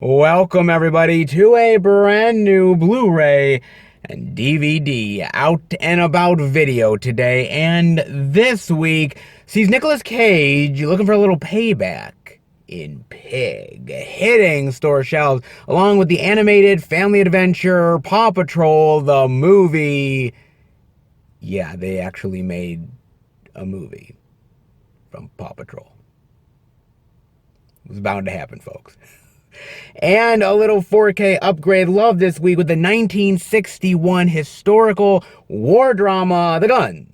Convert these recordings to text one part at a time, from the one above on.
Welcome, everybody, to a brand new Blu-ray and DVD out and about video today. And this week sees Nicolas Cage looking for a little payback in Pig, hitting store shelves along with the animated family adventure Paw Patrol, the movie. Yeah, they actually made a movie from Paw Patrol. It was bound to happen, folks. And a little 4K upgrade love this week with the 1961 historical war drama, The Guns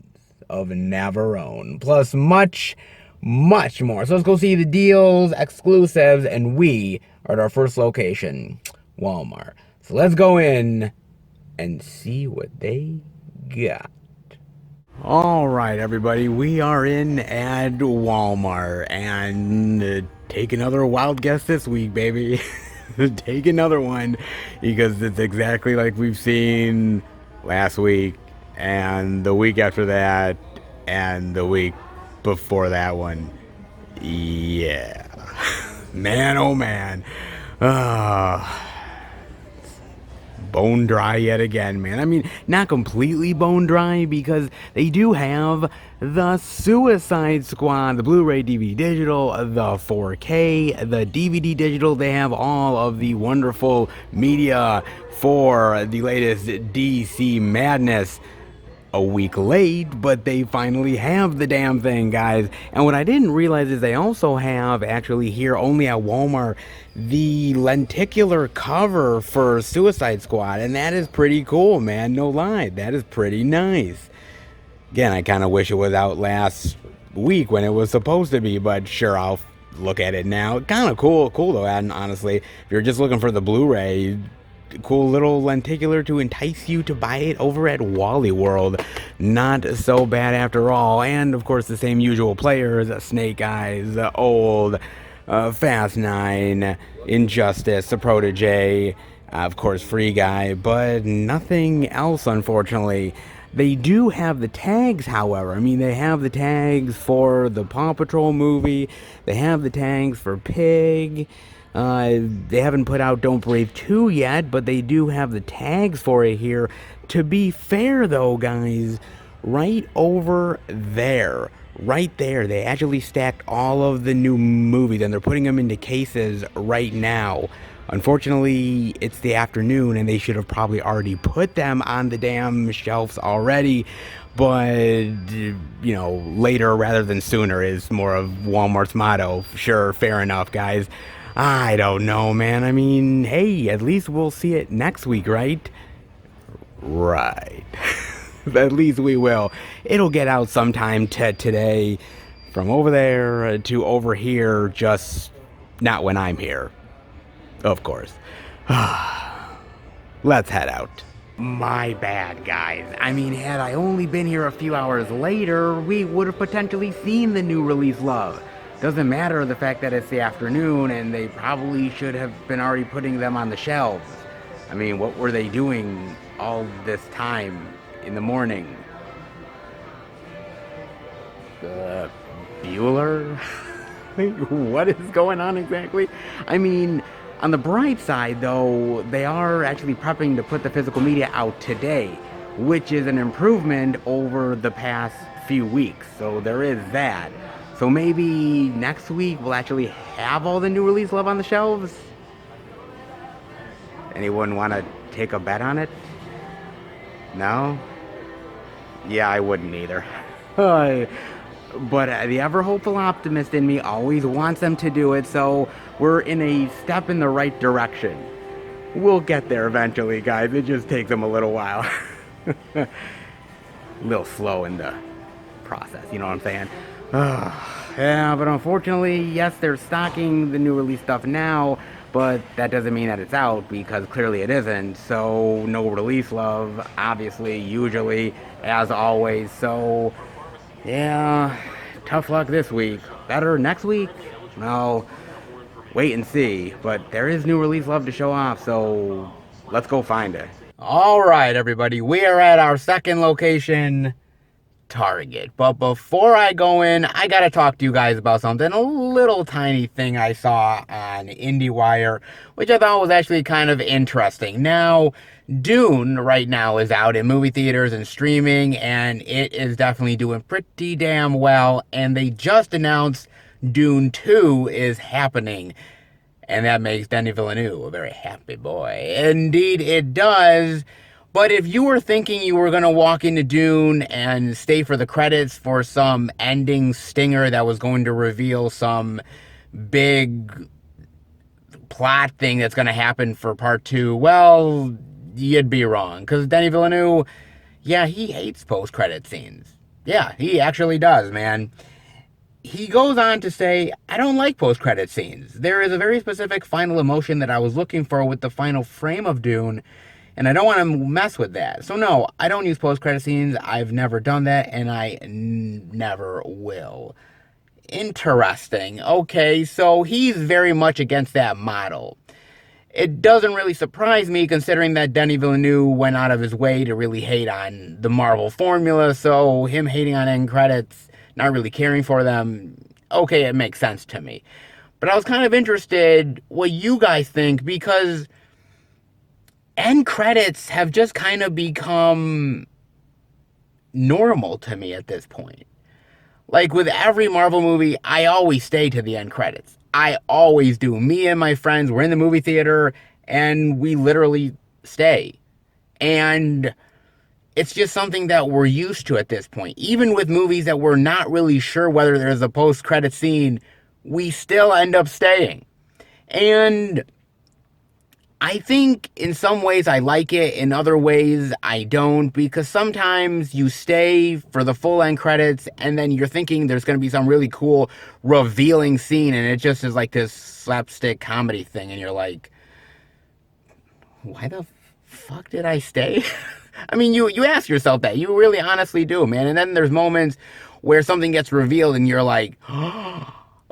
of Navarone, plus much more. So let's go see the deals, exclusives, and we are at our first location, Walmart. So let's go in and see what they got. All right, everybody, we are in at Walmart and take another wild guess this week, baby. Take another one because it's exactly like we've seen last week and the week after that and the week before that one. Yeah. Man, oh man. Bone dry yet again, man. I mean, not completely bone dry because they do have the Suicide Squad, the Blu-ray DVD digital, the 4K, the DVD digital. They have all of the wonderful media for the latest DC madness. A week late, but they finally have the damn thing, guys. And what I didn't realize is they also have, actually here only at Walmart, the lenticular cover for Suicide Squad, and that is pretty cool, man. No lie, that is pretty nice. Again, I kind of wish it was out last week when it was supposed to be, but sure, I'll look at it now. Kind of cool though, and honestly, if you're just looking for the Blu-ray, cool little lenticular to entice you to buy it over at Wally World. Not so bad after all. And of course the same usual players, Snake Eyes, Old, Fast 9, Injustice, The Protege, of course Free Guy, but nothing else, unfortunately. They do have the tags, however. I mean, they have the tags for the Paw Patrol movie, they have the tags for Pig. They haven't put out Don't Brave 2 yet, but they do have the tags for it here. To be fair, though, guys, right over there, they actually stacked all of the new movies, and they're putting them into cases right now. Unfortunately, it's the afternoon, and they should have probably already put them on the damn shelves already. But, you know, later rather than sooner is more of Walmart's motto. Sure, fair enough, guys. I don't know, man. I mean, hey, at least we'll see it next week, right? Right. At least we will. It'll get out sometime today. From over there to over here, just not when I'm here. Of course. Let's head out. My bad, guys. I mean, had I only been here a few hours later, we would have potentially seen the new release love. Doesn't matter the fact that it's the afternoon and they probably should have been already putting them on the shelves. I mean, what were they doing all this time in the morning? Bueller? What is going on exactly? I mean, on the bright side though, they are actually prepping to put the physical media out today, which is an improvement over the past few weeks. So there is that. So maybe next week we'll actually have all the new release love on the shelves? Anyone want to take a bet on it? No? Yeah, I wouldn't either. But the ever-hopeful optimist in me always wants them to do it, so we're in a step in the right direction. We'll get there eventually, guys. It just takes them a little while. A little slow in the process, you know what I'm saying? Yeah, but unfortunately, yes, they're stocking the new release stuff now, but that doesn't mean that it's out, because clearly it isn't. So no release love, obviously, usually, as always. So yeah, tough luck this week. Better next week? No, wait and see. But there is new release love to show off, so let's go find it. All right, everybody, we are at our second location, Target. But before I go in, I gotta talk to you guys about something, a little tiny thing I saw on IndieWire, which I thought was actually kind of interesting. Now, Dune right now is out in movie theaters and streaming, and it is definitely doing pretty damn well, and they just announced Dune 2 is happening. And that makes Denis Villeneuve a very happy boy. Indeed, it does. But if you were thinking you were going to walk into Dune and stay for the credits for some ending stinger that was going to reveal some big plot thing that's going to happen for part 2, well, you'd be wrong. Because Denis Villeneuve, yeah, he hates post-credit scenes. Yeah, he actually does, man. He goes on to say, I don't like post-credit scenes. There is a very specific final emotion that I was looking for with the final frame of Dune, and I don't want to mess with that. So no, I don't use post-credit scenes. I've never done that, and I never will. Interesting. Okay, so he's very much against that model. It doesn't really surprise me, considering that Denis Villeneuve went out of his way to really hate on the Marvel formula, so him hating on end credits, not really caring for them, okay, it makes sense to me. But I was kind of interested what you guys think, because end credits have just kind of become normal to me at this point. Like with every Marvel movie, I always stay to the end credits. I always do. Me and my friends, we're in the movie theater, and we literally stay. And it's just something that we're used to at this point. Even with movies that we're not really sure whether there's a post-credit scene, we still end up staying. And I think in some ways I like it, in other ways I don't, because sometimes you stay for the full end credits and then you're thinking there's going to be some really cool revealing scene, and it just is like this slapstick comedy thing, and you're like, why the fuck did I stay? I mean, you ask yourself that. You really honestly do, man. And then there's moments where something gets revealed and you're like,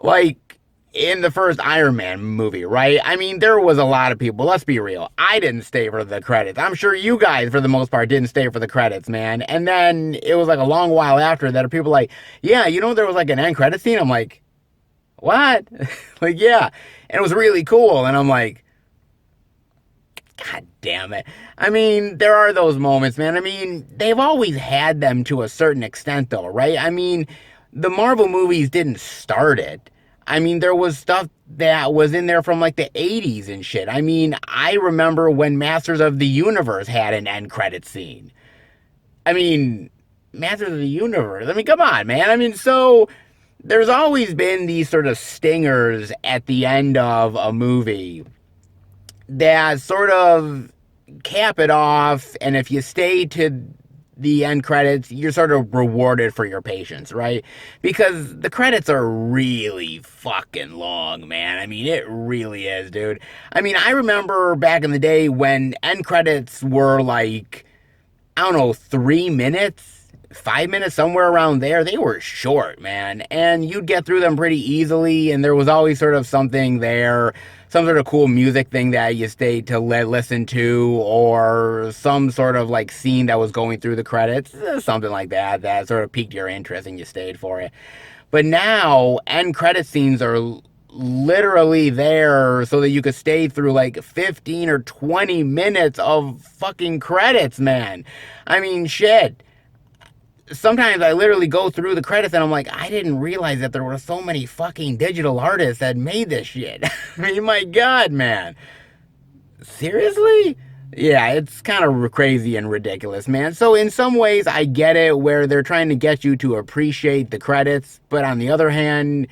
like in the first Iron Man movie, right? I mean, there was a lot of people. Let's be real. I didn't stay for the credits. I'm sure you guys, for the most part, didn't stay for the credits, man. And then it was like a long while after that, people like, yeah, you know, there was like an end credit scene. I'm like, what? Like, yeah. And it was really cool. And I'm like, God damn it. I mean, there are those moments, man. I mean, they've always had them to a certain extent, though, right? I mean, the Marvel movies didn't start it. I mean, there was stuff that was in there from like the 80s and shit. I mean, I remember when Masters of the Universe had an end credit scene. I mean, Masters of the Universe. I mean, come on, man. I mean, so there's always been these sort of stingers at the end of a movie that sort of cap it off, and if you stay to the end credits, you're sort of rewarded for your patience, right? Because the credits are really fucking long, man. I mean, it really is, dude. I mean, I remember back in the day when end credits were like, I don't know, 3 minutes, 5 minutes, somewhere around there. They were short, man. And you'd get through them pretty easily, and there was always sort of something there, some sort of cool music thing that you stayed to listen to, or some sort of like scene that was going through the credits, something like that, that sort of piqued your interest and you stayed for it. But now, end credit scenes are literally there so that you could stay through like 15 or 20 minutes of fucking credits, man. I mean, shit. Sometimes I literally go through the credits and I'm like, I didn't realize that there were so many fucking digital artists that made this shit. I mean, my God, man. Seriously? Yeah, it's kind of crazy and ridiculous, man. So in some ways, I get it, where they're trying to get you to appreciate the credits. But on the other hand,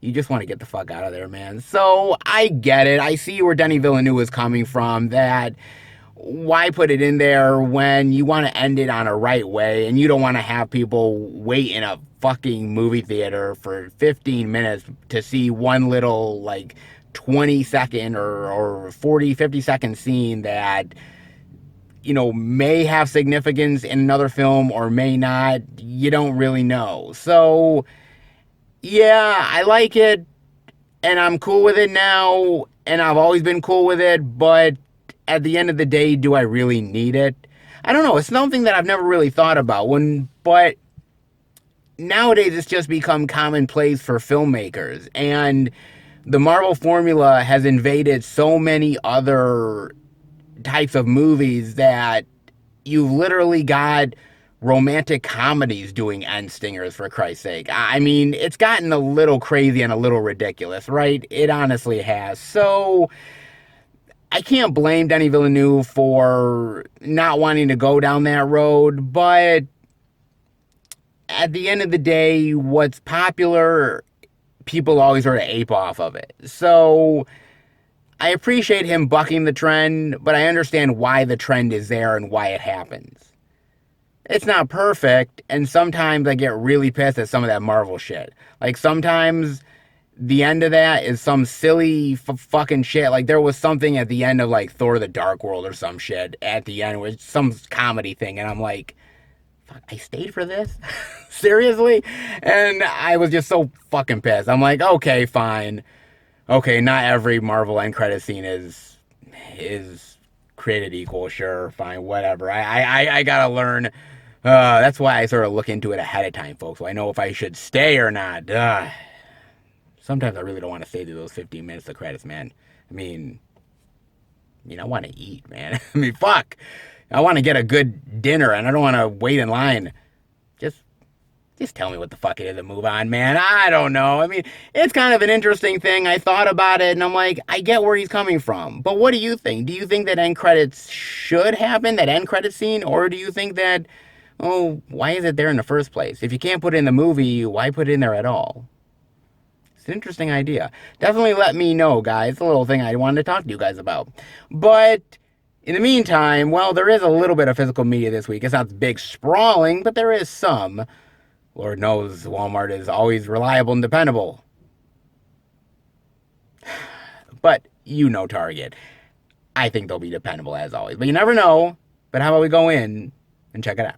you just want to get the fuck out of there, man. So I get it. I see where Denis Villeneuve is coming from, that why put it in there when you want to end it on a right way and you don't want to have people wait in a fucking movie theater for 15 minutes to see one little like 20-second or 40, 50-second scene that, you know, may have significance in another film or may not. You don't really know. So yeah, I like it and I'm cool with it now, and I've always been cool with it, but at the end of the day, do I really need it? I don't know. It's something that I've never really thought about. But nowadays it's just become commonplace for filmmakers. And the Marvel formula has invaded so many other types of movies that you've literally got romantic comedies doing end stingers, for Christ's sake. I mean, it's gotten a little crazy and a little ridiculous, right? It honestly has. So I can't blame Denis Villeneuve for not wanting to go down that road, but at the end of the day, what's popular, people always sort of ape off of it. So I appreciate him bucking the trend, but I understand why the trend is there and why it happens. It's not perfect, and sometimes I get really pissed at some of that Marvel shit. Like, sometimes the end of that is some silly fucking shit. Like, there was something at the end of, like, Thor the Dark World or some shit at the end, with some comedy thing, and I'm like, fuck, I stayed for this? Seriously? And I was just so fucking pissed. I'm like, okay, fine. Okay, not every Marvel end credit scene is created equal. Sure, fine, whatever. I gotta learn. That's why I sort of look into it ahead of time, folks, so I know if I should stay or not. Sometimes I really don't want to stay through those 15 minutes of credits, man. I mean, I want to eat, man. I mean, fuck. I want to get a good dinner, and I don't want to wait in line. Just tell me what the fuck it is and move on, man. I don't know. I mean, it's kind of an interesting thing. I thought about it, and I'm like, I get where he's coming from. But what do you think? Do you think that end credits should happen, that end credit scene? Or do you think that, oh, why is it there in the first place? If you can't put it in the movie, why put it in there at all? It's an interesting idea. Definitely let me know, guys. It's a little thing I wanted to talk to you guys about. But in the meantime, well, there is a little bit of physical media this week. It's not big sprawling, but there is some. Lord knows Walmart is always reliable and dependable. But Target. I think they'll be dependable as always. But you never know. But how about we go in and check it out?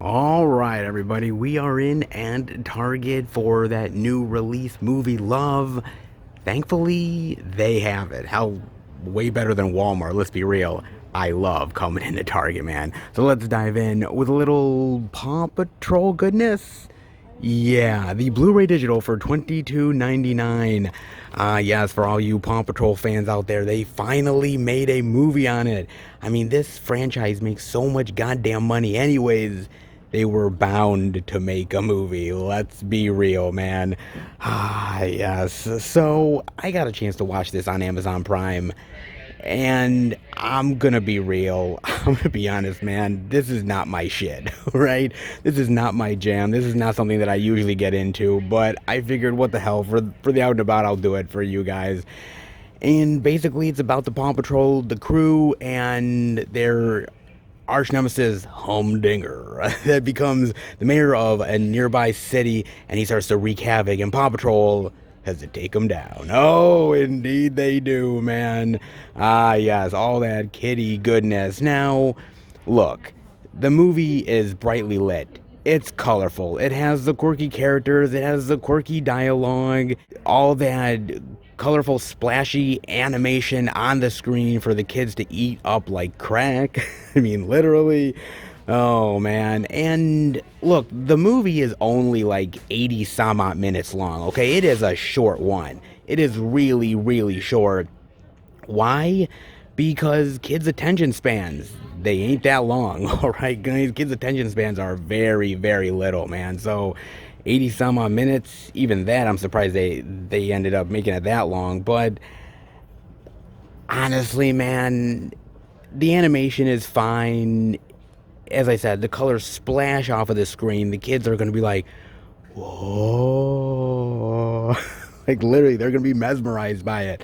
All right, everybody. We are in at Target for that new release movie, Love. Thankfully, they have it. How way better than Walmart, let's be real. I love coming into Target, man. So let's dive in with a little Paw Patrol goodness. Yeah, the Blu-ray digital for $22.99. Yes, for all you Paw Patrol fans out there, they finally made a movie on it. I mean, this franchise makes so much goddamn money anyways. They were bound to make a movie. Let's be real, man. Yes. So I got a chance to watch this on Amazon Prime. And I'm gonna be real. I'm gonna be honest, man. This is not my shit, right? This is not my jam. This is not something that I usually get into. But I figured, what the hell? For the out and about, I'll do it for you guys. And basically, it's about the Paw Patrol, the crew, and their arch nemesis, Humdinger, that becomes the mayor of a nearby city, and he starts to wreak havoc. And Paw Patrol has to take them down. Oh, indeed they do, man. Yes, all that kitty goodness. Now, look, the movie is brightly lit. It's colorful. It has the quirky characters. It has the quirky dialogue. All that colorful, splashy animation on the screen for the kids to eat up like crack. I mean, literally. Oh, man. And look, the movie is only like 80 some odd minutes long, okay? It is a short one. It is really, really short. Why? Because kids' attention spans, they ain't that long, all right, guys? Kids' attention spans are very, very little, man. So 80 some odd minutes, even that, I'm surprised they ended up making it that long. But honestly, man, the animation is fine. As I said, the colors splash off of the screen. The kids are going to be like, whoa. Like, literally, they're going to be mesmerized by it.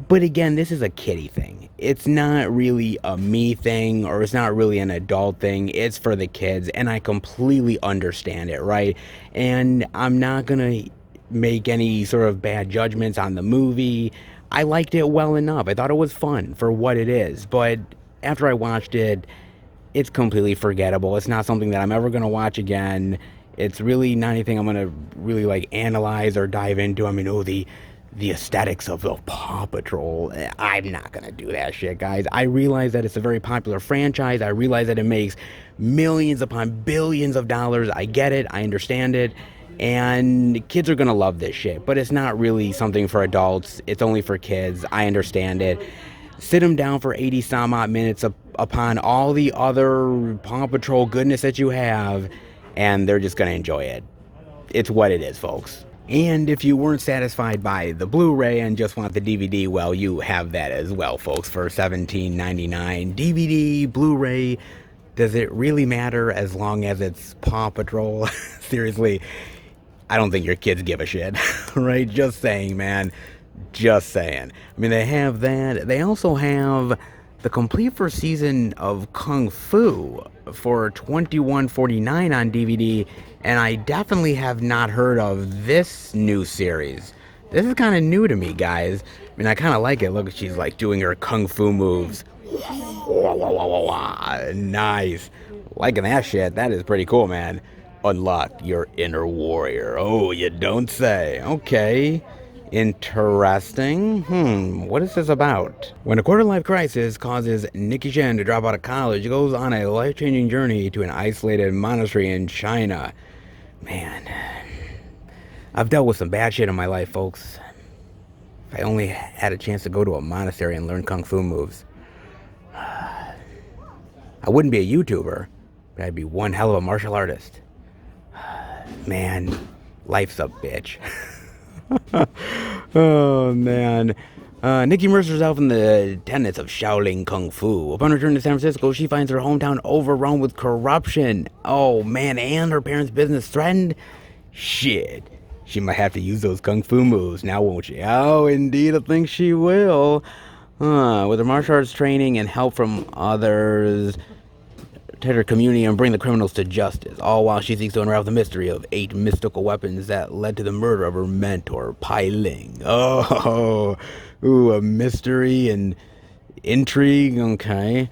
But again, this is a kiddie thing. It's not really a me thing, or it's not really an adult thing. It's for the kids, and I completely understand it, right? And I'm not going to make any sort of bad judgments on the movie. I liked it well enough. I thought it was fun for what it is. But after I watched it, it's completely forgettable. It's not something that I'm ever going to watch again. It's really not anything I'm going to really like analyze or dive into. I mean, oh, the the aesthetics of the Paw Patrol. I'm not gonna do that shit, guys. I realize that it's a very popular franchise. I realize that it makes millions upon billions of dollars. I get it. I understand it. And kids are gonna love this shit. But it's not really something for adults. It's only for kids. I understand it. Sit them down for 80 some odd minutes upon all the other Paw Patrol goodness that you have, and they're just gonna enjoy it. It's what it is, folks. And if you weren't satisfied by the Blu-ray and just want the DVD, well, you have that as well, folks, for $17.99. DVD, Blu-ray, does it really matter as long as it's Paw Patrol? Seriously, I don't think your kids give a shit, right? Just saying, man. Just saying. I mean, they have that. They also have the complete first season of Kung Fu for $21.49 on DVD, and I definitely have not heard of this new series. This is kind of new to me, guys. I mean, I kind of like it. Look, she's like doing her Kung Fu moves. Nice. Liking that shit. That is pretty cool, man. Unlock your inner warrior. Oh, you don't say. Okay. Interesting. What is this about? When a quarter-life crisis causes Nicky Chen to drop out of college, he goes on a life-changing journey to an isolated monastery in China. Man, I've dealt with some bad shit in my life, folks. If I only had a chance to go to a monastery and learn Kung Fu moves. I wouldn't be a YouTuber, but I'd be one hell of a martial artist. Man, life's a bitch. Oh, man. Nikki immerses herself in the tenets of Shaolin Kung Fu. Upon return to San Francisco, she finds her hometown overrun with corruption. Oh, man, and her parents' business threatened? Shit. She might have to use those Kung Fu moves now, won't she? Oh, indeed, I think she will. With her martial arts training and help from others, protect her community and bring the criminals to justice, all while she seeks to unravel the mystery of 8 mystical weapons that led to the murder of her mentor, Pai Ling. Oh, ooh, a mystery and intrigue, okay.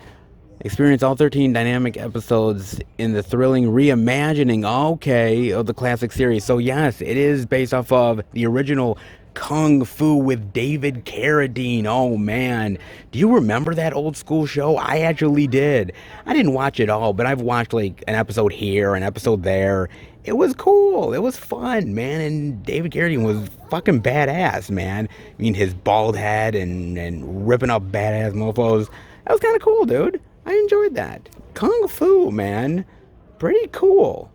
Experience all 13 dynamic episodes in the thrilling reimagining, okay, of the classic series. So yes, it is based off of the original Kung Fu with David Carradine. Oh man, do you remember that old school show? I actually did. I didn't watch it all, but I've watched like an episode here, an episode there. It was cool. It was fun, man. And David Carradine was fucking badass, man. I mean, his bald head and ripping up badass mofos. That was kind of cool, dude. I enjoyed that. Kung Fu, man. Pretty cool.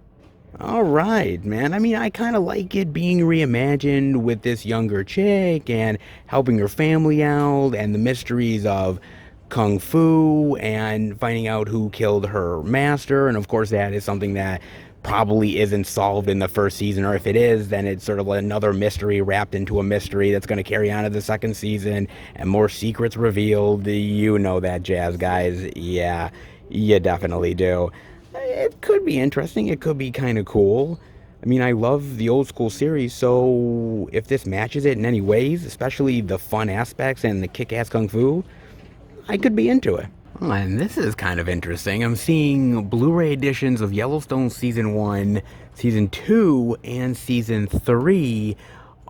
All right, man. I mean, I kind of like it being reimagined with this younger chick and helping her family out and the mysteries of Kung Fu and finding out who killed her master. And of course, that is something that probably isn't solved in the first season, or if it is, then it's sort of another mystery wrapped into a mystery that's going to carry on to the second season and more secrets revealed. You know that jazz, guys. Yeah, you definitely do. It could be interesting. It could be kind of cool. I mean, I love the old school series, so if this matches it in any ways, especially the fun aspects and the kick-ass kung fu, I could be into it. Oh, and this is kind of interesting. I'm seeing Blu-ray editions of Yellowstone Season 1, Season 2, and Season 3,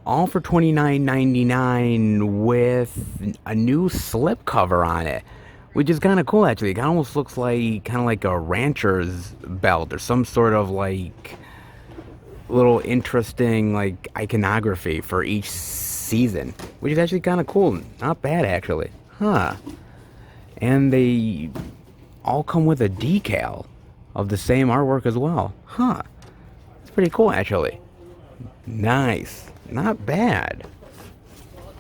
all for $29.99 with a new slipcover on it. Which is kind of cool, actually. It almost looks like kind of like a rancher's belt or some sort of like little interesting like iconography for each season, which is actually kind of cool. Not bad, actually. Huh. And they all come with a decal of the same artwork as well. Huh. It's pretty cool, actually. Nice. Not bad.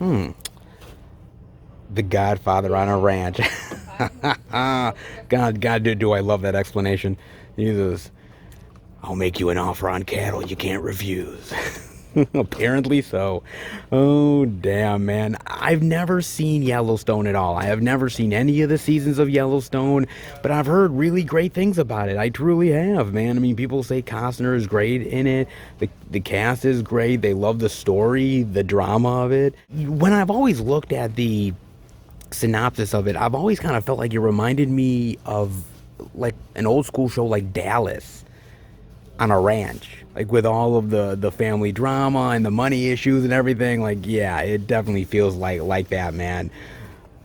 The Godfather on a ranch. God, do I love that explanation. Jesus. I'll make you an offer on cattle you can't refuse. Apparently so. Oh, damn, man. I've never seen Yellowstone at all. I have never seen any of the seasons of Yellowstone, but I've heard really great things about it. I truly have, man. I mean, people say Costner is great in it. The cast is great. They love the story, the drama of it. When I've always looked at the synopsis of it, I've always kind of felt like it reminded me of like an old school show like Dallas. on a ranch, like with all of the family drama and the money issues and everything. Like, yeah, it definitely feels like that, man.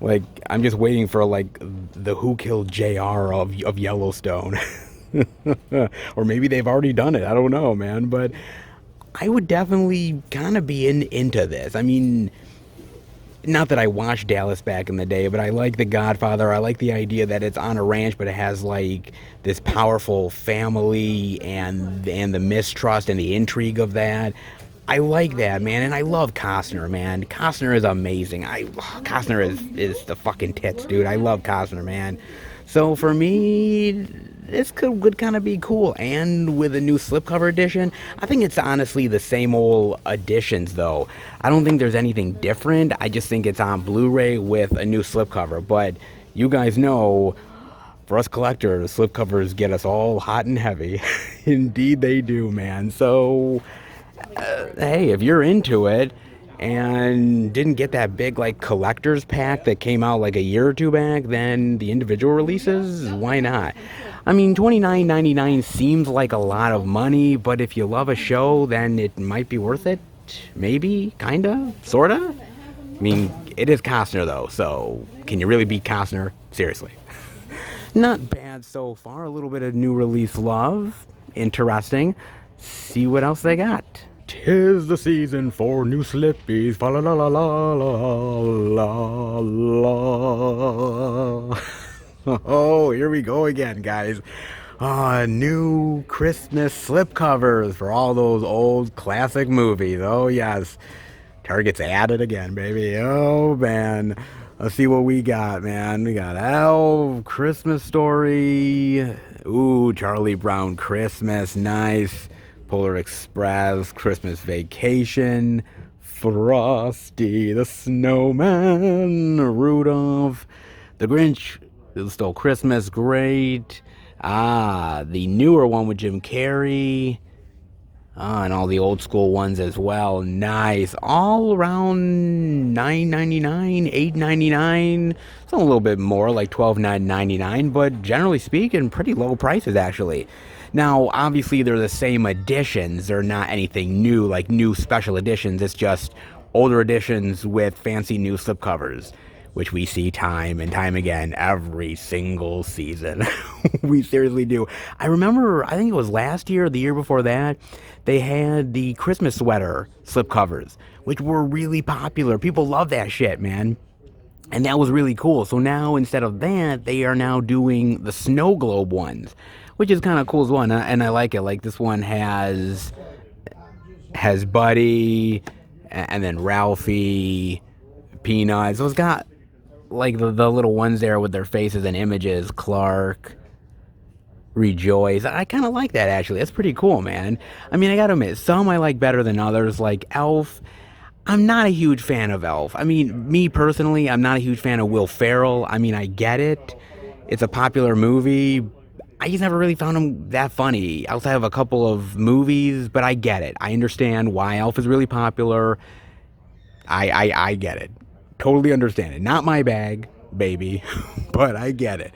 Like, I'm just waiting for like the Who Killed JR of Yellowstone. Or maybe they've already done it. I don't know, man. But I would definitely kind of be into this. I mean, not that I watched Dallas back in the day, but I like The Godfather. I like the idea that it's on a ranch, but it has like this powerful family and the mistrust and the intrigue of that. I like that, man, and I love Costner, man. Costner is amazing. Costner is the fucking tits, dude. I love Costner, man. So for me, this would kind of be cool. And with a new slipcover edition, I think it's honestly the same old editions, though. I don't think there's anything different. I just think it's on Blu-ray with a new slipcover. But you guys know, for us collectors, slipcovers get us all hot and heavy. Indeed, they do, man. So, hey, if you're into it and didn't get that big like collector's pack that came out like a year or two back, then the individual releases, why not? I mean, $29.99 seems like a lot of money, but if you love a show, then it might be worth it. Maybe, kinda, sorta. I mean, it is Costner though, so can you really beat Costner? Seriously. Not bad so far. A little bit of new release love. Interesting. See what else they got. 'Tis the season for new slippies. Fa la la la la la la la. Oh, here we go again, guys. New Christmas slipcovers for all those old classic movies. Oh, yes. Target's at it again, baby. Oh, man. Let's see what we got, man. We got Elf, Christmas Story. Ooh, Charlie Brown Christmas. Nice. Polar Express, Christmas Vacation, Frosty the Snowman, Rudolph, The Grinch Stole Christmas, great. The newer one with Jim Carrey. And all the old school ones as well. Nice. All around $9.99, $8.99. Some a little bit more, like $12.99, but generally speaking, pretty low prices actually. Now, obviously, they're the same editions. They're not anything new, like new special editions. It's just older editions with fancy new slipcovers, which we see time and time again every single season. We seriously do. I remember, I think it was last year or the year before that, they had the Christmas sweater slipcovers, which were really popular. People love that shit, man. And that was really cool. So now, instead of that, they are now doing the snow globe ones, which is kind of cool as well. And I like it. Like, this one has Buddy, and then Ralphie, Peanuts. So it's got like the little ones there with their faces and images. Clark, Rejoice. I kind of like that, actually. That's pretty cool, man. I mean, I gotta admit, some I like better than others. Like Elf, I'm not a huge fan of Elf. I mean, me personally, I'm not a huge fan of Will Ferrell. I mean, I get it. It's a popular movie. I just never really found him that funny outside of a couple of movies, but I get it. I understand why Elf is really popular. I get it. Totally understand it. Not my bag, baby, but I get it.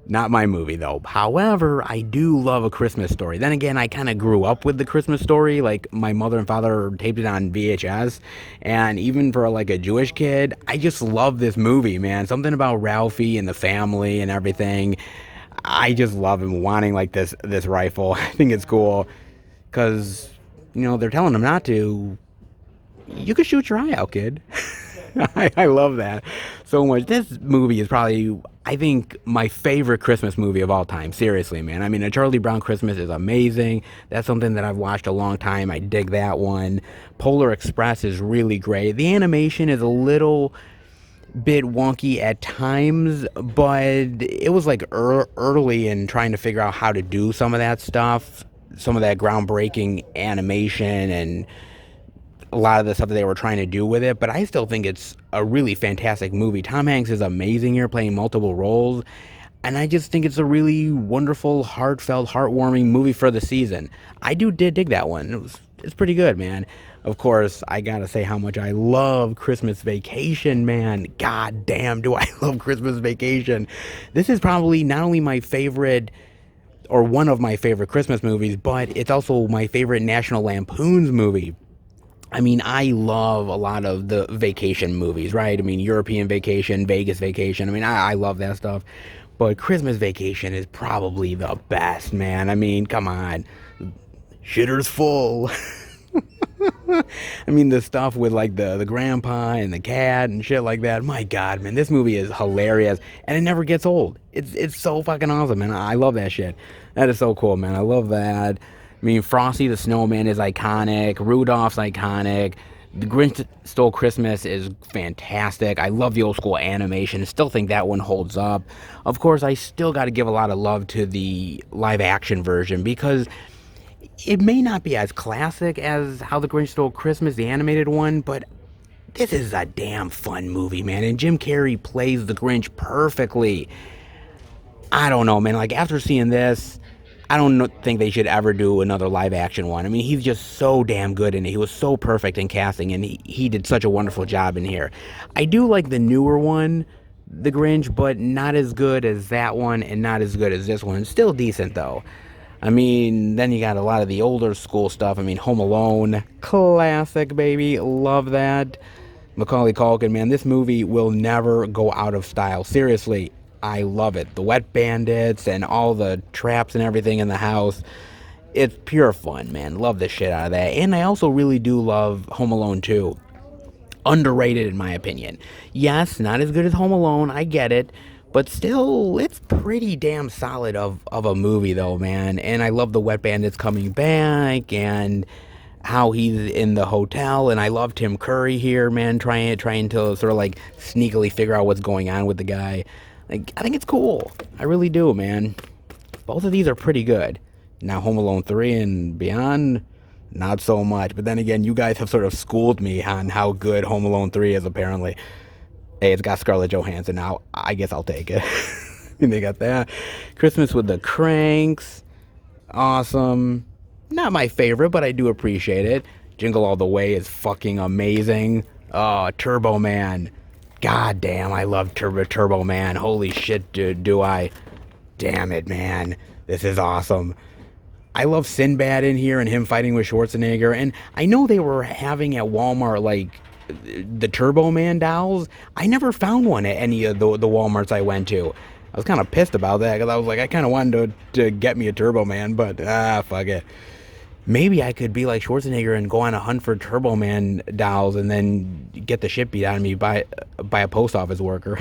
Not my movie, though. However, I do love A Christmas Story. Then again, I kind of grew up with The Christmas Story. Like, my mother and father taped it on VHS. And even for, like, a Jewish kid, I just love this movie, man. Something about Ralphie and the family and everything. I just love him wanting, like, this rifle. I think it's cool. Because, you know, they're telling him not to. You could shoot your eye out, kid. I love that so much. This movie is probably, I think, my favorite Christmas movie of all time. Seriously, man. I mean, A Charlie Brown Christmas is amazing. That's something that I've watched a long time. I dig that one. Polar Express is really great. The animation is a little bit wonky at times, but it was like early in trying to figure out how to do some of that stuff, some of that groundbreaking animation and a lot of the stuff that they were trying to do with it, but I still think it's a really fantastic movie. Tom Hanks is amazing here, playing multiple roles, and I just think it's a really wonderful, heartfelt, heartwarming movie for the season. I did dig that one. It's pretty good, man. Of course, I gotta say how much I love Christmas Vacation, man. God damn, do I love Christmas Vacation. This is probably not only my favorite or one of my favorite Christmas movies, but it's also my favorite National Lampoon's movie. I mean, I love a lot of the vacation movies, right? I mean, European Vacation, Vegas Vacation. I mean, I love that stuff. But Christmas Vacation is probably the best, man. I mean, come on. Shitter's full. I mean, the stuff with like the grandpa and the cat and shit like that. My God, man, this movie is hilarious and it never gets old. It's so fucking awesome, man. I love that shit. That is so cool, man. I love that. I mean, Frosty the Snowman is iconic. Rudolph's iconic. The Grinch Stole Christmas is fantastic. I love the old school animation. Still think that one holds up. Of course, I still got to give a lot of love to the live action version because it may not be as classic as How the Grinch Stole Christmas, the animated one, but this is a damn fun movie, man. And Jim Carrey plays the Grinch perfectly. I don't know, man. Like, after seeing this, I don't think they should ever do another live action one. I mean, he's just so damn good in it. He was so perfect in casting, and he did such a wonderful job in here. I do like the newer one, The Grinch, but not as good as that one and not as good as this one. Still decent, though. I mean, then you got a lot of the older school stuff. I mean, Home Alone, classic, baby. Love that. Macaulay Culkin, man, this movie will never go out of style. Seriously, I love it. The wet bandits and all the traps and everything in the house. It's pure fun, man. Love the shit out of that. And I also really do love Home Alone 2. Underrated, in my opinion. Yes, not as good as Home Alone. I get it. But still, it's pretty damn solid of a movie, though, man. And I love the wet bandits coming back and how he's in the hotel. And I love Tim Curry here, man, trying to sort of like sneakily figure out what's going on with the guy. Like, I think it's cool. I really do, man. Both of these are pretty good. Now, Home Alone 3 and beyond, not so much. But then again, you guys have sort of schooled me on how good Home Alone 3 is, apparently. Hey, it's got Scarlett Johansson now. I guess I'll take it. And they got that. Christmas with the Cranks. Awesome. Not my favorite, but I do appreciate it. Jingle All the Way is fucking amazing. Oh, Turbo Man. God damn, I love Turbo Man. Holy shit, dude, do I. Damn it, man. This is awesome. I love Sinbad in here and him fighting with Schwarzenegger. And I know they were having at Walmart, like, the Turbo Man dolls. I never found one at any of the Walmarts I went to. I was kind of pissed about that because I was like, I kind of wanted to get me a Turbo Man, but fuck it. Maybe I could be like Schwarzenegger and go on a hunt for Turbo Man dolls and then get the shit beat out of me by a post office worker.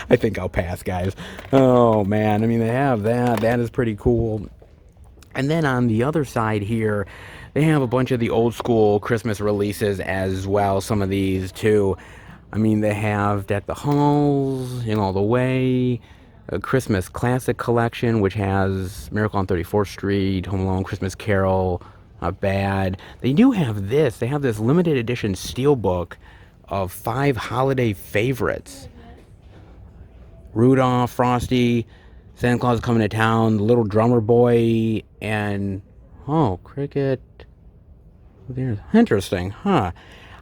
I think I'll pass, guys. Oh, man. I mean, they have that. That is pretty cool. And then on the other side here, they have a bunch of the old school Christmas releases as well. Some of these, too. I mean, they have Deck the Halls, All the Way, a Christmas Classic Collection, which has Miracle on 34th Street, Home Alone, Christmas Carol, not bad. They do have this. They have this limited edition steelbook of 5 holiday favorites. Rudolph, Frosty, Santa Claus Coming to Town, The Little Drummer Boy, and, Cricket. There's interesting, huh?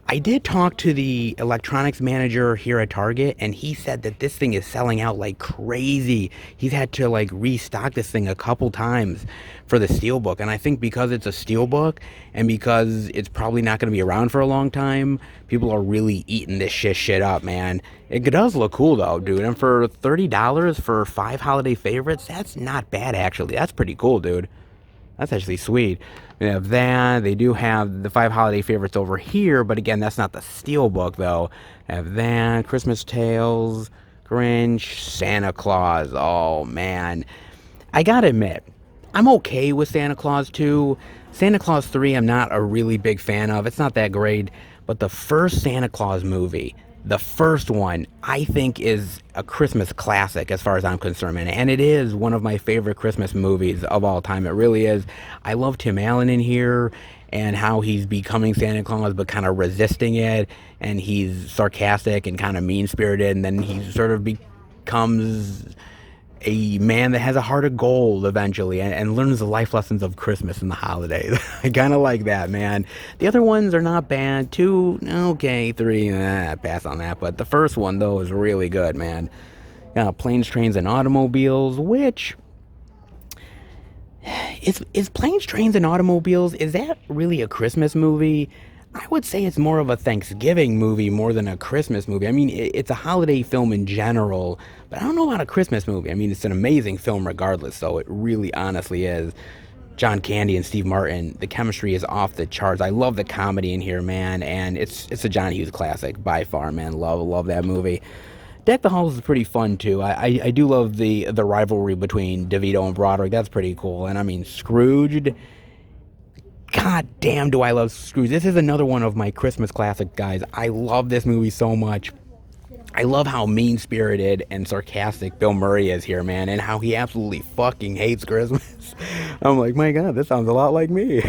I did talk to the electronics manager here at Target, and he said that this thing is selling out like crazy. He's had to like restock this thing a couple times for the steelbook, and I think because it's a steelbook and because it's probably not going to be around for a long time, people are really eating this shit up, man. It does look cool though, dude, and for $30 for 5 holiday favorites, that's not bad actually. That's pretty cool, dude. That's actually sweet. They have that. They do have the 5 holiday favorites over here, but again, that's not the steelbook, though. They have that, Christmas Tales, Grinch, Santa Claus. Oh, man. I gotta admit, I'm okay with Santa Claus 2. Santa Claus 3, I'm not a really big fan of. It's not that great. But the first Santa Claus movie, the first one, I think is a Christmas classic as far as I'm concerned, man. And it is one of my favorite Christmas movies of all time. It really is. I love Tim Allen in here and how he's becoming Santa Claus but kind of resisting it. And he's sarcastic and kind of mean-spirited. And then he sort of becomes a man that has a heart of gold eventually and learns the life lessons of Christmas and the holidays. I kind of like that, man. The other ones are not bad. 2, okay. 3, pass on that. But the first one, though, is really good, man. Planes, Trains, and Automobiles, which Is Planes, Trains, and Automobiles, is that really a Christmas movie? I would say it's more of a Thanksgiving movie more than a Christmas movie. I mean, it's a holiday film in general, but I don't know about a Christmas movie. I mean, it's an amazing film regardless, so it really honestly is. John Candy and Steve Martin, the chemistry is off the charts. I love the comedy in here, man, and it's a John Hughes classic by far, man. Love that movie. Deck the Halls is pretty fun too. I do love the rivalry between DeVito and Broderick. That's pretty cool. And I mean, Scrooged. God damn, do I love Scrooge. This is another one of my Christmas classic, guys. I love this movie so much. I love how mean-spirited and sarcastic Bill Murray is here, man, and how he absolutely fucking hates Christmas. I'm like, my God, this sounds a lot like me.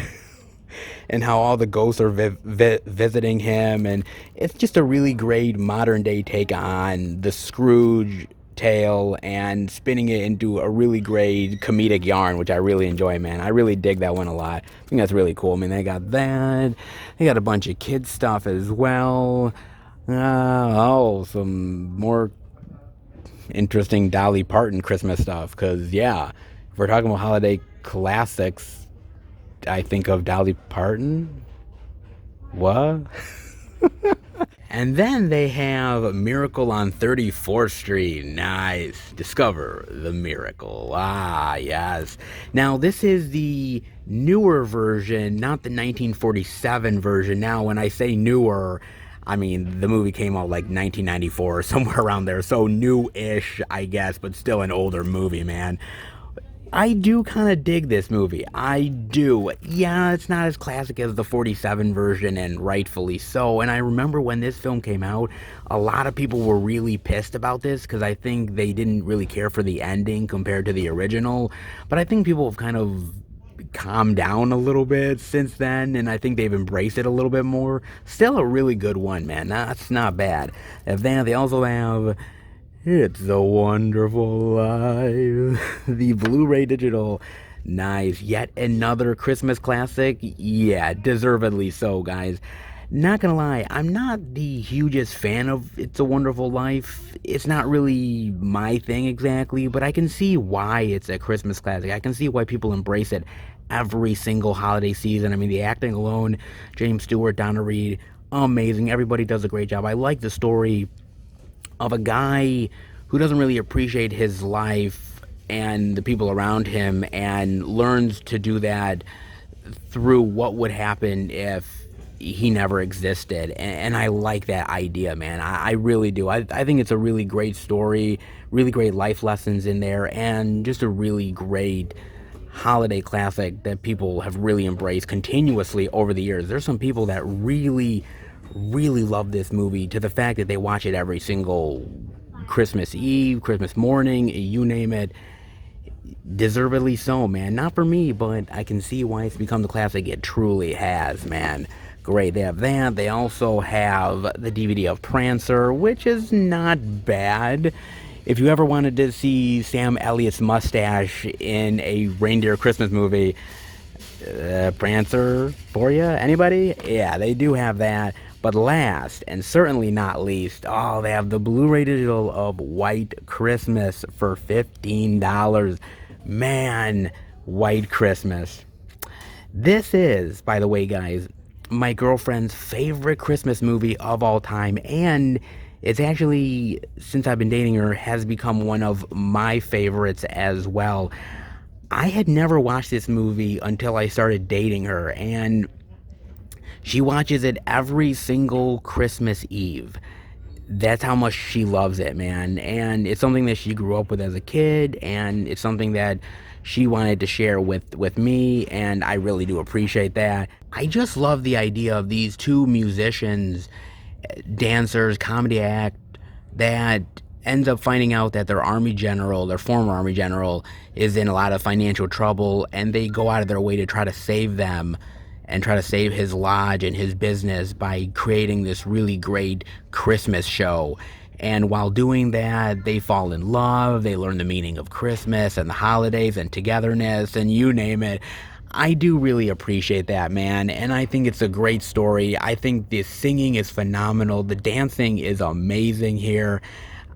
And how all the ghosts are visiting him, and it's just a really great modern-day take on the Scrooge tale and spinning it into a really great comedic yarn, which I really enjoy, man. I really dig that one a lot. I think that's really cool. I mean, they got that. They got a bunch of kids stuff as well. Some more interesting Dolly Parton Christmas stuff. Because, yeah, if we're talking about holiday classics, I think of Dolly Parton. What? And then they have Miracle on 34th Street. Nice. Discover the miracle. Ah, yes. Now, this is the newer version, not the 1947 version. Now, when I say newer, I mean, the movie came out like 1994 or somewhere around there. So new-ish, I guess, but still an older movie, man. I do kind of dig this movie. I do. Yeah, it's not as classic as the 47 version, and rightfully so. And I remember when this film came out, a lot of people were really pissed about this because I think they didn't really care for the ending compared to the original. But I think people have kind of calmed down a little bit since then, and I think they've embraced it a little bit more. Still a really good one, man. That's not bad. They also have It's a Wonderful Life, the Blu-ray digital. Nice. Yet another Christmas classic. Yeah, deservedly so, guys. Not gonna lie, I'm not the hugest fan of It's a Wonderful Life. It's not really my thing exactly, but I can see why it's a Christmas classic. I can see why people embrace it every single holiday season. I mean, the acting alone, James Stewart, Donna Reed, amazing. Everybody does a great job. I like the story of a guy who doesn't really appreciate his life and the people around him, and learns to do that through what would happen if he never existed. And I like that idea, man. I really do. I think it's a really great story, really great life lessons in there, and just a really great holiday classic that people have really embraced continuously over the years. There's some people that really love this movie to the fact that they watch it every single Christmas Eve, Christmas morning, you name it. Deservedly so, man. Not for me, but I can see why it's become the classic it truly has, man. Great, they have that. They also have the DVD of Prancer, which is not bad. If you ever wanted to see Sam Elliott's mustache in a reindeer Christmas movie, Prancer for you? Anybody? Yeah, they do have that. But last, and certainly not least, they have the Blu-ray digital of White Christmas for $15. Man, White Christmas. This is, by the way, guys, my girlfriend's favorite Christmas movie of all time, and it's actually, since I've been dating her, has become one of my favorites as well. I had never watched this movie until I started dating her, and she watches it every single Christmas Eve. That's how much she loves it, man. And it's something that she grew up with as a kid, and it's something that she wanted to share with me, and I really do appreciate that. I just love the idea of these two musicians, dancers, comedy act, that ends up finding out that their former army general, is in a lot of financial trouble, and they go out of their way to try to save them and try to save his lodge and his business by creating this really great Christmas show. And while doing that, they fall in love, they learn the meaning of Christmas and the holidays and togetherness, and you name it. I do really appreciate that, man, and I think it's a great story. I think the singing is phenomenal. The dancing is amazing here.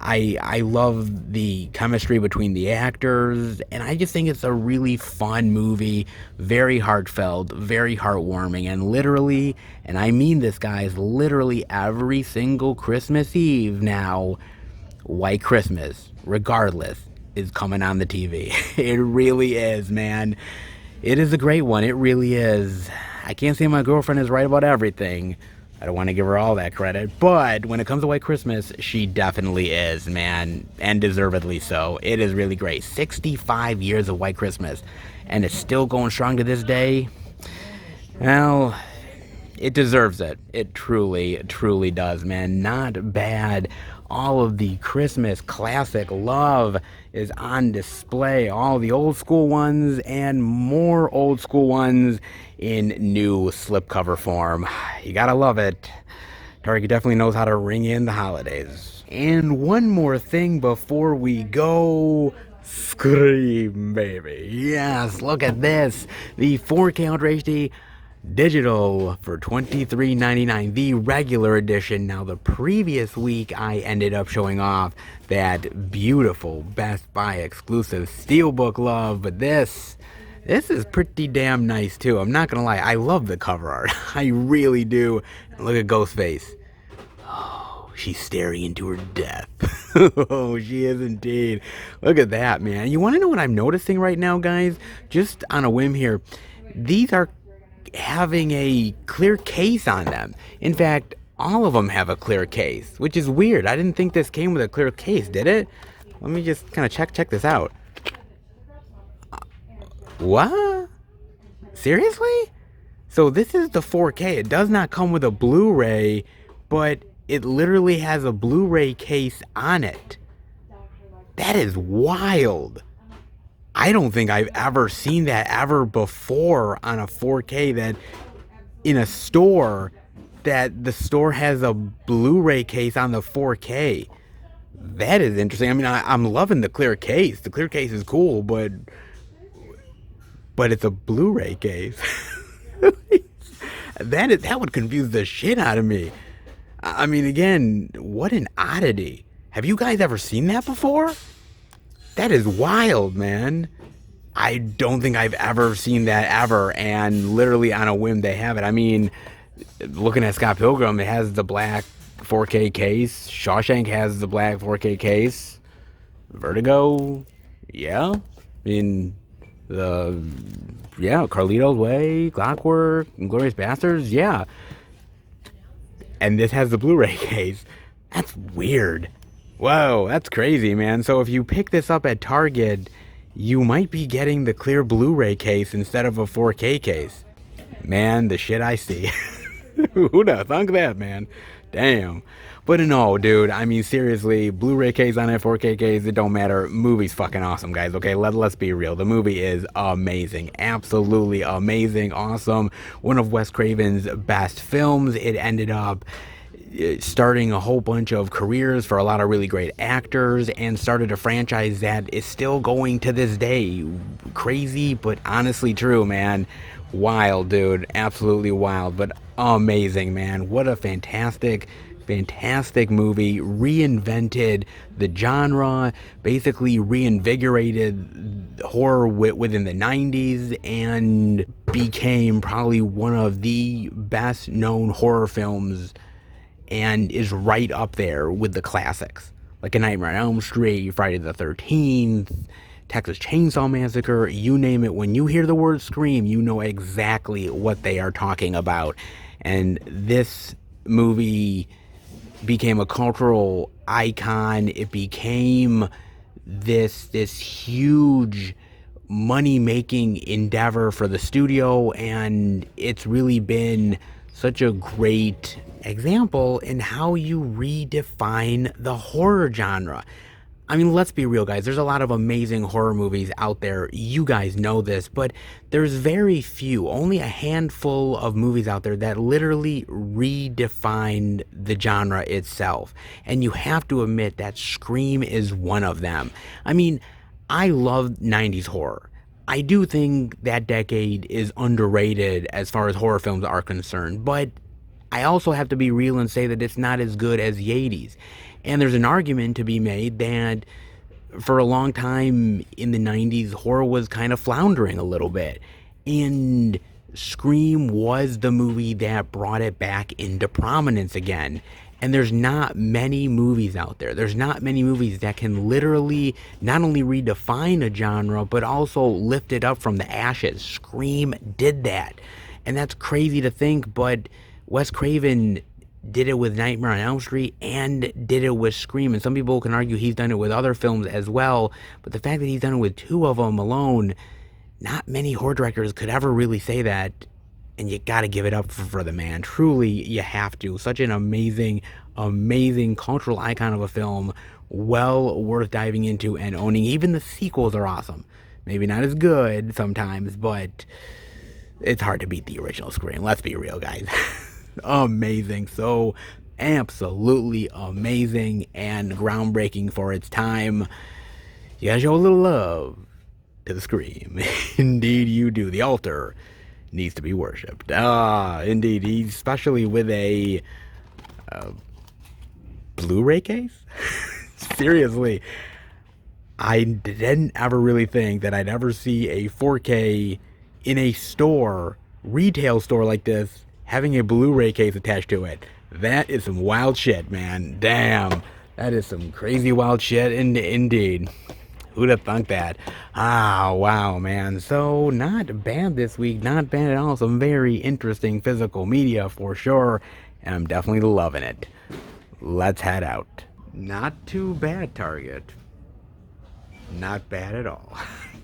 I love the chemistry between the actors, and I just think it's a really fun movie, very heartfelt, very heartwarming, and literally, and I mean this, guys, literally every single Christmas Eve now, White Christmas, regardless, is coming on the TV. It really is, man. It is a great one. It really is. I can't say my girlfriend is right about everything. I don't want to give her all that credit, but when it comes to White Christmas, she definitely is, man, and deservedly so. It is really great. 65 years of White Christmas, and it's still going strong to this day. Well, it deserves it. It truly, truly does, man. Not bad. All of the Christmas classic love is on display. All the old school ones and more old school ones in new slipcover form. You gotta love it. Target definitely knows how to ring in the holidays. And one more thing before we go. Scream, baby. Yes, look at this. The 4K Ultra HD digital for $23.99, the regular edition. Now, the previous week I ended up showing off that beautiful Best Buy exclusive Steelbook love, but this is pretty damn nice too. I'm not gonna lie, I love the cover art. I really do. Look at Ghostface. Oh, she's staring into her death. Oh, she is indeed. Look at that, man. You want to know what I'm noticing right now, guys? Just on a whim here, these are having a clear case on them. In fact, all of them have a clear case, which is weird. I didn't think this came with a clear case, did it? Let me just kind of check this out. What? Seriously? So this is the 4K. It does not come with a Blu-ray, but it literally has a Blu-ray case on it. That is wild. I don't think I've ever seen that ever before on a 4K, that in a store, that the store has a Blu-ray case on the 4K. That is interesting. I mean, I'm loving the clear case. The clear case is cool, but it's a Blu-ray case. That would confuse the shit out of me. I mean, again, what an oddity. Have you guys ever seen that before? That is wild, man. I don't think I've ever seen that ever, and literally on a whim they have it. I mean, looking at Scott Pilgrim, it has the black 4K case. Shawshank has the black 4K case. Vertigo, yeah. I mean, Carlito's Way, Clockwork, Inglourious Basterds, yeah. And this has the Blu-ray case. That's weird. Whoa, that's crazy, man. So if you pick this up at Target, you might be getting the clear Blu-ray case instead of a 4K case. Man, the shit I see. Who'd have thunk that, man? Damn. But no, dude, I mean, seriously, Blu-ray case on it, 4K case, it don't matter. Movie's fucking awesome, guys, okay? Let's be real. The movie is amazing. Absolutely amazing, awesome. One of Wes Craven's best films. It ended up starting a whole bunch of careers for a lot of really great actors, and started a franchise that is still going to this day. Crazy, but honestly true, man. Wild, dude. Absolutely wild, but amazing, man. What a fantastic movie. Reinvented the genre, basically reinvigorated horror within the 90s, and became probably one of the best known horror films, and is right up there with the classics, like A Nightmare on Elm Street, Friday the 13th, Texas Chainsaw Massacre, you name it. When you hear the word Scream, you know exactly what they are talking about. And this movie became a cultural icon. It became this huge money-making endeavor for the studio, and it's really been such a great example in how you redefine the horror genre. I mean, let's be real, guys. There's a lot of amazing horror movies out there. You guys know this, but there's very few, only a handful of movies out there that literally redefined the genre itself. And you have to admit that Scream is one of them. I mean, I love 90s horror. I do think that decade is underrated as far as horror films are concerned, but I also have to be real and say that it's not as good as the 80s. And there's an argument to be made that for a long time in the 90s, horror was kind of floundering a little bit. And Scream was the movie that brought it back into prominence again. And there's not many movies out there. There's not many movies that can literally not only redefine a genre, but also lift it up from the ashes. Scream did that. And that's crazy to think, but Wes Craven did it with Nightmare on Elm Street and did it with Scream. And some people can argue he's done it with other films as well. But the fact that he's done it with two of them alone, not many horror directors could ever really say that. And you gotta give it up for the man. Truly, you have to. Such an amazing, amazing cultural icon of a film. Well worth diving into and owning. Even the sequels are awesome. Maybe not as good sometimes, but it's hard to beat the original Scream. Let's be real, guys. Amazing. So absolutely amazing and groundbreaking for its time. You gotta show a little love to the Scream. Indeed you do. The altar needs to be worshipped. Indeed. Especially with a Blu-ray case. Seriously, I didn't ever really think that I'd ever see a 4K in a store, retail store like this, having a Blu-ray case attached to it. That is some wild shit, man. Damn. That is some crazy wild shit indeed. Who'd have thunk that? Wow, man. So, not bad this week. Not bad at all. Some very interesting physical media for sure. And I'm definitely loving it. Let's head out. Not too bad, Target. Not bad at all.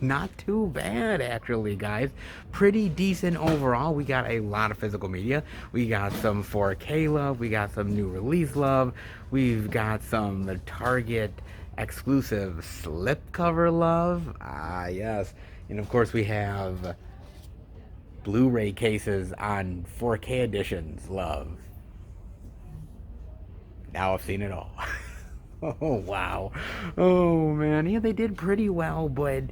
Not too bad, actually, guys. Pretty decent overall. We got a lot of physical media. We got some 4K love. We got some new release love. We've got some Target exclusive slipcover love. Yes. And of course we have Blu-ray cases on 4K editions love. Now I've seen it all. Oh, wow. Oh, man. Yeah, they did pretty well, but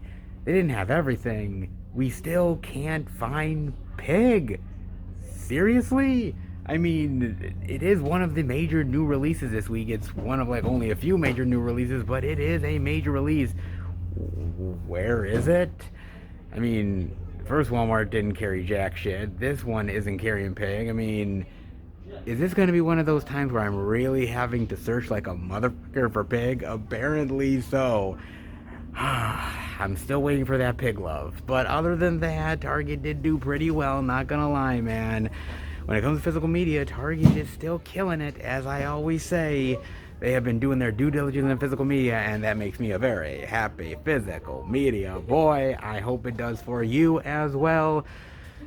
they didn't have everything. We still can't find Pig. Seriously? I mean, it is one of the major new releases this week. It's one of like only a few major new releases, but it is a major release. Where is it? I mean, first Walmart didn't carry jack shit. This one isn't carrying Pig. I mean, is this going to be one of those times where I'm really having to search like a motherfucker for Pig? Apparently so. I'm still waiting for that Pig love. But other than that, Target did do pretty well, not gonna lie, man. When it comes to physical media, Target is still killing it. As I always say, they have been doing their due diligence in physical media, and that makes me a very happy physical media boy. I hope it does for you as well.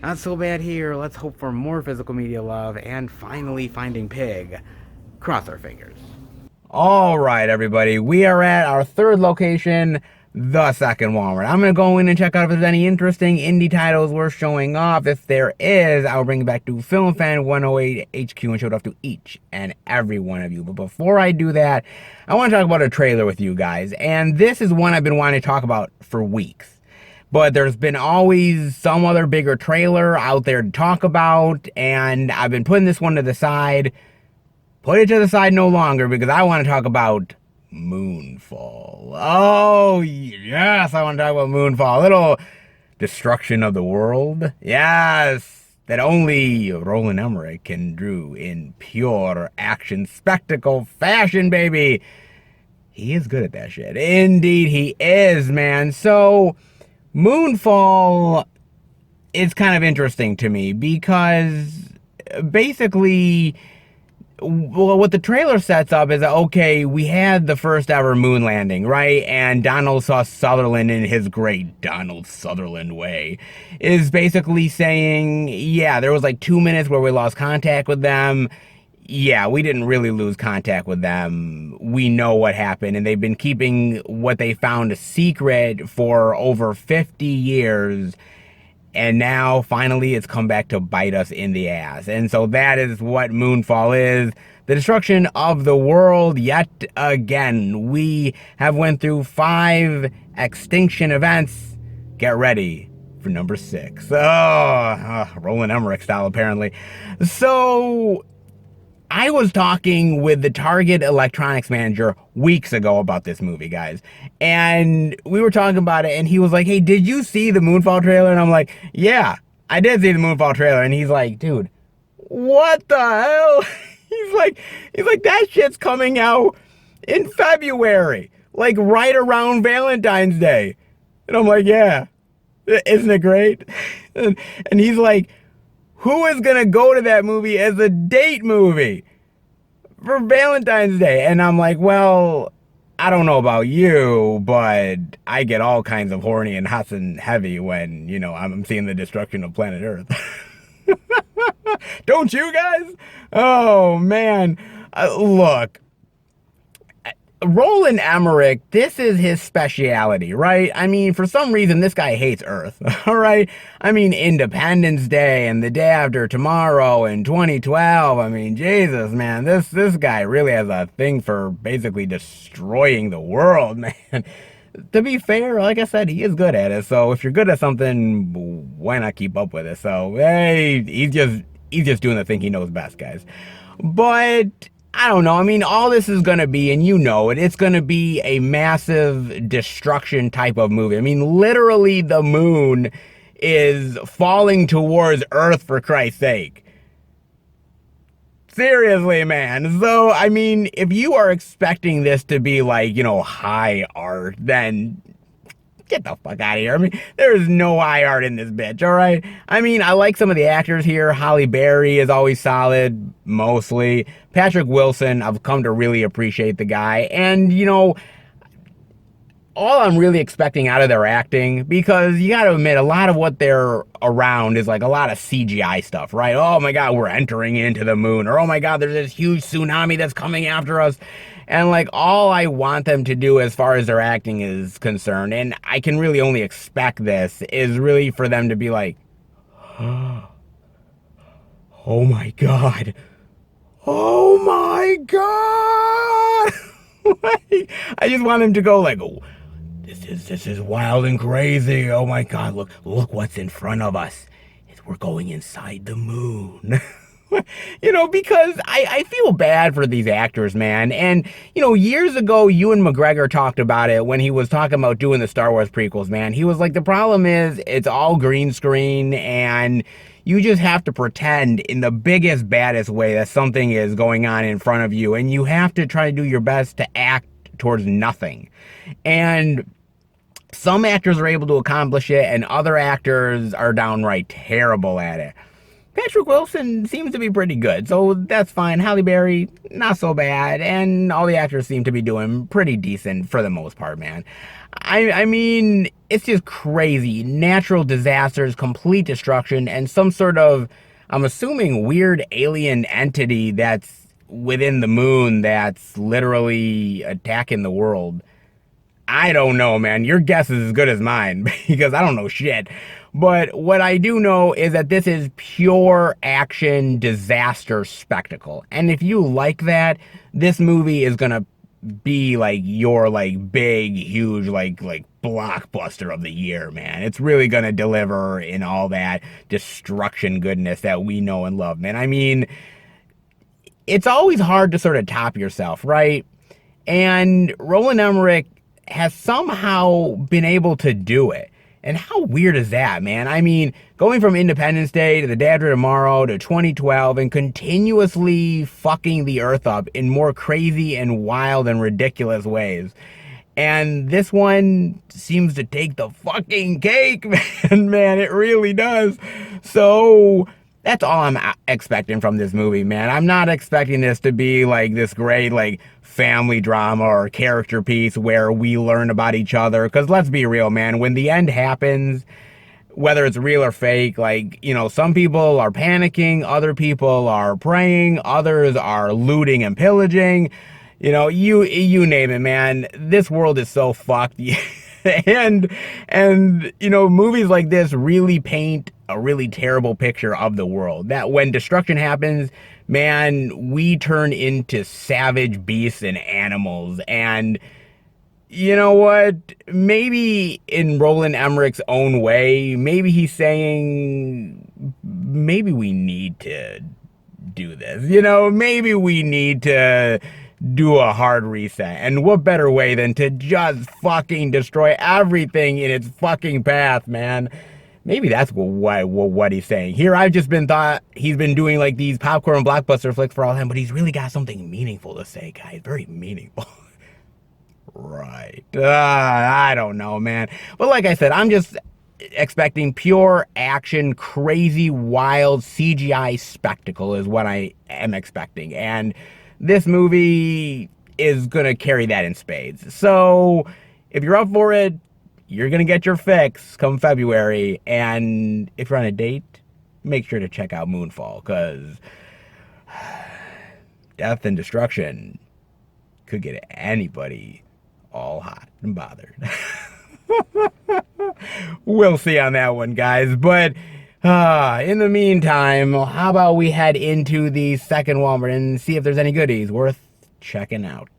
Not so bad here. Let's hope for more physical media love and finally finding Pig. Cross our fingers. All right, everybody. We are at our third location, the second Walmart. I'm going to go in and check out if there's any interesting indie titles worth showing off. If there is, I'll bring it back to Film Fan 108 HQ and show it off to each and every one of you. But before I do that, I want to talk about a trailer with you guys. And this is one I've been wanting to talk about for weeks. But there's been always some other bigger trailer out there to talk about. And I've been putting this one to the side. Put it to the side no longer because I want to talk about Moonfall. Oh, yes, I want to talk about Moonfall. A little destruction of the world. Yes, that only Roland Emmerich can do in pure action spectacle fashion, baby. He is good at that shit. Indeed, he is, man. So, Moonfall is kind of interesting to me because basically, well, what the trailer sets up is that, okay, we had the first ever moon landing, right? And Donald Sutherland, in his great Donald Sutherland way, is basically saying, yeah, there was like 2 minutes where we lost contact with them. Yeah, we didn't really lose contact with them. We know what happened. And they've been keeping what they found a secret for over 50 years. And now, finally, it's come back to bite us in the ass. And so that is what Moonfall is. The destruction of the world yet again. We have went through 5 extinction events. Get ready for number 6. Roland Emmerich style, apparently. So, I was talking with the Target electronics manager weeks ago about this movie, guys. And we were talking about it, and he was like, hey, did you see the Moonfall trailer? And I'm like, yeah, I did see the Moonfall trailer. And he's like, dude, what the hell? he's like, that shit's coming out in February, like right around Valentine's Day. And I'm like, yeah, isn't it great? And he's like, who is going to go to that movie as a date movie for Valentine's Day? And I'm like, well, I don't know about you, but I get all kinds of horny and hot and heavy when, I'm seeing the destruction of planet Earth. Don't you guys? Oh, man. Look. Roland Emmerich, this is his speciality, right? I mean, for some reason, this guy hates Earth, all right? I mean, Independence Day and The Day After Tomorrow and 2012. I mean, Jesus, man, this guy really has a thing for basically destroying the world, man. To be fair, like I said, he is good at it. So if you're good at something, why not keep up with it? So, hey, he's just doing the thing he knows best, guys. But I don't know. I mean, all this is going to be, and it's going to be a massive destruction type of movie. I mean, literally the moon is falling towards Earth, for Christ's sake. Seriously, man. So, I mean, if you are expecting this to be like, high art, then get the fuck out of here. I mean, there is no high art in this bitch, all right? I mean, I like some of the actors here. Halle Berry is always solid, mostly. Patrick Wilson, I've come to really appreciate the guy. And, all I'm really expecting out of their acting, because you gotta admit, a lot of what they're around is like a lot of CGI stuff, right? Oh my God, we're entering into the moon. Or, oh my God, there's this huge tsunami that's coming after us. And like, all I want them to do as far as their acting is concerned, and I can really only expect this, is really for them to be like, oh my God. Oh my God. Like, I just want them to go like, oh, this is wild and crazy. Oh my God, look what's in front of us. We're going inside the moon. Because I feel bad for these actors, man. And, years ago, Ewan McGregor talked about it when he was talking about doing the Star Wars prequels, man. He was like, the problem is it's all green screen, and you just have to pretend in the biggest, baddest way that something is going on in front of you, and you have to try to do your best to act towards nothing. And some actors are able to accomplish it, and other actors are downright terrible at it. Patrick Wilson seems to be pretty good, so that's fine. Halle Berry, not so bad, and all the actors seem to be doing pretty decent for the most part, man. I mean, it's just crazy. Natural disasters, complete destruction, and some sort of, I'm assuming, weird alien entity that's within the moon that's literally attacking the world. I don't know, man. Your guess is as good as mine, because I don't know shit. But what I do know is that this is pure action disaster spectacle. And if you like that, this movie is gonna be like your like big, huge, like blockbuster of the year, man. It's really gonna deliver in all that destruction goodness that we know and love, man. I mean, it's always hard to sort of top yourself, right? And Roland Emmerich has somehow been able to do it. And how weird is that, man? I mean, going from Independence Day to The Day After Tomorrow to 2012 and continuously fucking the earth up in more crazy and wild and ridiculous ways. And this one seems to take the fucking cake, man. It really does. So that's all I'm expecting from this movie, man. I'm not expecting this to be like this great, like, family drama or character piece where we learn about each other. Because let's be real, man, when the end happens, whether it's real or fake, like, some people are panicking, other people are praying, others are looting and pillaging. You name it, man. This world is so fucked. and movies like this really paint a really terrible picture of the world. That when destruction happens, man, we turn into savage beasts and animals. And you know what? Maybe in Roland Emmerich's own way, maybe he's saying, maybe we need to do this. You know, maybe we need to do a hard reset. And what better way than to just fucking destroy everything in its fucking path, man? Maybe that's what he's saying. Here, I've just been thought he's been doing like these popcorn blockbuster flicks for all time, but he's really got something meaningful to say, guys. Very meaningful. Right. I don't know, man. But like I said, I'm just expecting pure action, crazy, wild CGI spectacle is what I am expecting. And this movie is going to carry that in spades. So if you're up for it, you're going to get your fix come February. And if you're on a date, make sure to check out Moonfall, because death and destruction could get anybody all hot and bothered. We'll see on that one, guys. But in the meantime, how about we head into the second Walmart and see if there's any goodies worth checking out.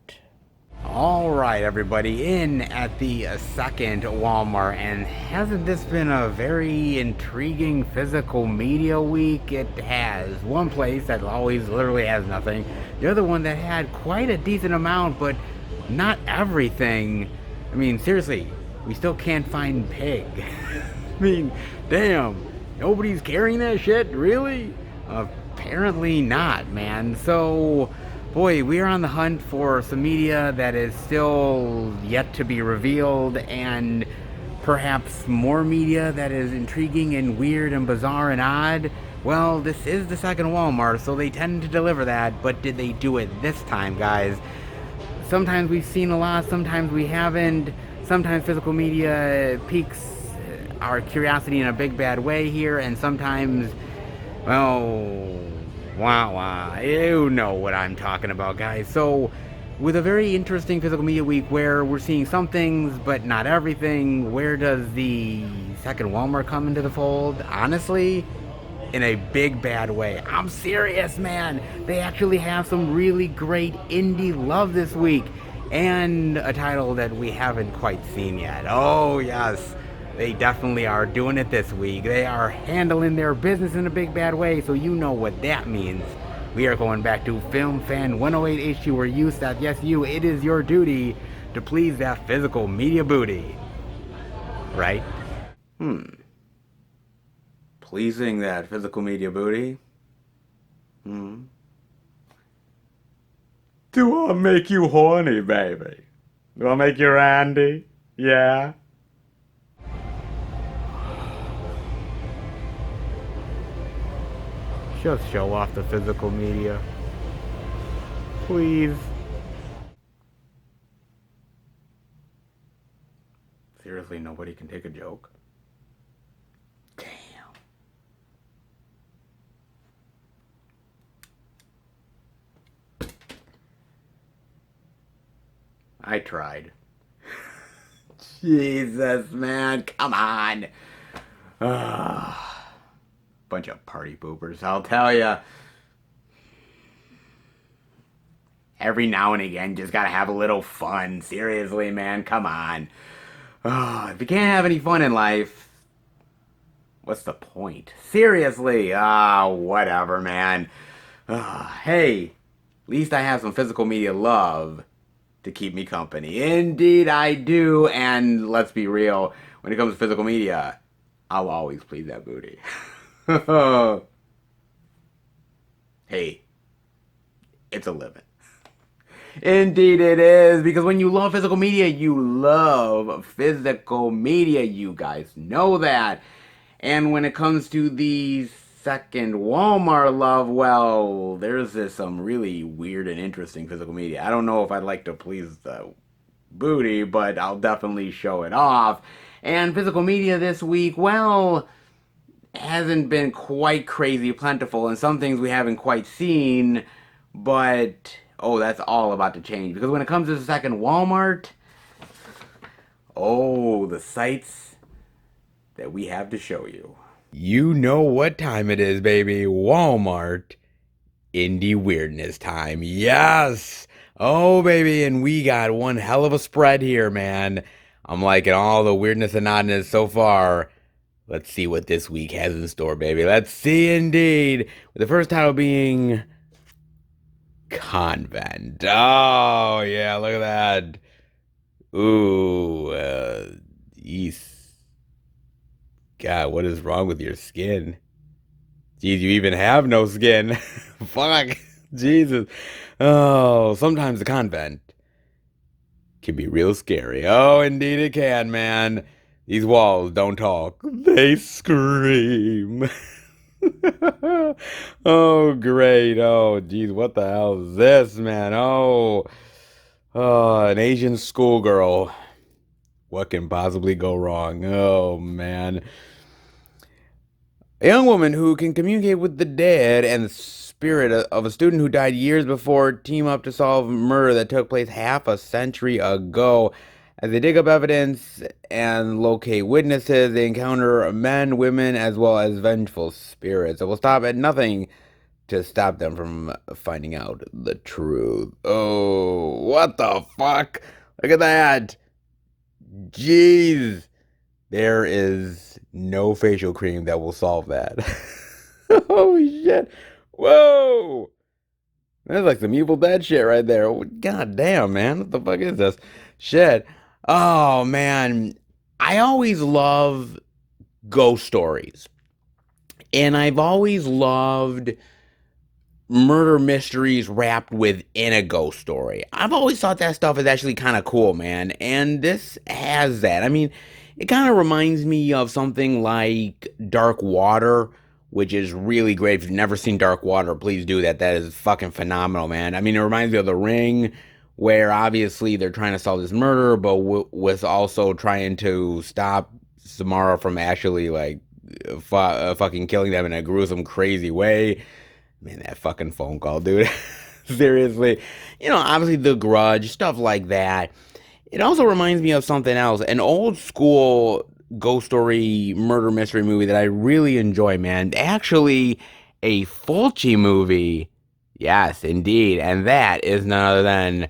All right, everybody, in at the second Walmart, and hasn't this been a very intriguing physical media week? It has. One place that always literally has nothing, the other one that had quite a decent amount, but not everything. I mean, seriously, we still can't find Pig. I mean, damn, nobody's carrying that shit, really? Apparently not, man. So, boy, we are on the hunt for some media that is still yet to be revealed, and perhaps more media that is intriguing and weird and bizarre and odd. Well, this is the second Walmart, so they tend to deliver that, but did they do it this time, guys? Sometimes we've seen a lot, sometimes we haven't. Sometimes physical media piques our curiosity in a big bad way here, and sometimes, well, you know what I'm talking about, guys. So, with a very interesting physical media week where we're seeing some things, but not everything, where does the second Walmart come into the fold? Honestly, in a big bad way. I'm serious, man. They actually have some really great indie love this week, and a title that we haven't quite seen yet. Oh yes, they definitely are doing it this week. They are handling their business in a big bad way, so you know what that means. We are going back to Film Fan 108 HQ, where you said, yes you, it is your duty to please that physical media booty. Right? Pleasing that physical media booty? Do I make you horny, baby? Do I make you randy? Yeah? Just show off the physical media. Please. Seriously, nobody can take a joke? Damn. I tried. Jesus, man, come on. Bunch of party poopers, I'll tell ya. Every now and again, just gotta have a little fun. Seriously, man, come on. If you can't have any fun in life, what's the point? Seriously, whatever, man. Hey, at least I have some physical media love to keep me company. Indeed I do, and let's be real, when it comes to physical media, I'll always please that booty. Hey, it's a living. Indeed it is, because when you love physical media, you love physical media. You guys know that. And when it comes to the second Walmart love, well, there's some really weird and interesting physical media. I don't know if I'd like to please the booty, but I'll definitely show it off. And physical media this week, well, hasn't been quite crazy plentiful, and some things we haven't quite seen, but oh, that's all about to change, because when it comes to the second Walmart, oh, the sights that we have to show you. You know what time it is, baby. Walmart indie weirdness time. Yes. Oh, baby, and we got one hell of a spread here, man. I'm liking all the weirdness and oddness so far. Let's see what this week has in store, baby. Let's see indeed. With the first title being Convent. Oh, yeah, look at that. Ooh, yeast. God, what is wrong with your skin? Jeez, you even have no skin. Fuck. Jesus. Oh, sometimes the convent can be real scary. Oh, indeed it can, man. These walls don't talk. They scream. Oh, great. Oh, geez, what the hell is this, man? Oh, an Asian schoolgirl. What can possibly go wrong? Oh, man. A young woman who can communicate with the dead and the spirit of a student who died years before team up to solve a murder that took place half a century ago. As they dig up evidence and locate witnesses, they encounter men, women, as well as vengeful spirits that will stop at nothing to stop them from finding out the truth. Oh, what the fuck? Look at that. Jeez. There is no facial cream that will solve that. Oh shit. Whoa. That's like some Evil Dead shit right there. God damn, man. What the fuck is this? Shit. Oh man. I always love ghost stories. And I've always loved murder mysteries wrapped within a ghost story. I've always thought that stuff is actually kind of cool, man. And this has that. I mean, it kind of reminds me of something like Dark Water, which is really great. If you've never seen Dark Water, please do that. That is fucking phenomenal, man. I mean, it reminds me of The Ring, where obviously they're trying to solve this murder, but with also trying to stop Samara from actually like fucking killing them in a gruesome, crazy way. Man, that fucking phone call, dude. Seriously. You know, obviously The Grudge, stuff like that. It also reminds me of something else, an old school ghost story murder mystery movie that I really enjoy, man. Actually, a Fulci movie. Yes, indeed. And that is none other than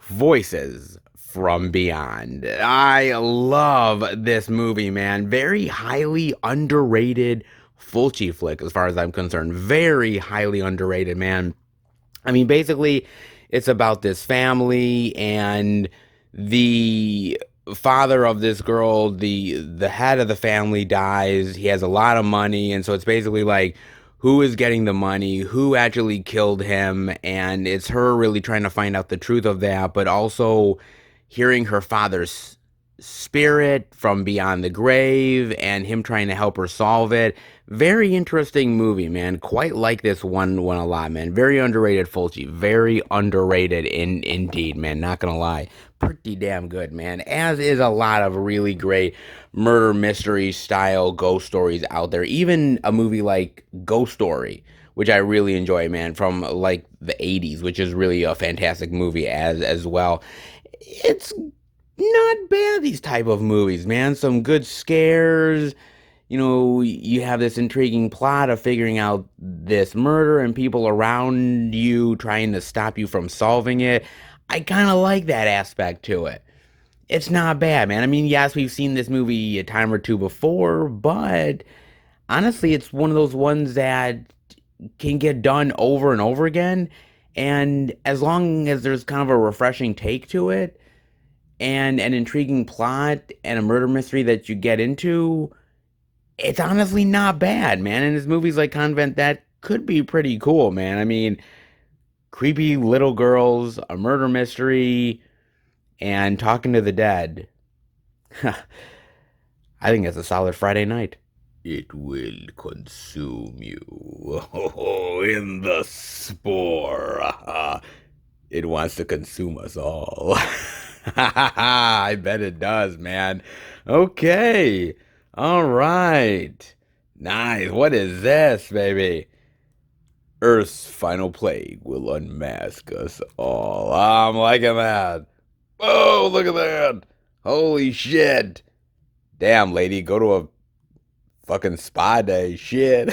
Voices from Beyond. I love this movie, man. Very highly underrated Fulci flick, as far as I'm concerned. Very highly underrated, man. I mean, basically, it's about this family and the father of this girl, the head of the family dies. He has a lot of money, and so it's basically like who is getting the money, who actually killed him, and it's her really trying to find out the truth of that, but also hearing her father's spirit from beyond the grave and him trying to help her solve it. Very interesting movie, man. Quite like this one a lot, man. Very underrated Fulci. Very underrated indeed, man. Not gonna lie. Pretty damn good, man. As is a lot of really great murder mystery style ghost stories out there. Even a movie like Ghost Story, which I really enjoy, man, from like the 80s, which is really a fantastic movie as well. It's not bad, these type of movies, man. Some good scares. You know, you have this intriguing plot of figuring out this murder and people around you trying to stop you from solving it. I kind of like that aspect to it. It's not bad, man. I mean, yes, we've seen this movie a time or two before, but honestly, it's one of those ones that can get done over and over again. And as long as there's kind of a refreshing take to it, and an intriguing plot and a murder mystery that you get into, it's honestly not bad, man. And his movies like Convent, that could be pretty cool, man. I mean, creepy little girls, a murder mystery, and talking to the dead. I think that's a solid Friday night. It will consume you. Oh, in the spore. It wants to consume us all. I bet it does, man. Okay. All right. Nice. What is this, baby? Earth's final plague will unmask us all. I'm liking that. Oh, look at that. Holy shit. Damn, lady, go to a fucking spa day. Shit.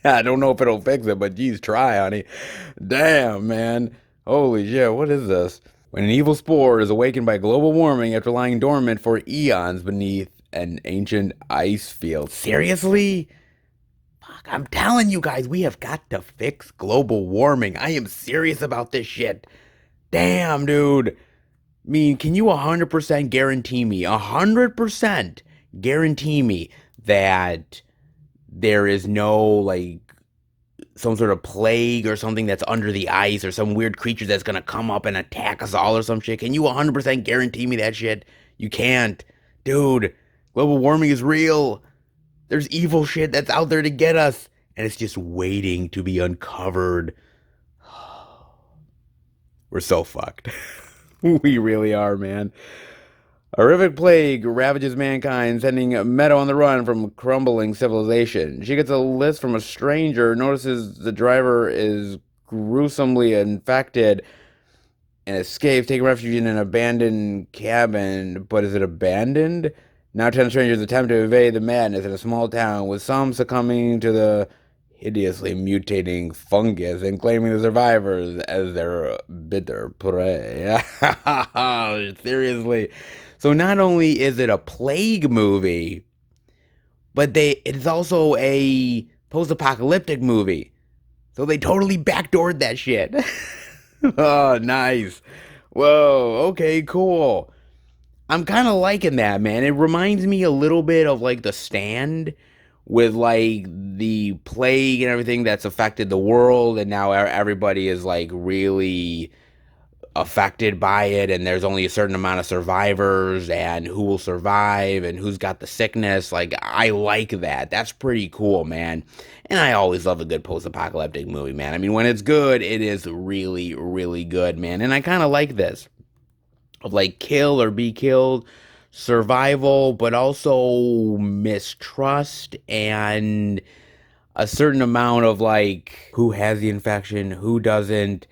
I don't know if it'll fix it, but geez, try, honey. Damn, man. Holy shit, what is this? When an evil spore is awakened by global warming after lying dormant for eons beneath an ancient ice field. Seriously? Fuck, I'm telling you guys, we have got to fix global warming. I am serious about this shit. Damn, dude. I mean, can you 100% guarantee me, 100% guarantee me that there is no, like, some sort of plague or something that's under the ice or some weird creature that's gonna come up and attack us all or some shit? Can you 100% guarantee me that shit? You can't. Dude, global warming is real. There's evil shit that's out there to get us, and it's just waiting to be uncovered. We're so fucked. We really are, man. A horrific plague ravages mankind, sending Meadow on the run from crumbling civilization. She gets a list from a stranger, notices the driver is gruesomely infected, and escapes, taking refuge in an abandoned cabin. But is it abandoned? Now 10 strangers attempt to evade the madness in a small town, with some succumbing to the hideously mutating fungus and claiming the survivors as their bitter prey. Seriously. So not only is it a plague movie, but it's also a post-apocalyptic movie. So they totally backdoored that shit. Oh, nice. Whoa, okay, cool. I'm kind of liking that, man. It reminds me a little bit of like The Stand, with like the plague and everything that's affected the world, and now everybody is like really affected by it, and there's only a certain amount of survivors, and who will survive and who's got the sickness. Like, I like that. That's pretty cool, man. And I always love a good post-apocalyptic movie, man. I mean, when it's good, it is really, really good, man. And I kind of like this, of like kill or be killed, survival, but also mistrust and a certain amount of like who has the infection, who doesn't.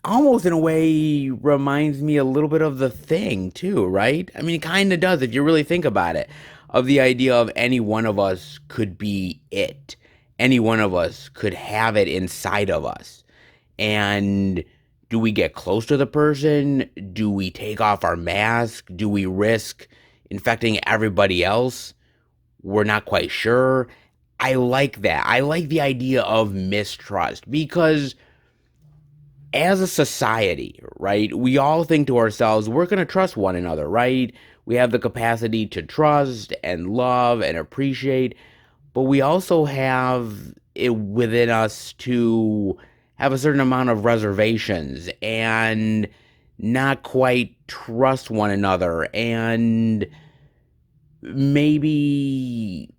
Almost in a way reminds me a little bit of The Thing too, right? I mean, it kind of does if you really think about it. Of the idea of any one of us could be it. Any one of us could have it inside of us. And do we get close to the person? Do we take off our mask? Do we risk infecting everybody else? We're not quite sure. I like that. I like the idea of mistrust, because as a society, right, we all think to ourselves, we're going to trust one another, right? We have the capacity to trust and love and appreciate, but we also have it within us to have a certain amount of reservations and not quite trust one another, and maybe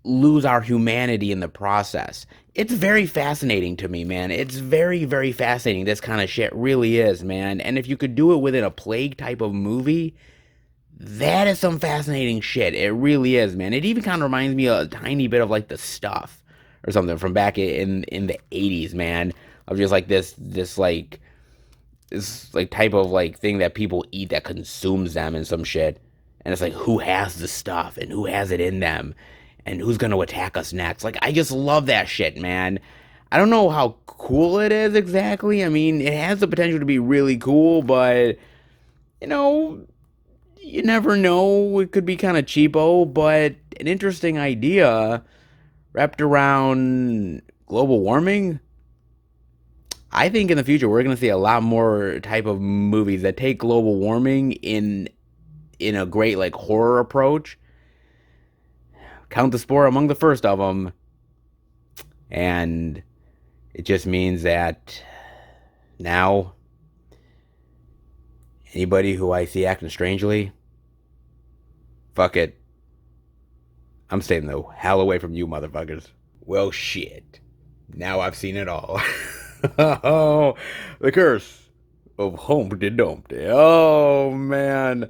lose our humanity in the process. It's very fascinating to me, man. It's very, very fascinating. This kind of shit really is, man. And if you could do it within a plague type of movie, that is some fascinating shit. It really is, man. It even kind of reminds me a tiny bit of like The Stuff or something from back in the 80s, man. Of just like this type of like thing that people eat that consumes them and some shit. And it's like, who has the stuff and who has it in them? And who's going to attack us next? Like, I just love that shit, man. I don't know how cool it is exactly. I mean, it has the potential to be really cool, but, you know, you never know. It could be kind of cheapo, but an interesting idea wrapped around global warming. I think in the future we're going to see a lot more type of movies that take global warming in a great, like, horror approach. Count the Spore among the first of them. And it just means that now anybody who I see acting strangely, fuck it. I'm staying the hell away from you motherfuckers. Well, shit. Now I've seen it all. Oh, the curse of Humpty Dumpty. Oh, man.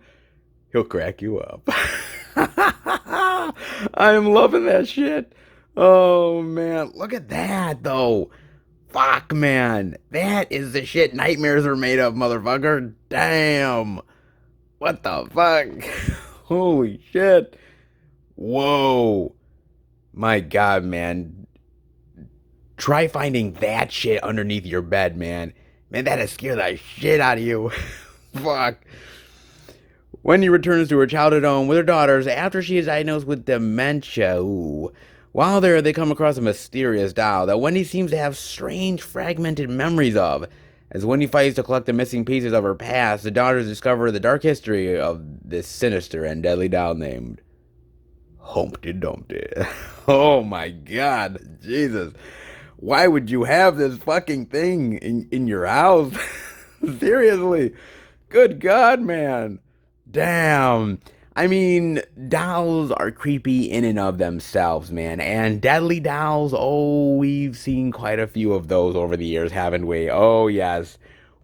He'll crack you up. I'm loving that shit. Oh, man. Look at that, though. Fuck, man. That is the shit nightmares are made of, motherfucker. Damn. What the fuck? Holy shit. Whoa. My God, man. Try finding that shit underneath your bed, man. Man, that'd scare the shit out of you. Fuck. Wendy returns to her childhood home with her daughters after she is diagnosed with dementia. Ooh. While there, they come across a mysterious doll that Wendy seems to have strange, fragmented memories of. As Wendy fights to collect the missing pieces of her past, the daughters discover the dark history of this sinister and deadly doll named Humpty Dumpty. Oh my god, Jesus. Why would you have this fucking thing in your house? Seriously. Good God, man. Damn. I mean, dolls are creepy in and of themselves, man. And deadly dolls, oh, we've seen quite a few of those over the years, haven't we? Oh, yes.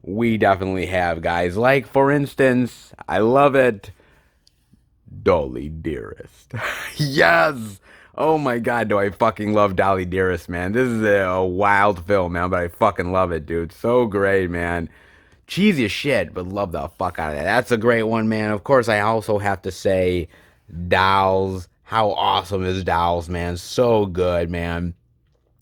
We definitely have, guys. Like, for instance, I love it. Dolly Dearest. Yes! Oh my god, do I fucking love Dolly Dearest, man. This is a wild film, man, but I fucking love it, dude. So great, man. Cheesy as shit, but love the fuck out of that. That's a great one, man. Of course, I also have to say Dolls. How awesome is Dolls, man? So good, man.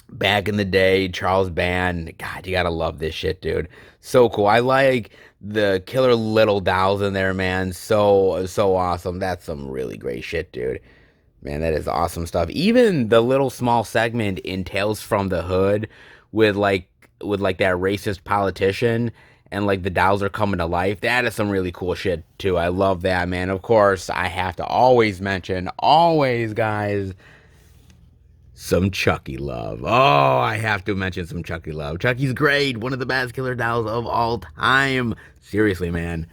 Back in the day, Charles Band. God, you gotta love this shit, dude. So cool. I like the killer little dolls in there, man. So awesome. That's some really great shit, dude. Man, that is awesome stuff. Even the little small segment in Tales from the Hood with like that racist politician and like the dolls are coming to life. That is some really cool shit too. I love that, man. Of course, I have to always mention, always, guys, some Chucky love. Oh, I have to mention some Chucky love. Chucky's great. One of the best killer dolls of all time. Seriously, man.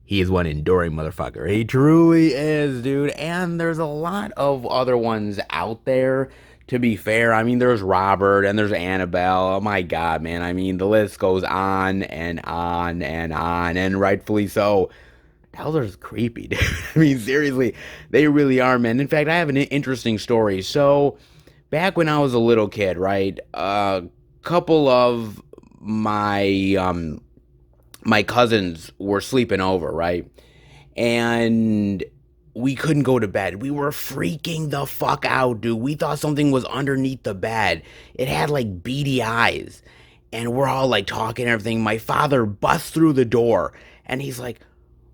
He is one enduring motherfucker. He truly is, dude. And there's a lot of other ones out there, to be fair. I mean, there's Robert and there's Annabelle. Oh my god, man. I mean, the list goes on and on and on, and rightfully so. Dolls are creepy, dude. I mean, seriously, they really are, man. In fact, I have an interesting story. So, back when I was a little kid, right? A couple of my cousins were sleeping over, right? And we couldn't go to bed. We were freaking the fuck out, dude. We thought something was underneath the bed. It had like beady eyes. And we're all like talking and everything. My father busts through the door and he's like,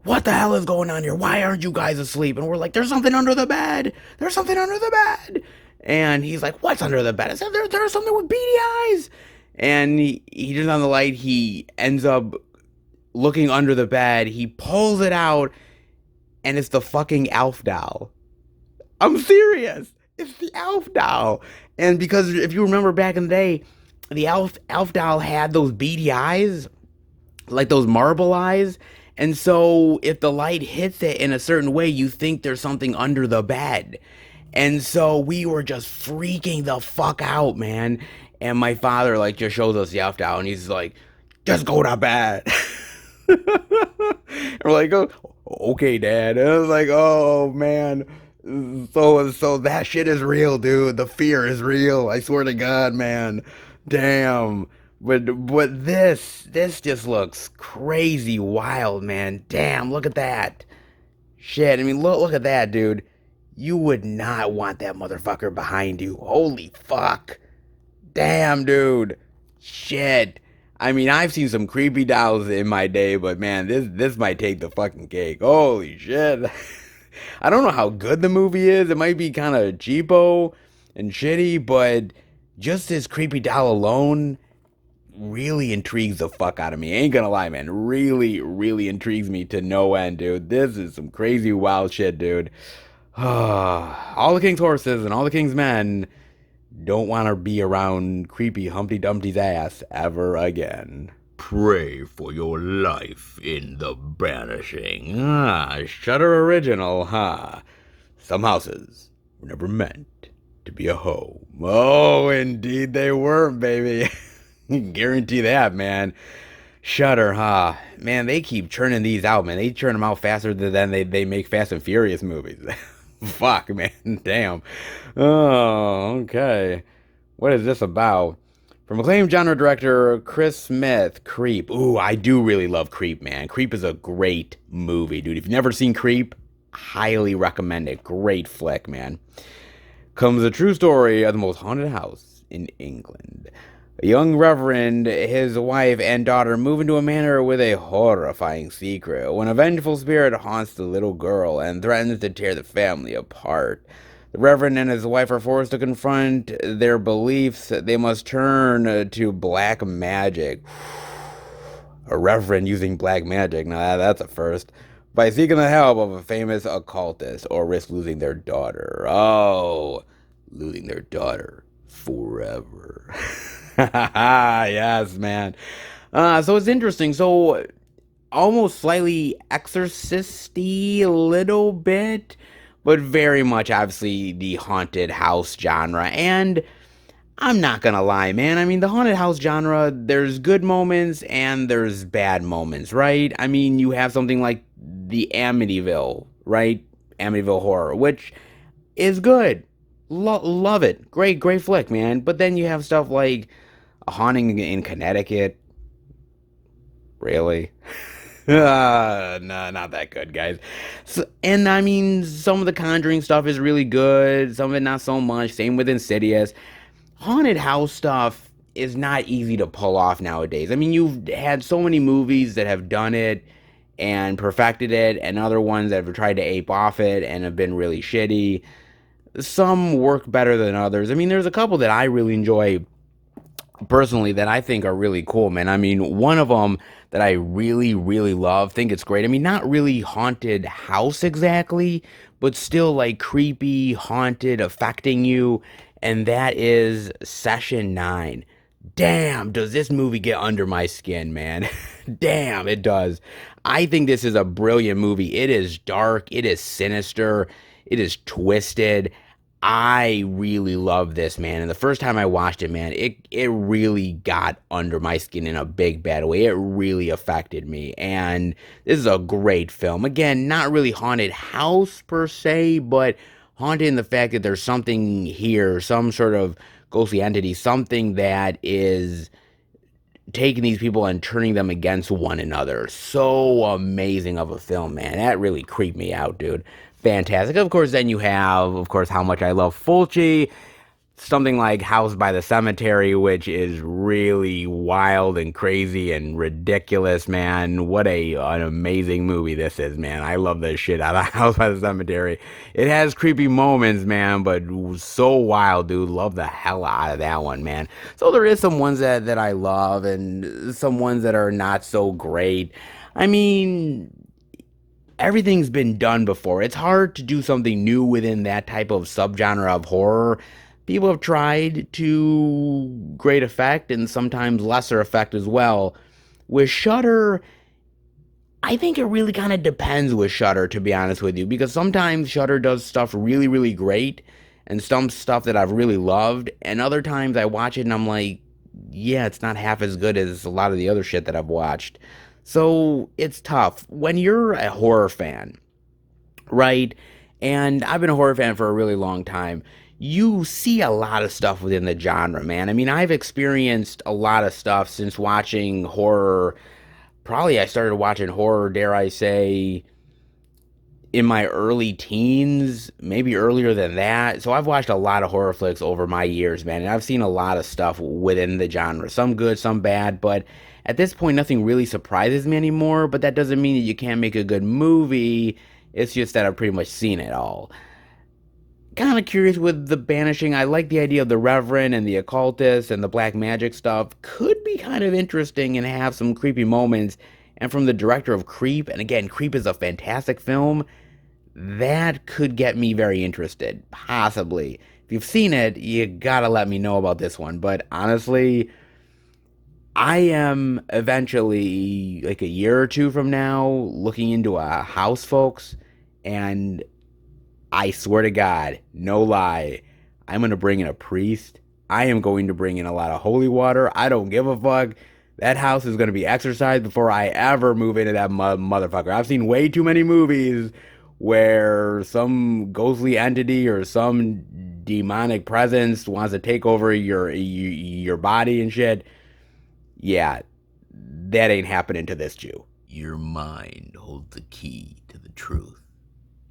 "What the hell is going on here? Why aren't you guys asleep?" And we're like, "There's something under the bed. There's something under the bed." And he's like, "What's under the bed?" I said, there's something with beady eyes. And he turns on the light. He ends up looking under the bed. He pulls it out, and it's the fucking Elf doll. I'm serious. It's the Elf doll. And because if you remember back in the day, the Elf doll had those beady eyes, like those marble eyes. And so if the light hits it in a certain way, you think there's something under the bed. And so we were just freaking the fuck out, man. And my father like just shows us the Elf doll, and he's like, "Just go to bed." And we're like, "Oh, okay, Dad." And I was like, "Oh man, so that shit is real, dude. The fear is real. I swear to God, man. Damn." But this just looks crazy wild, man. Damn, look at that. Shit, I mean, look at that, dude. You would not want that motherfucker behind you. Holy fuck. Damn, dude. Shit. I mean, I've seen some creepy dolls in my day, but man, this might take the fucking cake. Holy shit. I don't know how good the movie is. It might be kind of cheapo and shitty, but just this creepy doll alone really intrigues the fuck out of me. Ain't gonna lie, man. Really intrigues me to no end, dude. This is some crazy wild shit, dude. All the king's horses and all the king's men don't want to be around creepy Humpty Dumpty's ass ever again. Pray for your life in the banishing. Shudder original, huh? Some houses were never meant to be a home. Oh, indeed they weren't, baby. Guarantee that, man. Shudder, huh? Man, they keep churning these out, man. They churn them out faster than they make Fast and Furious movies. Fuck, man. Damn. Oh, okay. What is this about? From acclaimed genre director Chris Smith, Creep. Ooh, I do really love Creep, man. Creep is a great movie, dude. If you've never seen Creep, highly recommend it. Great flick, man. Comes a true story of the most haunted house in England. A young reverend, his wife, and daughter move into a manor with a horrifying secret when a vengeful spirit haunts the little girl and threatens to tear the family apart. The reverend and his wife are forced to confront their beliefs. They must turn to black magic. A reverend using black magic, now that's a first. By seeking the help of a famous occultist or risk losing their daughter. Oh, losing their daughter forever. Yes, man. So it's interesting. So almost slightly exorcisty a little bit, but very much obviously the haunted house genre. And I'm not gonna lie, man. I mean, the haunted house genre, there's good moments and there's bad moments, right? I mean, you have something like the Amityville, right? Amityville Horror, which is good. Love it. Great flick, man. But then you have stuff like A Haunting in Connecticut. Really? No, not that good, guys. So, and I mean, some of the Conjuring stuff is really good, some of it not so much. Same with Insidious. Haunted house stuff is not easy to pull off nowadays. I mean, you've had so many movies that have done it and perfected it, and other ones that have tried to ape off it and have been really shitty. Some work better than others. I mean, there's a couple that I really enjoy personally that I think are really cool, man. I mean, one of them that I really love, think it's great. I mean, not really haunted house exactly, but still like creepy, haunted, affecting you, and that is Session 9. Damn, does this movie get under my skin, man? Damn, it does. I think this is a brilliant movie. It is dark, it is sinister, it is twisted. I really love this, man. And the first time I watched it, man, it really got under my skin in a big bad way. It really affected me. And this is a great film. Again, not really haunted house per se, but haunted in the fact that there's something here, some sort of ghostly entity, something that is taking these people and turning them against one another. So amazing of a film, man. That really creeped me out, dude. Fantastic. Of course, then you have, of course, how much I love Fulci. Something like House by the Cemetery, which is really wild and crazy and ridiculous, man. What an amazing movie this is, man. I love this shit out of House by the Cemetery. It has creepy moments, man, but so wild, dude. Love the hell out of that one, man. So there is some ones that I love and some ones that are not so great. I mean, everything's been done before. It's hard to do something new within that type of subgenre of horror. People have tried to great effect and sometimes lesser effect as well. With Shudder, I think it really kind of depends with Shudder, to be honest with you, because sometimes Shudder does stuff really great and some stuff that I've really loved, and other times I watch it and I'm like, yeah, it's not half as good as a lot of the other shit that I've watched. So it's tough. When you're a horror fan, right? And I've been a horror fan for a really long time. You see a lot of stuff within the genre, man. I mean, I've experienced a lot of stuff since watching horror. Probably I started watching horror, dare I say, in my early teens, maybe earlier than that. So I've watched a lot of horror flicks over my years, man. And I've seen a lot of stuff within the genre. Some good, some bad, but at this point, nothing really surprises me anymore. But that doesn't mean that you can't make a good movie. It's just that I've pretty much seen it all. Kind of curious with The Banishing. I like the idea of the Reverend and the occultist and the black magic stuff. Could be kind of interesting and have some creepy moments. And from the director of Creep, and again, Creep is a fantastic film, that could get me very interested. Possibly. If you've seen it, you gotta let me know about this one. But honestly, I am eventually, like a year or two from now, looking into a house, folks, and I swear to God, no lie, I'm going to bring in a priest. I am going to bring in a lot of holy water. I don't give a fuck. That house is going to be exorcised before I ever move into that motherfucker. I've seen way too many movies where some ghostly entity or some demonic presence wants to take over your body and shit. Yeah, that ain't happening to this Jew. Your mind holds the key to the truth.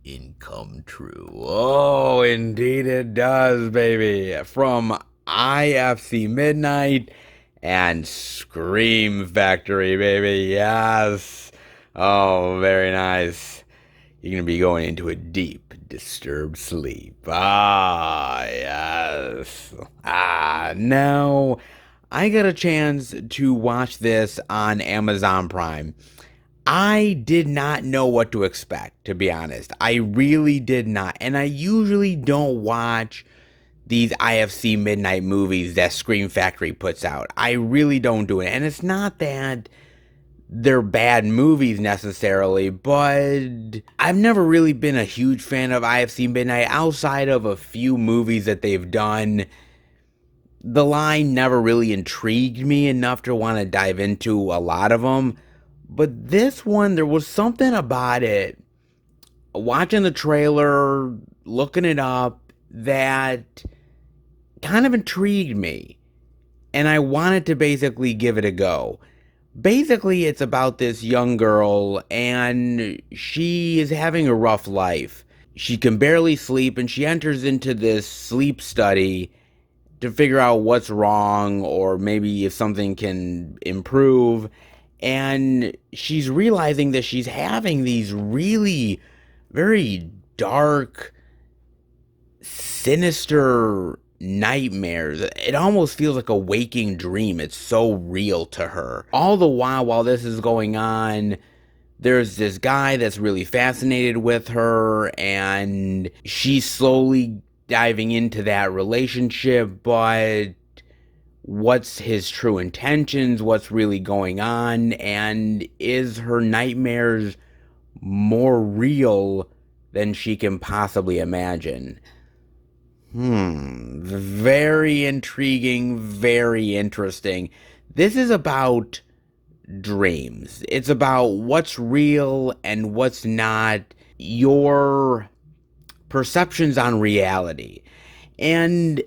Income true. Oh, indeed it does, baby. From IFC Midnight and Scream Factory, baby. Yes. Oh, very nice. You're going to be going into a deep, disturbed sleep. Ah, yes. Now, I got a chance to watch this on Amazon Prime. I did not know what to expect, to be honest. I really did not. And I usually don't watch these IFC midnight movies that Scream Factory puts out. I really don't do it. And it's not that they're bad movies necessarily, but I've never really been a huge fan of IFC Midnight outside of a few movies that they've done. The line never really intrigued me enough to want to dive into a lot of them. But this one, there was something about it, watching the trailer, looking it up, that kind of intrigued me. And I wanted to basically give it a go. Basically, it's about this young girl, and she is having a rough life. She can barely sleep, and she enters into this sleep study to figure out what's wrong, or maybe if something can improve. And she's realizing that she's having these really very dark, sinister nightmares. It almost feels like a waking dream. It's so real to her. All the while this is going on, there's this guy that's really fascinated with her, and she's slowly diving into that relationship, but what's his true intentions? What's really going on? And is her nightmares more real than she can possibly imagine? Very intriguing, very interesting. This is about dreams. It's about what's real and what's not, your perceptions on reality. And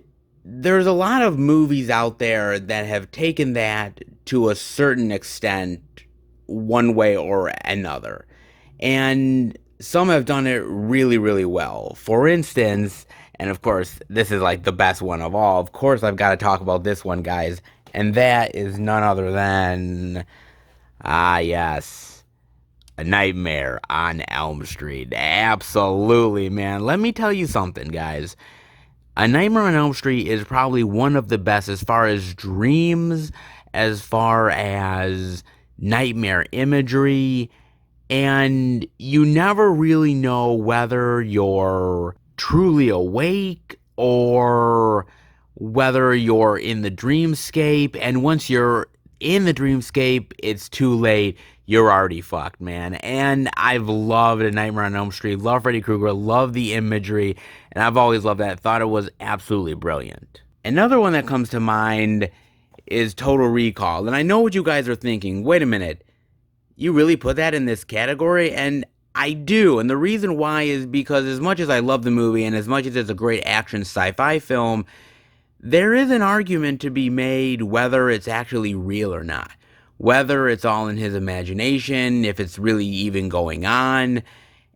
there's a lot of movies out there that have taken that to a certain extent, one way or another. And some have done it really, really well. For instance, and of course, this is like the best one of all. Of course, I've got to talk about this one, guys. And that is none other than, yes, A Nightmare on Elm Street. Absolutely, man. Let me tell you something, guys. A Nightmare on Elm Street is probably one of the best as far as dreams, as far as nightmare imagery, and you never really know whether you're truly awake or whether you're in the dreamscape. And once you're in the dreamscape, it's too late. You're already fucked, man. And I've loved A Nightmare on Elm Street, love Freddy Krueger, love the imagery, and I've always loved that. Thought it was absolutely brilliant. Another one that comes to mind is Total Recall. And I know what you guys are thinking. Wait a minute. You really put that in this category? And I do. And the reason why is because as much as I love the movie and as much as it's a great action sci-fi film, there is an argument to be made whether it's actually real or not. Whether it's all in his imagination, if it's really even going on.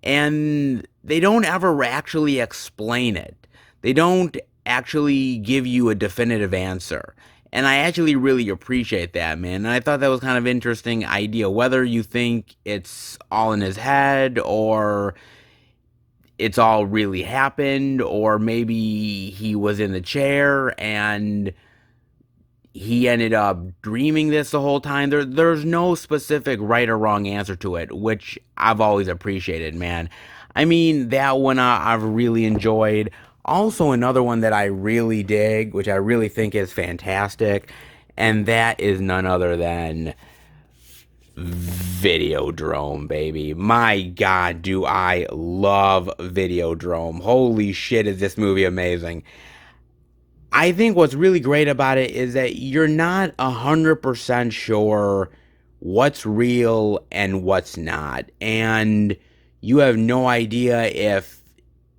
And they don't ever actually explain it. They don't actually give you a definitive answer. And I actually really appreciate that, man. And I thought that was kind of interesting idea. Whether you think it's all in his head, or it's all really happened, or maybe he was in the chair and he ended up dreaming this the whole time. There's no specific right or wrong answer to it, which I've always appreciated, man. I mean, that one I've really enjoyed. Also, another one that I really dig, which I really think is fantastic, and that is none other than Videodrome, baby. My God, do I love Videodrome. Holy shit, is this movie amazing. I think what's really great about it is that you're not 100% sure what's real and what's not. And you have no idea if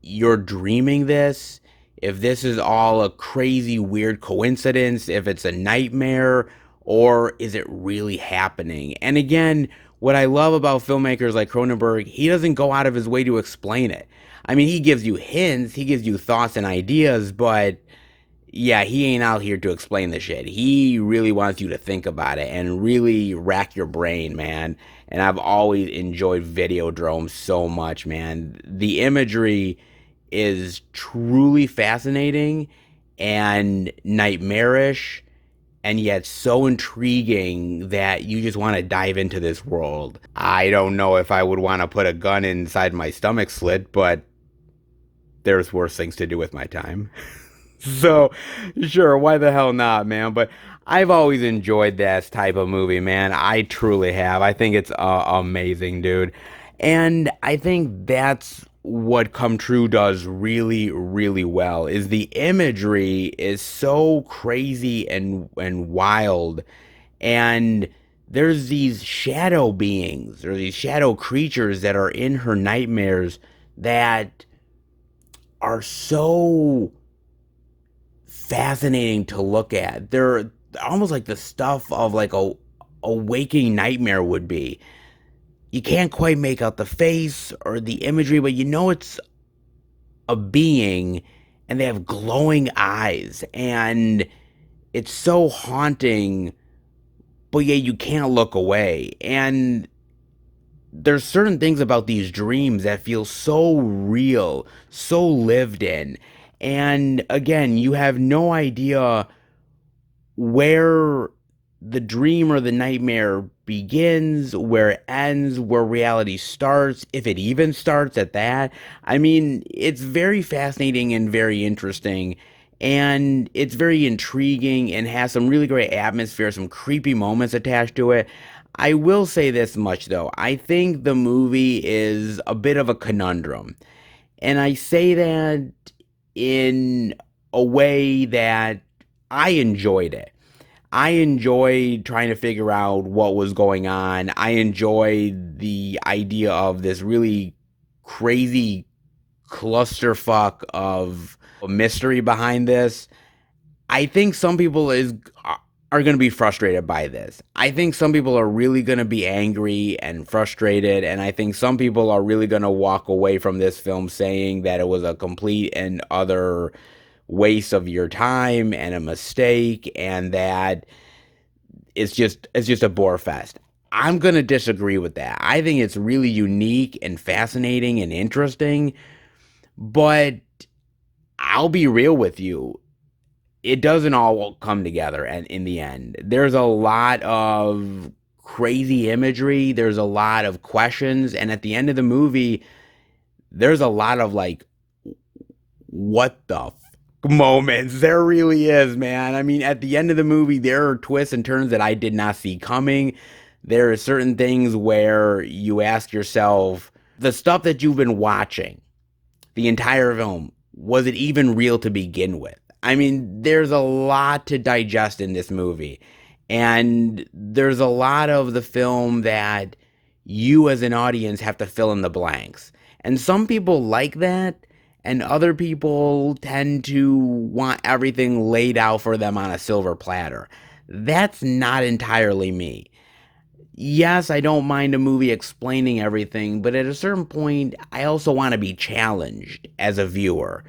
you're dreaming this, if this is all a crazy, weird coincidence, if it's a nightmare, or is it really happening? And again, what I love about filmmakers like Cronenberg, he doesn't go out of his way to explain it. I mean, he gives you hints, he gives you thoughts and ideas, but Yeah, he ain't out here to explain the shit. He really wants you to think about it and really rack your brain, man. And I've always enjoyed Videodrome so much, man. The imagery is truly fascinating and nightmarish, and yet so intriguing that you just want to dive into this world. I don't know if I would want to put a gun inside my stomach slit, but there's worse things to do with my time. So, sure, why the hell not, man? But I've always enjoyed this type of movie, man. I truly have. I think it's amazing, dude. And I think that's what Come True does really, really well is the imagery is so crazy and wild. And there's these shadow beings or these shadow creatures that are in her nightmares that are so fascinating to look at. They're almost like the stuff of like a waking nightmare would be. You can't quite make out the face or the imagery, but you know it's a being, and they have glowing eyes, and it's so haunting, but yeah, you can't look away. And there's certain things about these dreams that feel so real, so lived in. And again, you have no idea where the dream or the nightmare begins, where it ends, where reality starts, if it even starts at that. I mean, it's very fascinating and very interesting. And it's very intriguing and has some really great atmosphere, some creepy moments attached to it. I will say this much though. I think the movie is a bit of a conundrum. And I say that in a way that I enjoyed it. I enjoyed trying to figure out what was going on. I enjoyed the idea of this really crazy clusterfuck of a mystery behind this. I think some people are going to be frustrated by this. I think some people are really going to be angry and frustrated, and I think some people are really going to walk away from this film saying that it was a complete and utter waste of your time and a mistake, and that it's just a bore fest. I'm going to disagree with that. I think it's really unique and fascinating and interesting, but I'll be real with you, it doesn't all come together and in the end. There's a lot of crazy imagery, there's a lot of questions, and at the end of the movie, there's a lot of like what the moments. There really is, man. I mean, at the end of the movie, there are twists and turns that I did not see coming. There are certain things where you ask yourself, the stuff that you've been watching the entire film, was it even real to begin with? I mean, there's a lot to digest in this movie. And there's a lot of the film that you as an audience have to fill in the blanks. And some people like that, and other people tend to want everything laid out for them on a silver platter. That's not entirely me. Yes, I don't mind a movie explaining everything, but at a certain point, I also want to be challenged as a viewer.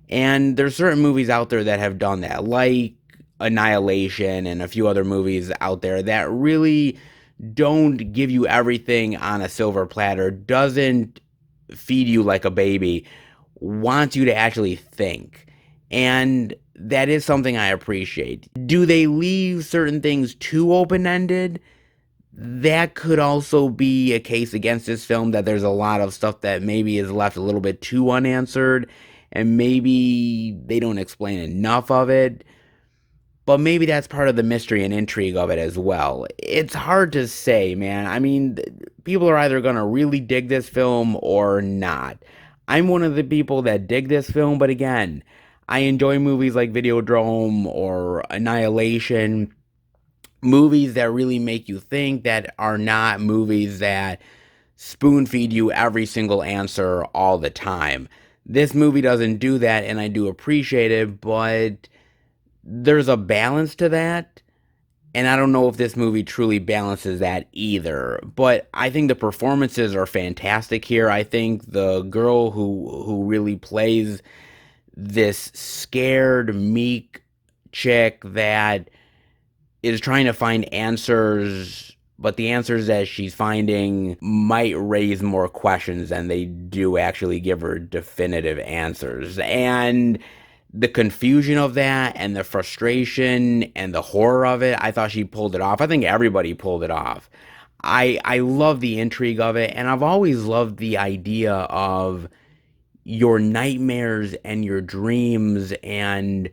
And there's certain movies out there that have done that, like Annihilation and a few other movies out there that really don't give you everything on a silver platter, doesn't feed you like a baby, wants you to actually think. And that is something I appreciate. Do they leave certain things too open ended? That could also be a case against this film, that there's a lot of stuff that maybe is left a little bit too unanswered, and maybe they don't explain enough of it. But maybe that's part of the mystery and intrigue of it as well. It's hard to say, man. I mean, people are either going to really dig this film or not. I'm one of the people that dig this film, but again, I enjoy movies like Videodrome or Annihilation, movies that really make you think, that are not movies that spoon feed you every single answer all the time. This movie doesn't do that, and I do appreciate it, but there's a balance to that. And I don't know if this movie truly balances that either. But I think the performances are fantastic here. I think the girl who really plays this scared, meek chick that is trying to find answers, but the answers that she's finding might raise more questions than they do actually give her definitive answers. And the confusion of that and the frustration and the horror of it, I thought she pulled it off. I think everybody pulled it off. I love the intrigue of it, and I've always loved the idea of your nightmares and your dreams and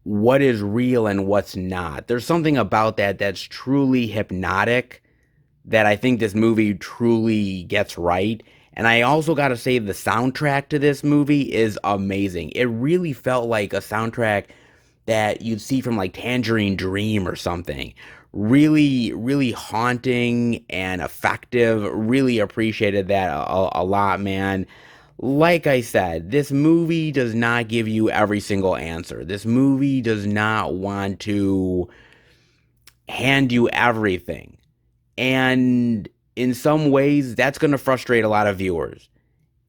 what is real and what's not. There's something about that that's truly hypnotic that I think this movie truly gets right. And I also got to say the soundtrack to this movie is amazing. It really felt like a soundtrack that you'd see from like Tangerine Dream or something. Really, really haunting and effective. Really appreciated that a lot, man. Like I said, this movie does not give you every single answer. This movie does not want to hand you everything. And in some ways, that's going to frustrate a lot of viewers.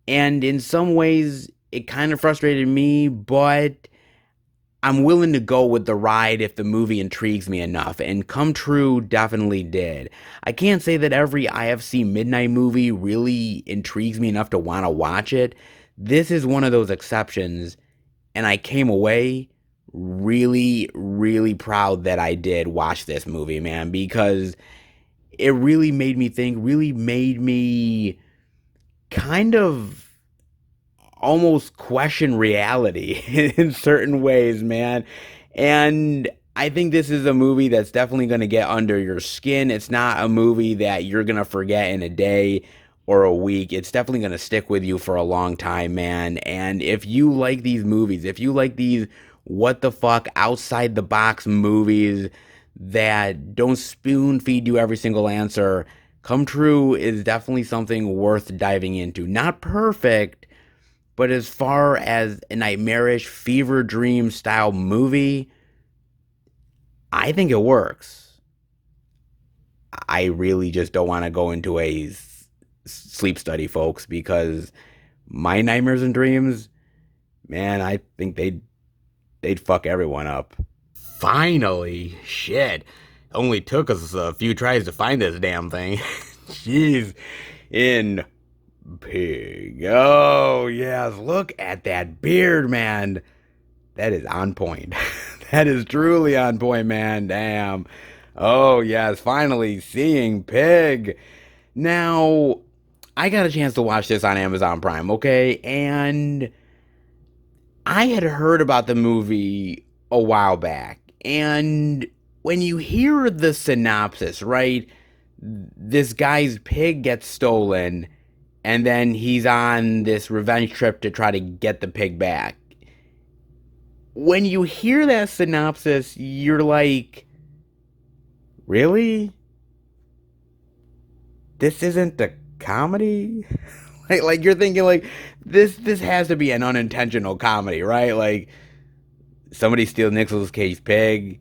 And in some ways, it kind of frustrated me, but I'm willing to go with the ride if the movie intrigues me enough, and Come True definitely did. I can't say that every IFC Midnight movie really intrigues me enough to want to watch it. This is one of those exceptions, and I came away really, really proud that I did watch this movie, man, because it really made me think, really made me kind of almost question reality in certain ways, man. And I think this is a movie that's definitely going to get under your skin. It's not a movie that you're going to forget in a day or a week. It's definitely going to stick with you for a long time, man. And if you like these movies, if you like these what the fuck outside the box movies that don't spoon feed you every single answer, Come True is definitely something worth diving into. Not perfect, but as far as a nightmarish fever dream style movie, I think it works. I really just don't want to go into a sleep study, folks, because my nightmares and dreams, man, I think they'd fuck everyone up. Finally, shit. Only took us a few tries to find this damn thing. Jeez. In Pig. Oh, yes. Look at that beard, man. That is on point. That is truly on point, man. Damn. Oh, yes. Finally seeing Pig. Now, I got a chance to watch this on Amazon Prime, okay? And I had heard about the movie a while back. And when you hear the synopsis, right? This guy's pig gets stolen, and then he's on this revenge trip to try to get the pig back. When you hear that synopsis, you're like, really? This isn't a comedy? like you're thinking like this has to be an unintentional comedy, right? Like somebody steals Nicolas Cage's pig,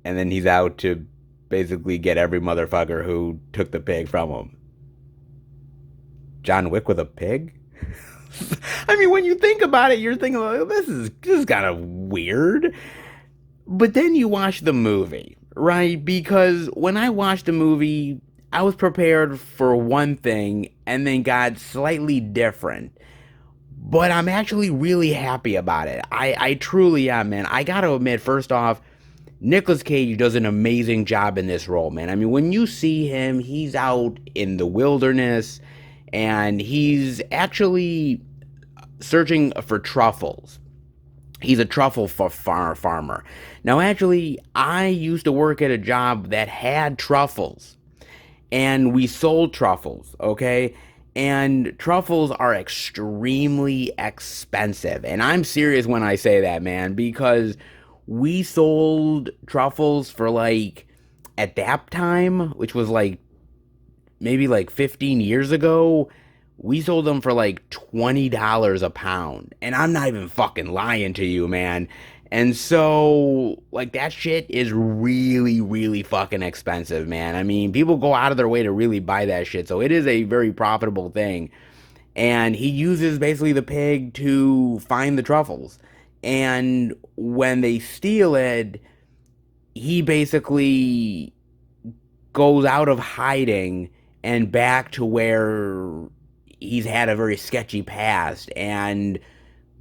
and then he's out to basically get every motherfucker who took the pig from him. John Wick with a pig? I mean, when you think about it, you're thinking, like, this is kind of weird. But then you watch the movie, right? Because when I watched the movie, I was prepared for one thing and then got slightly different. But I'm actually really happy about it. I truly am, man. I gotta admit, first off, Nicolas Cage does an amazing job in this role, man. I mean, when you see him, he's out in the wilderness, and he's actually searching for truffles. He's a truffle farmer. Now, actually, I used to work at a job that had truffles, and we sold truffles, okay? And truffles are extremely expensive. And I'm serious when I say that, man, because we sold truffles for like, at that time, which was like maybe like 15 years ago, we sold them for like $20 a pound. And I'm not even fucking lying to you, man. And so, like, that shit is really, really fucking expensive, man. I mean, people go out of their way to really buy that shit. So it is a very profitable thing. And he uses basically the pig to find the truffles. And when they steal it, he basically goes out of hiding and back to where he's had a very sketchy past, and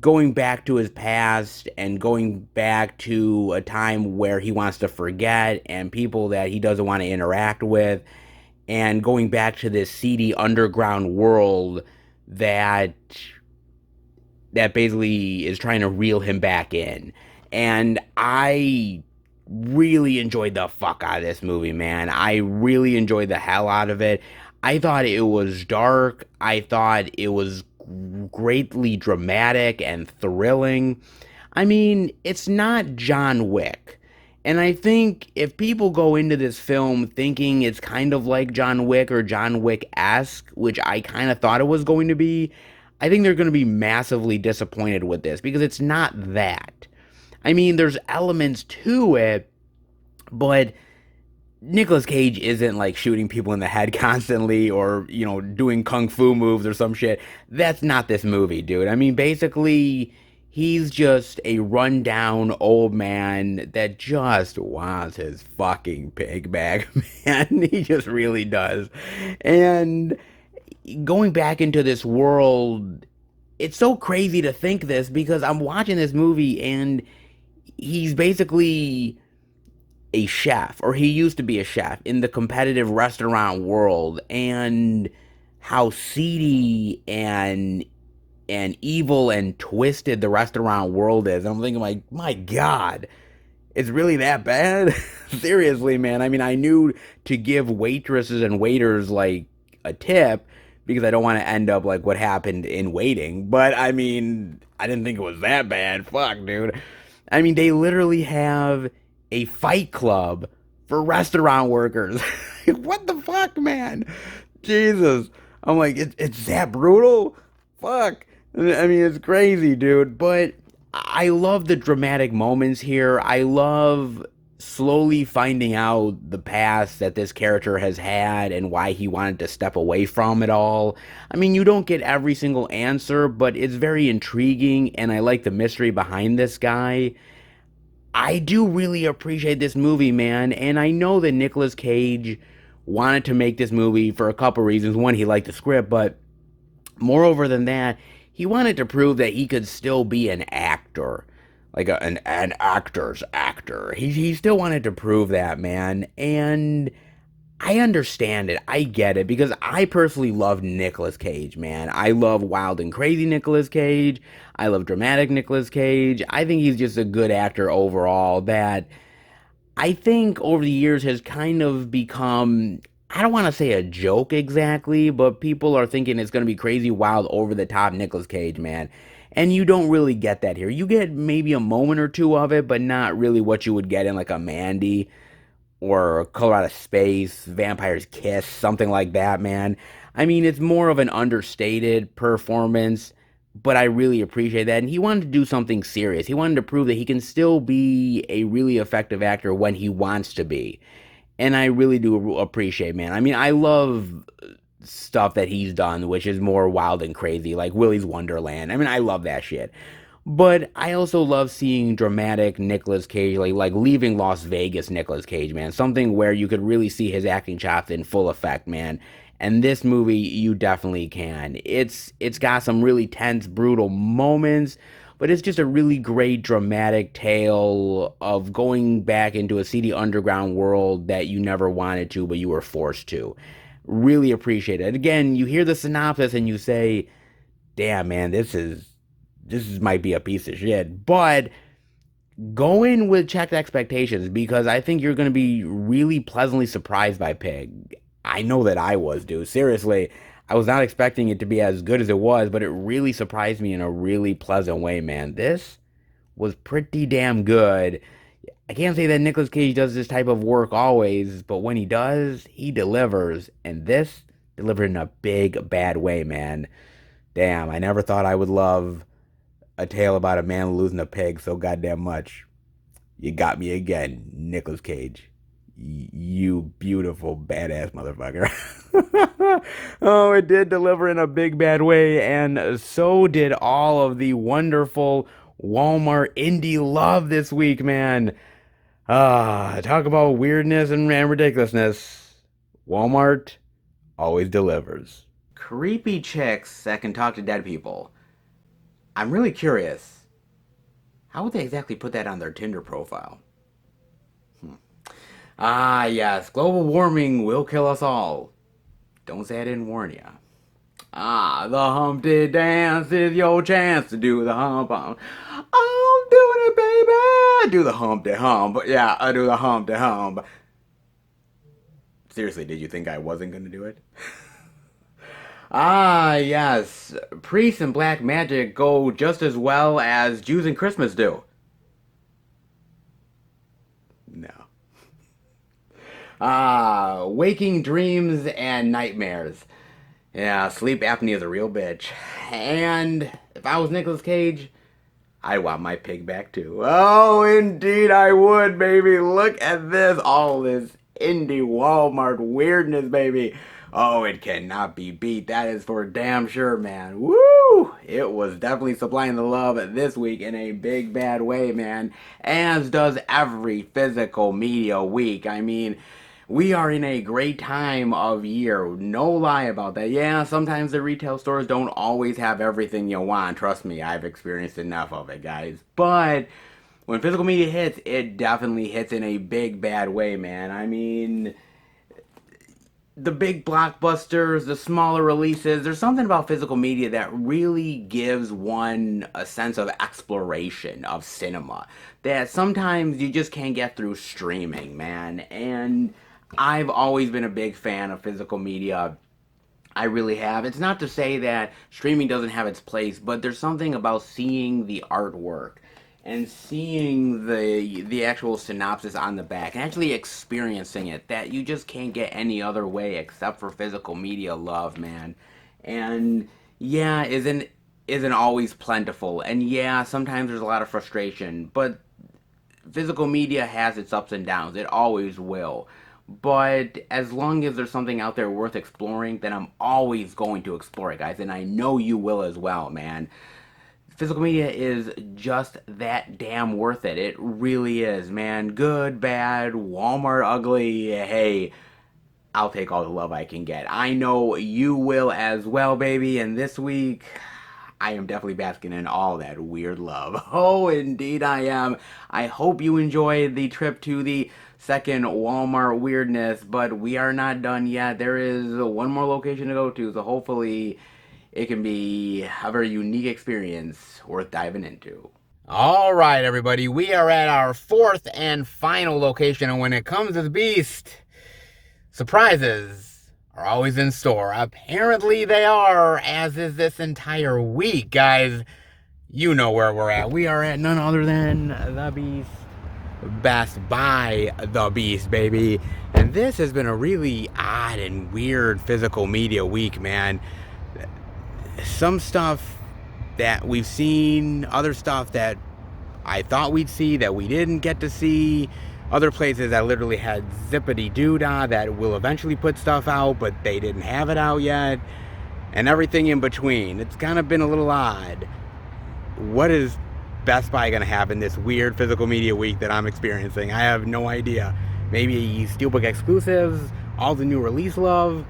going back to his past and going back to a time where he wants to forget and people that he doesn't want to interact with, and going back to this seedy underground world that basically is trying to reel him back in. And I really enjoyed the fuck out of this movie, man. I really enjoyed the hell out of it. I thought it was dark. I thought it was greatly dramatic and thrilling. I mean, it's not John Wick. And I think if people go into this film thinking it's kind of like John Wick or John Wick-esque, which I kind of thought it was going to be, I think they're going to be massively disappointed with this because it's not that. I mean, there's elements to it, but Nicolas Cage isn't like shooting people in the head constantly or, doing kung fu moves or some shit. That's not this movie, dude. I mean, basically, he's just a rundown old man that just wants his fucking pig back, man. He just really does. And going back into this world, it's so crazy to think this because I'm watching this movie and he's basically a chef, or he used to be a chef in the competitive restaurant world, and how seedy and evil and twisted the restaurant world is. I'm thinking like, my God, it's really that bad? Seriously, man. I mean, I knew to give waitresses and waiters like a tip because I don't want to end up like what happened in Waiting, but I mean, I didn't think it was that bad. Fuck, dude. I mean, they literally have a fight club for restaurant workers. What the fuck, man? Jesus. I'm like, it's that brutal? Fuck. I mean, it's crazy, dude. But I love the dramatic moments here. I love slowly finding out the past that this character has had and why he wanted to step away from it all. I mean, you don't get every single answer, but it's very intriguing, and I like the mystery behind this guy. I do really appreciate this movie, man, and I know that Nicolas Cage wanted to make this movie for a couple reasons. One, he liked the script, but moreover than that, he wanted to prove that he could still be an actor, like an actor's actor. He still wanted to prove that, man, and I understand it. I get it because I personally love Nicolas Cage, man. I love wild and crazy Nicolas Cage. I love dramatic Nicolas Cage. I think he's just a good actor overall that I think over the years has kind of become, I don't want to say a joke exactly, but people are thinking it's going to be crazy, wild, over the top Nicolas Cage, man. And you don't really get that here. You get maybe a moment or two of it, but not really what you would get in like a Mandy or Color Out of Space, Vampire's Kiss, something like that, man. I mean, it's more of an understated performance, but I really appreciate that. And he wanted to do something serious. He wanted to prove that he can still be a really effective actor when he wants to be. And I really do appreciate, man. I mean, I love stuff that he's done, which is more wild and crazy, like Willy's Wonderland. I mean, I love that shit. But I also love seeing dramatic Nicolas Cage, like leaving Las Vegas Nicolas Cage, man. Something where you could really see his acting chops in full effect, man. And this movie, you definitely can. It's got some really tense, brutal moments, but it's just a really great dramatic tale of going back into a seedy underground world that you never wanted to, but you were forced to. Really appreciate it. Again, you hear the synopsis and you say, damn, man, this might be a piece of shit, but go in with checked expectations because I think you're going to be really pleasantly surprised by Pig. I know that I was, dude. Seriously, I was not expecting it to be as good as it was, but it really surprised me in a really pleasant way, man. This was pretty damn good. I can't say that Nicolas Cage does this type of work always, but when he does, he delivers. And this delivered in a big, bad way, man. Damn, I never thought I would love a tale about a man losing a pig so goddamn much. You got me again, Nicolas Cage. You beautiful, badass motherfucker. Oh, it did deliver in a big, bad way, and so did all of the wonderful, Walmart indie love this week, man. Talk about weirdness and ridiculousness. Walmart always delivers. Creepy chicks that can talk to dead people. I'm really curious. How would they exactly put that on their Tinder profile? Yes, global warming will kill us all. Don't say I didn't warn ya. The Humpty Dance is your chance to do the hump hump. I'm doing it, baby. Do the Humpty Hump. Yeah, I do the Humpty Hump. Seriously, did you think I wasn't gonna do it? Yes. Priests and black magic go just as well as Jews and Christmas do. No. Waking dreams and nightmares. Yeah, sleep apnea is a real bitch. And if I was Nicolas Cage, I want my pig back too. Oh, indeed I would, baby. Look at this. All this indie Walmart weirdness, baby. Oh, it cannot be beat. That is for damn sure, man. Woo! It was definitely supplying the love this week in a big bad way, man. As does every physical media week. I mean, we are in a great time of year. No lie about that. Yeah, sometimes the retail stores don't always have everything you want. Trust me, I've experienced enough of it, guys. But when physical media hits, it definitely hits in a big bad way, man. I mean, the big blockbusters, the smaller releases, there's something about physical media that really gives one a sense of exploration of cinema that sometimes you just can't get through streaming, man. And I've always been a big fan of physical media. I really have. It's not to say that streaming doesn't have its place, but there's something about seeing the artwork and seeing the actual synopsis on the back and actually experiencing it that you just can't get any other way except for physical media love, man. And yeah, isn't always plentiful. And yeah, sometimes there's a lot of frustration, but physical media has its ups and downs. It always will. But as long as there's something out there worth exploring, then I'm always going to explore it, guys. And I know you will as well, man. Physical media is just that damn worth it. It really is, man. Good, bad, Walmart ugly. Hey, I'll take all the love I can get. I know you will as well, baby. And this week, I am definitely basking in all that weird love. Oh, indeed I am. I hope you enjoyed the trip to the second Walmart weirdness, but we are not done yet. There is one more location to go to, so hopefully it can be a very unique experience worth diving into. All right, everybody, we are at our fourth and final location, and when it comes to the beast, surprises are always in store. Apparently they are, as is this entire week, guys. You know where we're at. We are at none other than the Beast, Best Buy the Beast, baby. And this has been a really odd and weird physical media week, man. Some stuff that we've seen, other stuff that I thought we'd see that we didn't get to see, other places that literally had zippity doodah that will eventually put stuff out, but they didn't have it out yet, and everything in between. It's kind of been a little odd. What is Best Buy gonna have in this weird physical media week that I'm experiencing? I have no idea. Maybe Steelbook exclusives, all the new release love.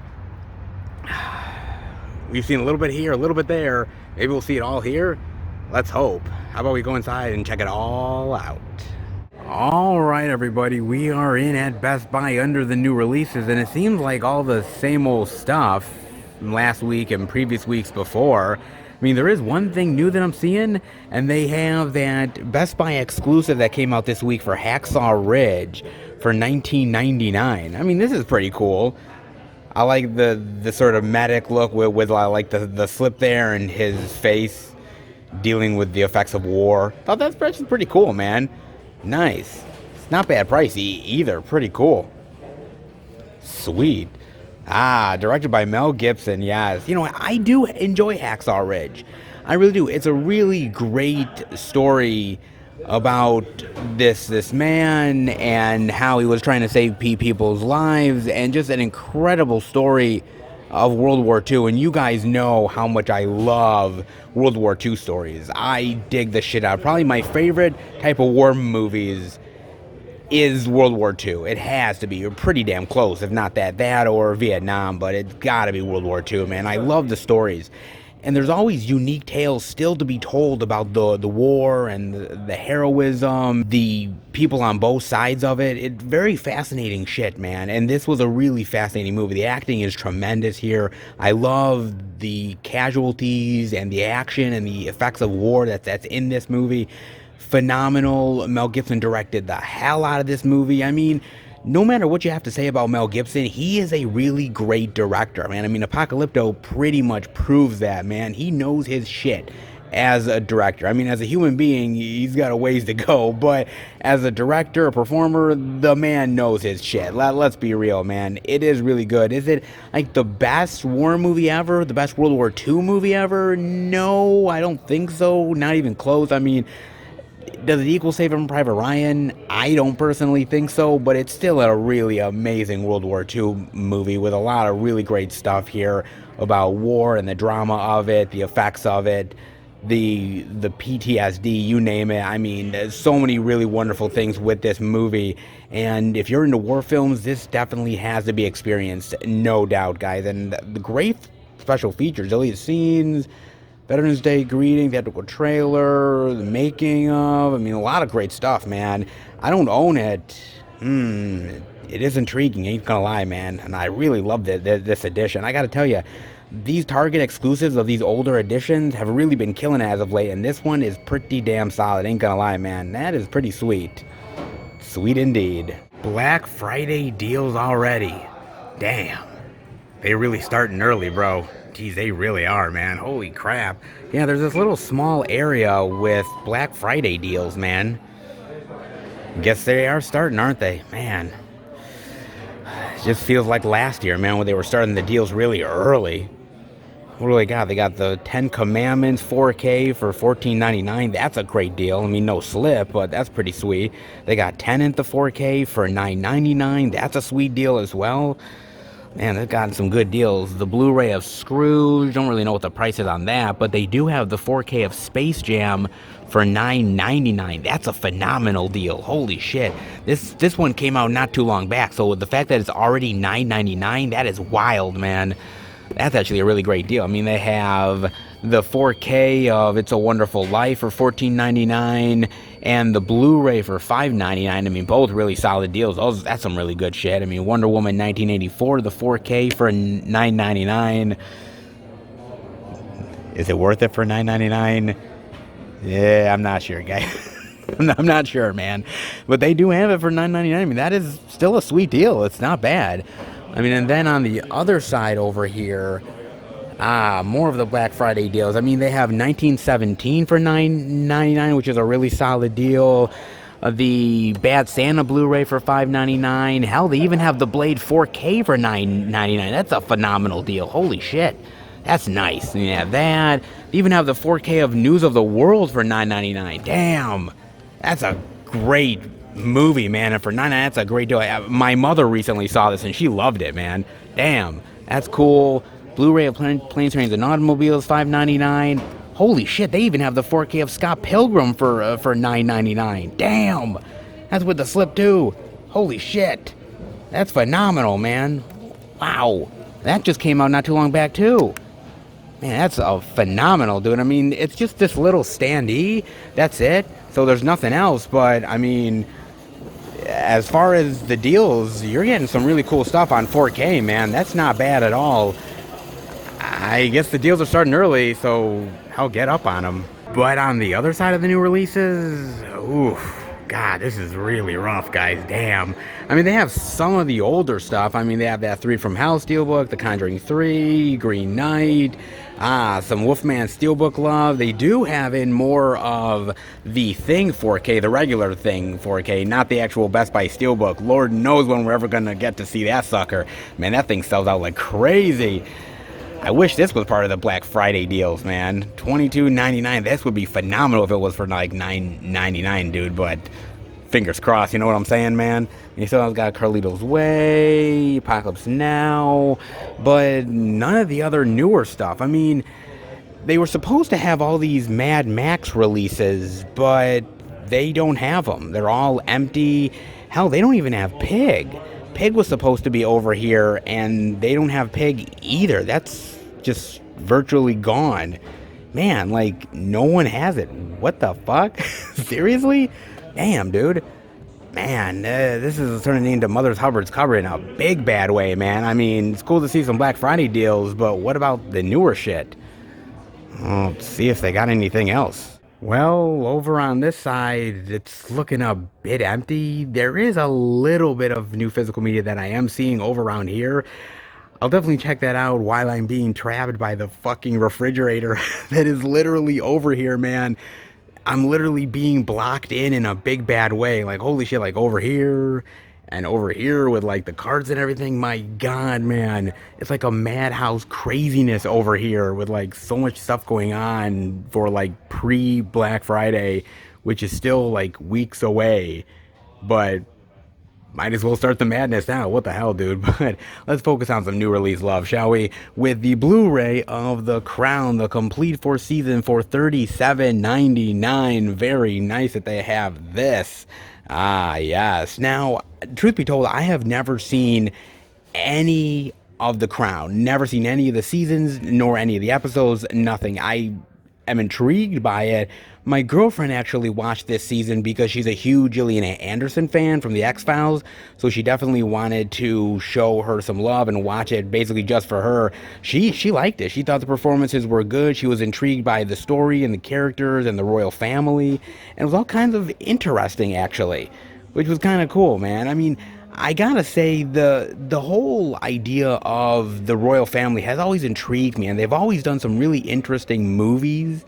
We've seen a little bit here, a little bit there. Maybe we'll see it all here. Let's hope. How about we go inside and check it all out? All right, everybody, we are in at Best Buy under the new releases, and it seems like all the same old stuff from last week and previous weeks before. I mean, there is one thing new that I'm seeing, and they have that Best Buy exclusive that came out this week for Hacksaw Ridge for $19.99. I mean, this is pretty cool. I like the sort of medic look with like the slip there and his face dealing with the effects of war. Thought that's pretty cool, man. Nice. It's not bad price either. Pretty cool. Sweet. Directed by Mel Gibson. Yes. You know, I do enjoy Hacksaw Ridge. I really do. It's a really great story about this man and how he was trying to save people's lives, and just an incredible story of World War II, and you guys know how much I love World War II stories. I dig the shit out. Probably my favorite type of war movies is World War II. It has to be. You're pretty damn close, if not that or Vietnam, but it's gotta be World War II, man. I love the stories. And there's always unique tales still to be told about the war and the heroism, the people on both sides of it. It's very fascinating shit, man. And this was a really fascinating movie. The acting is tremendous here. I love the casualties and the action and the effects of war that's in this movie. Phenomenal. Mel Gibson directed the hell out of this movie. I mean, no matter what you have to say about Mel Gibson, he is a really great director, man. I mean, Apocalypto pretty much proves that, man. He knows his shit as a director. I mean, as a human being, he's got a ways to go, but as a director, a performer, the man knows his shit. Let's be real, man. It is really good. Is it like the best war movie ever? The best World War II movie ever? No, I don't think so. Not even close. I mean, does it equal Saving Private Ryan? I don't personally think so, but it's still a really amazing World War II movie with a lot of really great stuff here about war and the drama of it, the effects of it, the PTSD, you name it. I mean, there's so many really wonderful things with this movie, and if you're into war films, this definitely has to be experienced, no doubt, guys. And the great special features, deleted scenes, Veterans Day greeting, theatrical trailer, the making of, I mean, a lot of great stuff, man. I don't own it. It is intriguing, ain't gonna lie, man. And I really love this edition. I gotta tell you, these Target exclusives of these older editions have really been killing it as of late, and this one is pretty damn solid, ain't gonna lie, man. That is pretty sweet. Sweet indeed. Black Friday deals already. Damn. They really starting early, bro. Geez, they really are, man. Holy crap. Yeah, there's this little small area with Black Friday deals, man. Guess they are starting, aren't they? Man. It just feels like last year, man, when they were starting the deals really early. What do they got? They got the 10 Commandments 4K for $14.99. That's a great deal. I mean, no slip, but that's pretty sweet. They got Tenet the 4K for $9.99. That's a sweet deal as well. Man, they've gotten some good deals. The Blu-ray of Scrooge, don't really know what the price is on that, but they do have the 4K of Space Jam for $9.99. That's a phenomenal deal. Holy shit. This one came out not too long back, so the fact that it's already $9.99, that is wild, man. That's actually a really great deal. I mean, they have the 4K of It's a Wonderful Life for $14.99 and the Blu-ray for $5.99. I mean, both really solid deals. That's some really good shit. I mean, Wonder Woman 1984, the 4K for $9.99. Is it worth it for $9.99? Yeah, I'm not sure, guys. I'm not sure, man. But they do have it for $9.99. I mean, that is still a sweet deal. It's not bad. I mean, and then on the other side over here, more of the Black Friday deals. I mean, they have 1917 for $9.99, which is a really solid deal. The Bad Santa Blu-ray for $5.99. Hell, they even have the Blade 4K for $9.99. That's a phenomenal deal. Holy shit. That's nice. And you have that. They even have the 4K of News of the World for $9.99. Damn. That's a great movie, man, and for $9.99, that's a great deal. My mother recently saw this and she loved it, man. Damn, that's cool. Blu-ray of Planes, Trains, and Automobiles, $5.99. Holy shit, they even have the 4K of Scott Pilgrim for $9.99. Damn, that's with the slip too. Holy shit, that's phenomenal, man. Wow, that just came out not too long back too. Man, that's a phenomenal, dude. I mean, it's just this little standee. That's it. So there's nothing else, but I mean, as far as the deals, you're getting some really cool stuff on 4K, man. That's not bad at all. I guess the deals are starting early, so I'll get up on them. But on the other side of the new releases, oof. God, this is really rough, guys. Damn. I mean, they have some of the older stuff. I mean, they have that 3 from Hell Steelbook, The Conjuring 3, Green Knight, some Wolfman Steelbook love. They do have in more of the Thing 4K, the regular Thing 4K, not the actual Best Buy Steelbook. Lord knows when we're ever going to get to see that sucker. Man, that thing sells out like crazy. I wish this was part of the Black Friday deals, man. $22.99. This would be phenomenal if it was for like $9.99, dude. But fingers crossed, you know what I'm saying, man? You still have got Carlito's Way, Apocalypse Now, but none of the other newer stuff. I mean, they were supposed to have all these Mad Max releases, but they don't have them. They're all empty. Hell, they don't even have Pig. Pig was supposed to be over here, and they don't have Pig either. That's just virtually gone. Man, like, no one has it. What the fuck? Seriously? Damn, dude. Man, this is turning into Mother's Hubbard's cupboard in a big bad way, man. I mean, it's cool to see some Black Friday deals, but what about the newer shit? Oh, let's see if they got anything else. Well, over on this side, it's looking a bit empty. There is a little bit of new physical media that I am seeing over around here. I'll definitely check that out while I'm being trapped by the fucking refrigerator that is literally over here, man. I'm literally being blocked in a big bad way. Like, holy shit, like over here and over here with like the cards and everything. My God, man. It's like a madhouse craziness over here with like so much stuff going on for like pre-Black Friday, which is still like weeks away. But might as well start the madness now. What the hell, dude? But let's focus on some new release love, shall we? With the Blu-ray of The Crown, the complete fourth season for $37.99. Very nice that they have this. Ah, yes. Now, truth be told, I have never seen any of The Crown. Never seen any of the seasons, nor any of the episodes, nothing. I am intrigued by it. My girlfriend actually watched this season because she's a huge Gillian Anderson fan from the X-Files, so she definitely wanted to show her some love and watch it basically just for her. She liked it. She thought the performances were good. She was intrigued by the story and the characters and the royal family, and it was all kinds of interesting, actually, which was kind of cool, man. I mean, I gotta say, the whole idea of the royal family has always intrigued me, and they've always done some really interesting movies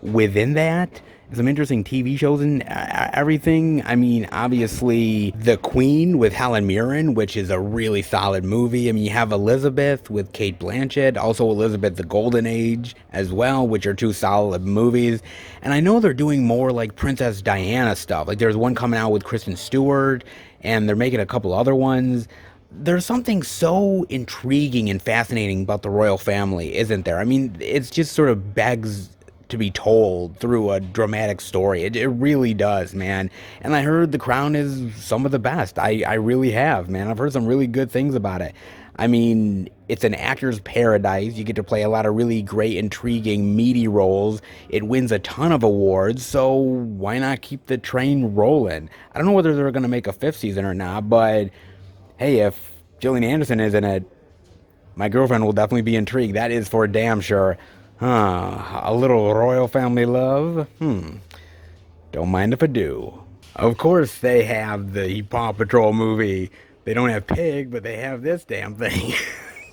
within that, some interesting TV shows and everything. I mean, obviously, The Queen with Helen Mirren, which is a really solid movie. I mean, you have Elizabeth with Cate Blanchett, also Elizabeth the Golden Age as well, which are two solid movies. And I know they're doing more like Princess Diana stuff. Like, there's one coming out with Kristen Stewart, and they're making a couple other ones. There's something so intriguing and fascinating about the royal family, isn't there? I mean, it's just sort of begs to be told through a dramatic story. It really does, man. And I heard The Crown is some of the best. I really have, man. I've heard some really good things about it. I mean, it's an actor's paradise. You get to play a lot of really great, intriguing, meaty roles. It wins a ton of awards, so why not keep the train rolling? I don't know whether they're going to make a fifth season or not, but hey, if Gillian Anderson is in it, my girlfriend will definitely be intrigued. That is for damn sure. A little royal family love? Don't mind if I do. Of course they have the Paw Patrol movie. They don't have Pig, but they have this damn thing.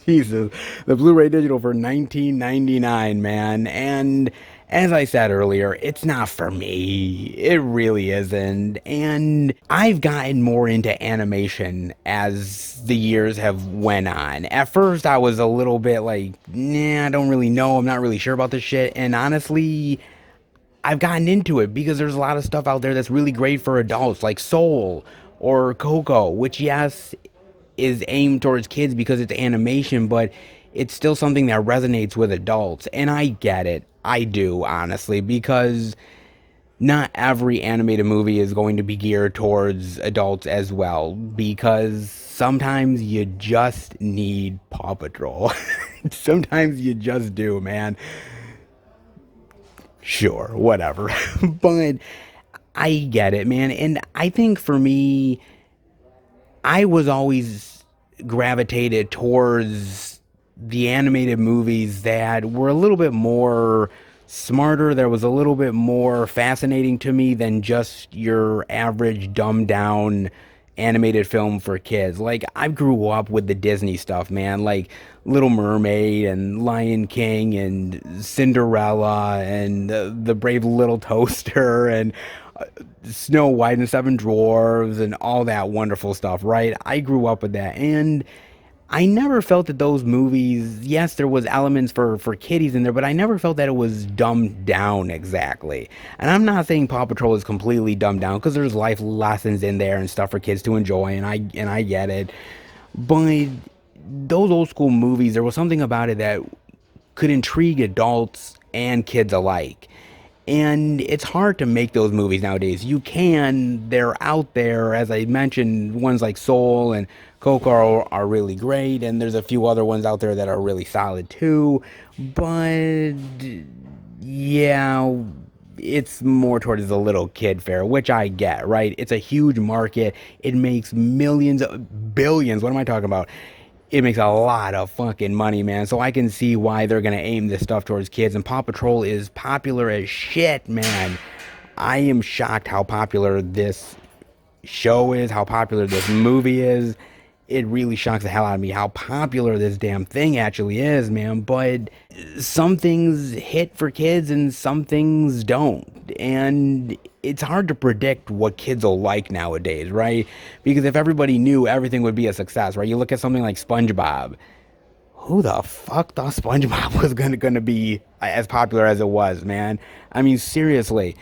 Jesus. The Blu-ray digital for $19.99, man. And as I said earlier, it's not for me. It really isn't. And I've gotten more into animation as the years have went on. At first, I was a little bit like, nah, I don't really know. I'm not really sure about this shit. And honestly, I've gotten into it because there's a lot of stuff out there that's really great for adults, like Soul or Coco, which, yes, is aimed towards kids because it's animation, but it's still something that resonates with adults. And I get it. I do, honestly, because not every animated movie is going to be geared towards adults as well, because sometimes you just need Paw Patrol. Sometimes you just do, man. Sure, whatever. But I get it, man. And I think for me, I was always gravitated towards the animated movies that were a little bit more smarter. There was a little bit more fascinating to me than just your average dumbed down animated film for kids. Like, I grew up with the Disney stuff, man, like Little Mermaid and Lion King and Cinderella and the Brave Little Toaster and Snow White and Seven Dwarfs and all that wonderful stuff, right? I grew up with that, and I never felt that those movies, yes, there was elements for kiddies in there, but I never felt that it was dumbed down exactly. And I'm not saying Paw Patrol is completely dumbed down because there's life lessons in there and stuff for kids to enjoy, and I get it. But those old school movies, there was something about it that could intrigue adults and kids alike. And it's hard to make those movies nowadays. You can, they're out there. As I mentioned, ones like Soul and Coco are really great, and there's a few other ones out there that are really solid too. But yeah, it's more towards the little kid fare, which I get, right? It's a huge market. It makes millions, billions. What am I talking about? It makes a lot of fucking money, man. So I can see why they're gonna aim this stuff towards kids. And Paw Patrol is popular as shit, man. I am shocked how popular this show is, how popular this movie is. It really shocks the hell out of me how popular this damn thing actually is, man. But some things hit for kids and some things don't. And it's hard to predict what kids will like nowadays, right? Because if everybody knew, everything would be a success, right? You look at something like SpongeBob. Who the fuck thought SpongeBob was gonna be as popular as it was, man? I mean, seriously.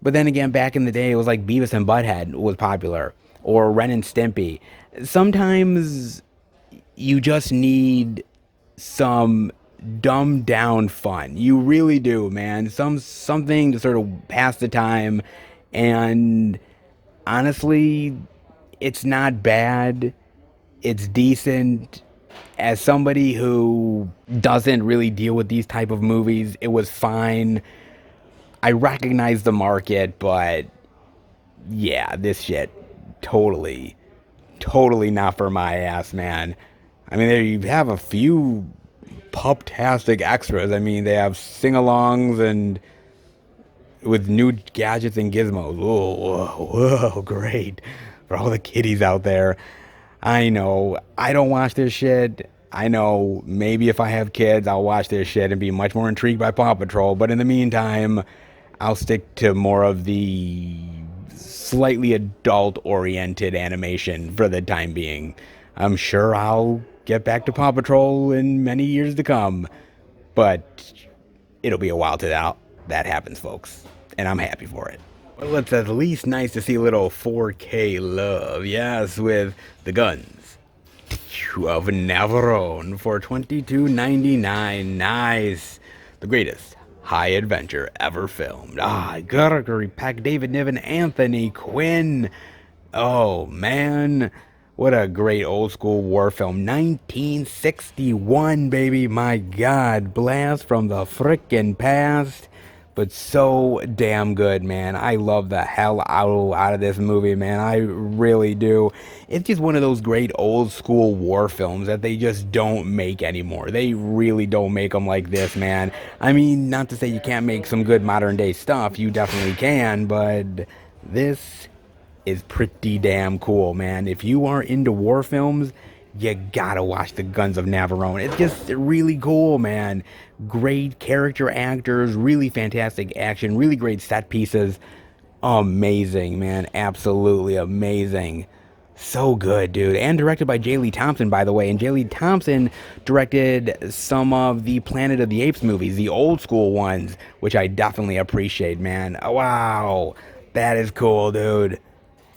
But then again, back in the day, it was like Beavis and Butthead was popular, or Ren and Stimpy. Sometimes you just need some dumbed down fun. You really do, man. Something to sort of pass the time. And honestly, it's not bad. It's decent. As somebody who doesn't really deal with these type of movies, it was fine. I recognize the market, but yeah, this shit totally, totally not for my ass, man. I mean, there you have a few pup-tastic extras. I mean, they have sing-alongs and with new gadgets and gizmos. Whoa, whoa, whoa, great. For all the kiddies out there. I know, I don't watch this shit. I know maybe if I have kids, I'll watch this shit and be much more intrigued by Paw Patrol. But in the meantime, I'll stick to more of the slightly adult-oriented animation for the time being. I'm sure I'll get back to Paw Patrol in many years to come. But it'll be a while till that happens, folks. And I'm happy for it. Well, it's at least nice to see a little 4K love, yes, with the guns of Navarone for $22.99. Nice. The greatest high adventure ever filmed. Gregory Peck, David Niven, Anthony Quinn. Oh, man. What a great old school war film. 1961, baby. My God. Blast from the frickin' past. But so damn good, man. I love the hell out of this movie, man. I really do. It's just one of those great old school war films that they just don't make anymore. They really don't make them like this, man. I mean, not to say you can't make some good modern day stuff. You definitely can, but this is pretty damn cool, man. If you are into war films, you gotta watch The Guns of Navarone. It's just really cool, man. Great character actors, really fantastic action, really great set pieces. Amazing, man. Absolutely amazing. So good, dude. And directed by J. Lee Thompson, by the way. And J. Lee Thompson directed some of the Planet of the Apes movies, the old school ones, which I definitely appreciate, man. Wow. That is cool, dude.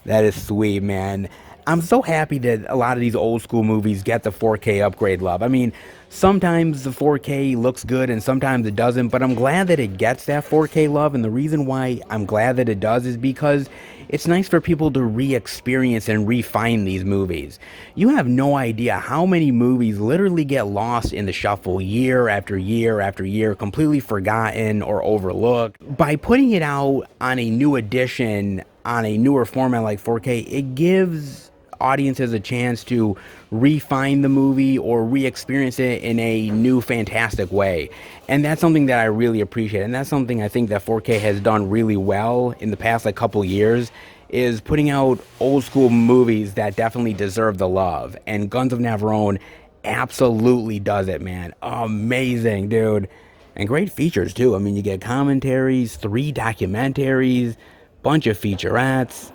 That is sweet, man. I'm so happy that a lot of these old school movies get the 4K upgrade love. I mean, sometimes the 4K looks good and sometimes it doesn't, but I'm glad that it gets that 4K love. And the reason why I'm glad that it does is because it's nice for people to re-experience and refine these movies. You have no idea how many movies literally get lost in the shuffle year after year after year, completely forgotten or overlooked. By putting it out on a new edition, on a newer format like 4K, it gives audiences a chance to refine the movie or re-experience it in a new fantastic way. And that's something that I really appreciate, and that's something I think that 4K has done really well in the past couple years, is putting out old school movies that definitely deserve the love. And Guns of Navarone absolutely does it, man. Amazing, dude. And great features too. I mean, you get commentaries, 3 documentaries, bunch of featurettes.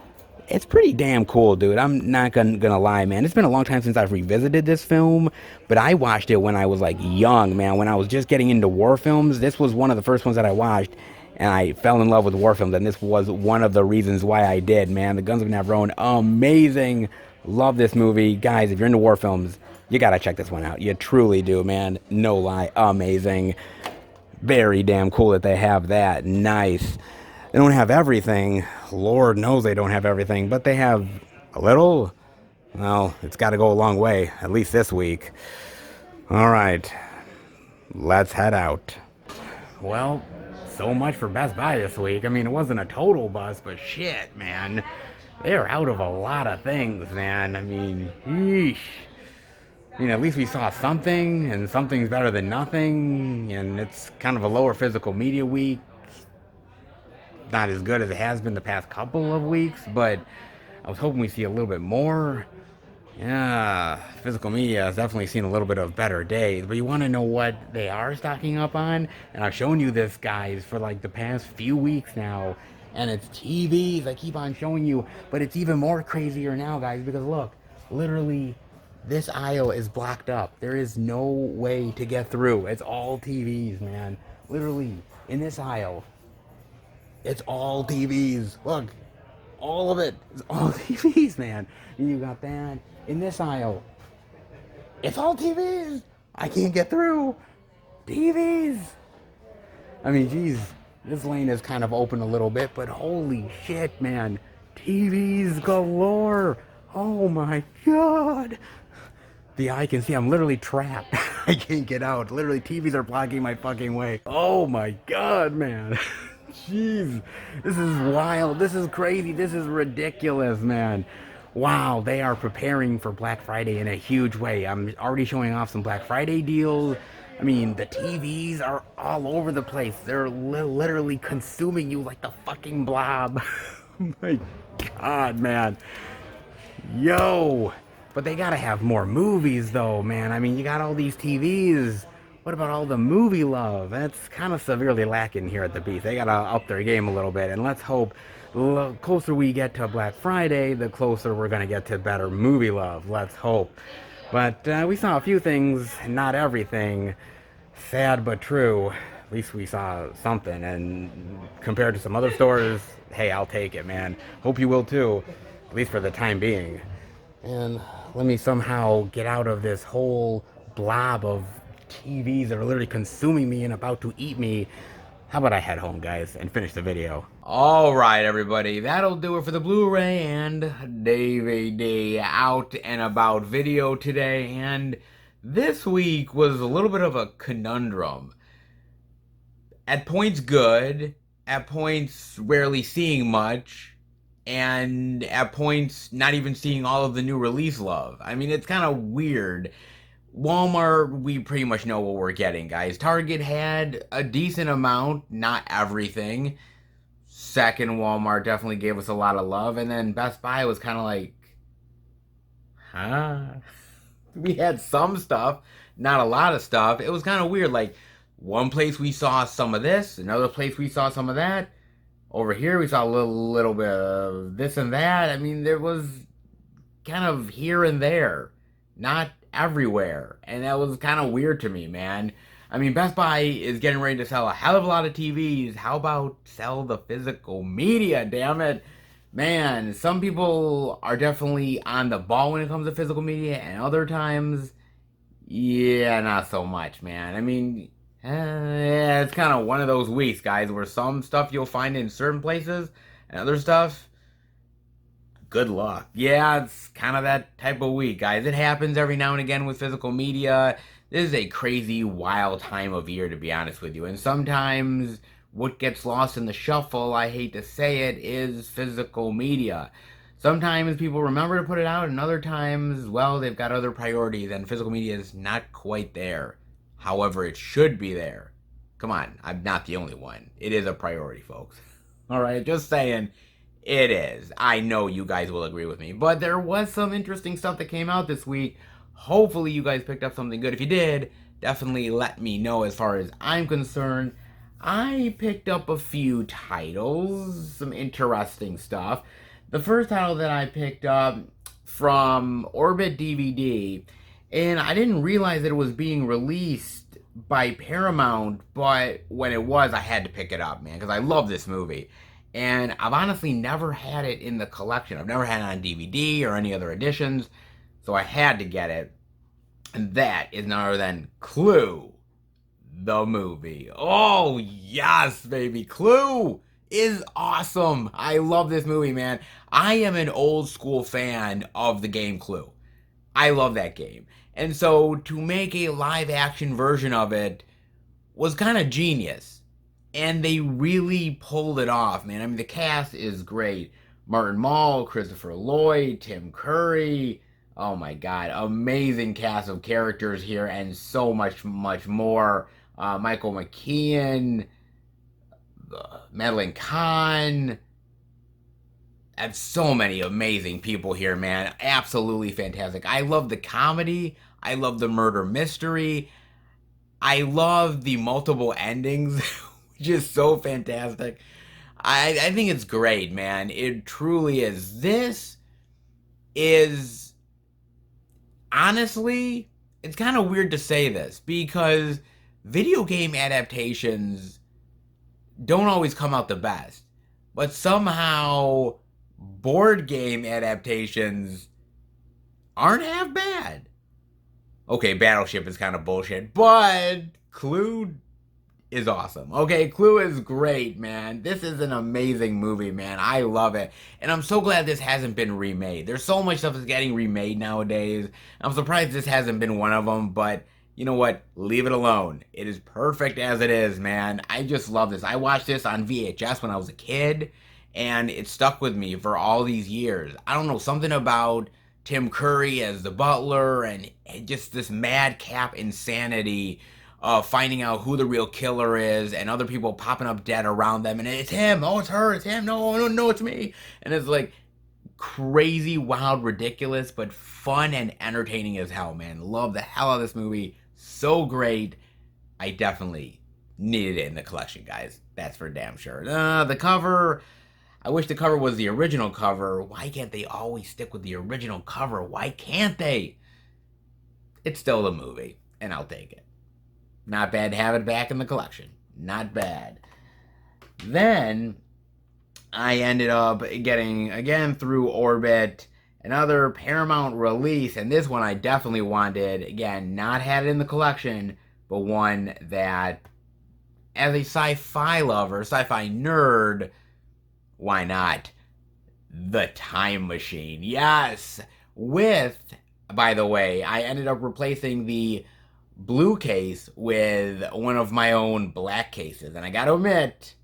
it's pretty damn cool, dude. I'm not gonna lie, man. It's been a long time since I've revisited this film, but I watched it when I was like young, man. When I was just getting into war films, this was one of the first ones that I watched, and I fell in love with war films, and this was one of the reasons why I did, man. The Guns of Navarone, amazing. Love this movie, guys. If you're into war films, you gotta check this one out. You truly do, man. No lie, amazing. Very damn cool that they have that. Nice. They don't have everything. Lord knows they don't have everything, but they have a little. Well, it's got to go a long way, at least this week. All right, let's head out. Well, so much for Best Buy this week. I mean, it wasn't a total bust, but shit, man. They're out of a lot of things, man. I mean, yeesh. At least we saw something, and something's better than nothing, and it's kind of a lower physical media week. Not as good as it has been the past couple of weeks, but I was hoping we see a little bit more. Yeah, physical media has definitely seen a little bit of better days, but you want to know what they are stocking up on? And I've shown you this, guys, for like the past few weeks now, and it's TVs. I keep on showing you, but it's even more crazier now, guys, because look, literally, this aisle is blocked up. There is no way to get through. It's all TVs, man. Literally, in this aisle, it's all TVs. Look, all of it is all TVs, man. And you got that in this aisle. It's all TVs. I can't get through. TVs. I mean, geez, this lane is kind of open a little bit, but holy shit, man. TVs galore. Oh my God. The eye can see I'm literally trapped. I can't get out. Literally, TVs are blocking my fucking way. Oh my God, man. Jeez, this is wild. This is crazy. This is ridiculous, man. Wow, they are preparing for Black Friday in a huge way. I'm already showing off some Black Friday deals. I mean, the TVs are all over the place. They're literally consuming you like the fucking blob. Oh my God, man. Yo. But they gotta have more movies, though, man. I mean, you got all these TVs. What about all the movie love? That's kind of severely lacking here at the Beast. They gotta up their game a little bit, and let's hope the closer we get to Black Friday, the closer we're gonna get to better movie love. Let's hope. But we saw a few things, not everything. Sad but true. At least we saw something, and compared to some other stores, hey, I'll take it, man. Hope you will too, at least for the time being. And let me somehow get out of this whole blob of TVs that are literally consuming me and about to eat me. How about I head home, guys, and finish the video? Alright, everybody, that'll do it for the Blu-ray and DVD out and about video today. And this week was a little bit of a conundrum. At points good, at points rarely seeing much, and at points not even seeing all of the new release love. I mean, it's kind of weird. Walmart, we pretty much know what we're getting, guys. Target had a decent amount, not everything. Second, Walmart definitely gave us a lot of love. And then Best Buy was kind of like, huh? We had some stuff, not a lot of stuff. It was kind of weird. Like, one place we saw some of this, another place we saw some of that. Over here, we saw a little bit of this and that. I mean, there was kind of here and there, not everywhere. And that was kind of weird to me, man. I mean, Best Buy is getting ready to sell a hell of a lot of TVs. How about sell the physical media, damn it? Man, some people are definitely on the ball when it comes to physical media, and other times, yeah, not so much, man. I mean, yeah, it's kind of one of those weeks, guys, where some stuff you'll find in certain places, and other stuff, good luck. Yeah, it's kind of that type of week, guys. It happens every now and again with physical media. This is a crazy, wild time of year, to be honest with you. And sometimes what gets lost in the shuffle, I hate to say it, is physical media. Sometimes people remember to put it out, and other times, well, they've got other priorities, and physical media is not quite there. However, it should be there. Come on, I'm not the only one. It is a priority, folks. All right, just saying, it is. I know you guys will agree with me. But there was some interesting stuff that came out this week. Hopefully you guys picked up something good. If you did, definitely let me know. As far as I'm concerned, I picked up a few titles, some interesting stuff. The first title that I picked up from Orbit DVD, and I didn't realize that it was being released by Paramount, but when it was, I had to pick it up, man, because I love this movie. And I've honestly never had it in the collection. I've never had it on DVD or any other editions, so I had to get it. And that is none other than Clue, the movie. Oh, yes, baby. Clue is awesome. I love this movie, man. I am an old school fan of the game Clue. I love that game. And so to make a live action version of it was kind of genius. And they really pulled it off, man. I mean, the cast is great. Martin Mull, Christopher Lloyd, Tim Curry. Oh my God, amazing cast of characters here, and so much, much more. Michael McKean, Madeline Kahn. And so many amazing people here, man. Absolutely fantastic. I love the comedy. I love the murder mystery. I love the multiple endings, which is so fantastic. I think it's great, man. It truly is. This is, honestly, it's kind of weird to say this because video game adaptations don't always come out the best. But somehow, board game adaptations aren't half bad. Okay, Battleship is kind of bullshit, but Clue is awesome. Okay, Clue is great, man. This is an amazing movie, man. I love it. And I'm so glad this hasn't been remade. There's so much stuff that's getting remade nowadays. I'm surprised this hasn't been one of them, but you know what? Leave it alone. It is perfect as it is, man. I just love this. I watched this on VHS when I was a kid, and it stuck with me for all these years. I don't know, something about Tim Curry as the butler and just this madcap insanity of finding out who the real killer is and other people popping up dead around them, and it's him, oh, it's her, it's him, no, no, no, it's me. And it's like crazy, wild, ridiculous, but fun and entertaining as hell, man. Love the hell out of this movie. So great. I definitely needed it in the collection, guys. That's for damn sure. The cover, I wish the cover was the original cover. Why can't they always stick with the original cover? Why can't they? It's still the movie, and I'll take it. Not bad to have it back in the collection. Not bad. Then I ended up getting, again through Orbit, another Paramount release, and this one I definitely wanted. Again, not had it in the collection, but one that, as a sci-fi lover, sci-fi nerd, why not? The Time Machine. Yes! With, by the way, I ended up replacing the blue case with one of my own black cases. And I gotta admit,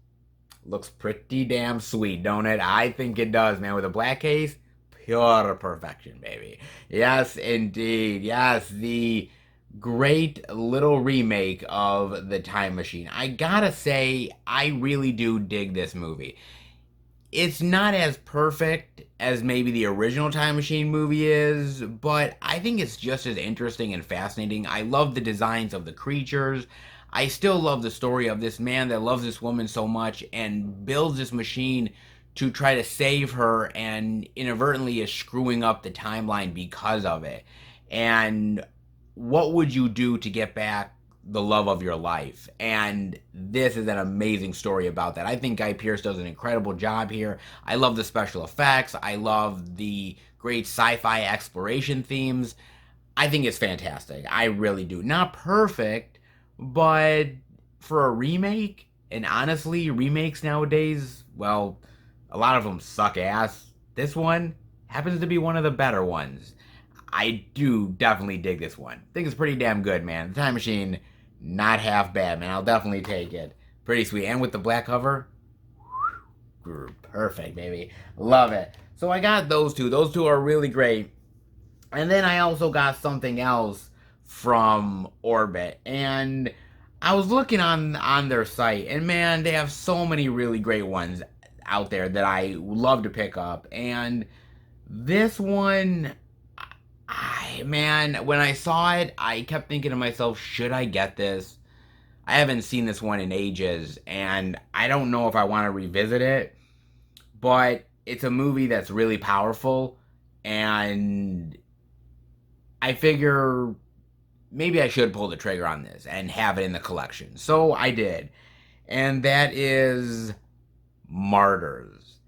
looks pretty damn sweet, don't it? I think it does, man. With a black case, pure perfection, baby. Yes, indeed. Yes, the great little remake of The Time Machine. I gotta say, I really do dig this movie. It's not as perfect as maybe the original Time Machine movie is, but I think it's just as interesting and fascinating. I love the designs of the creatures. I still love the story of this man that loves this woman so much and builds this machine to try to save her and inadvertently is screwing up the timeline because of it. And what would you do to get back the love of your life? And this is an amazing story about that. I think Guy Pearce does an incredible job here. I love the special effects. I love the great sci-fi exploration themes. I think it's fantastic. I really do. Not perfect, but for a remake, and honestly, remakes nowadays, well, a lot of them suck ass. This one happens to be one of the better ones. I do definitely dig this one. I think it's pretty damn good, man. The Time Machine, not half bad, man. I'll definitely take it. Pretty sweet. And with the black cover, perfect, baby. Love it. So I got those two. Those two are really great. And then I also got something else from Orbit. And I was looking on their site. And man, they have so many really great ones out there that I love to pick up. And this one, man, when I saw it, I kept thinking to myself, should I get this? I haven't seen this one in ages, and I don't know if I want to revisit it, but it's a movie that's really powerful, and I figure maybe I should pull the trigger on this and have it in the collection. So I did. And that is Martyrs.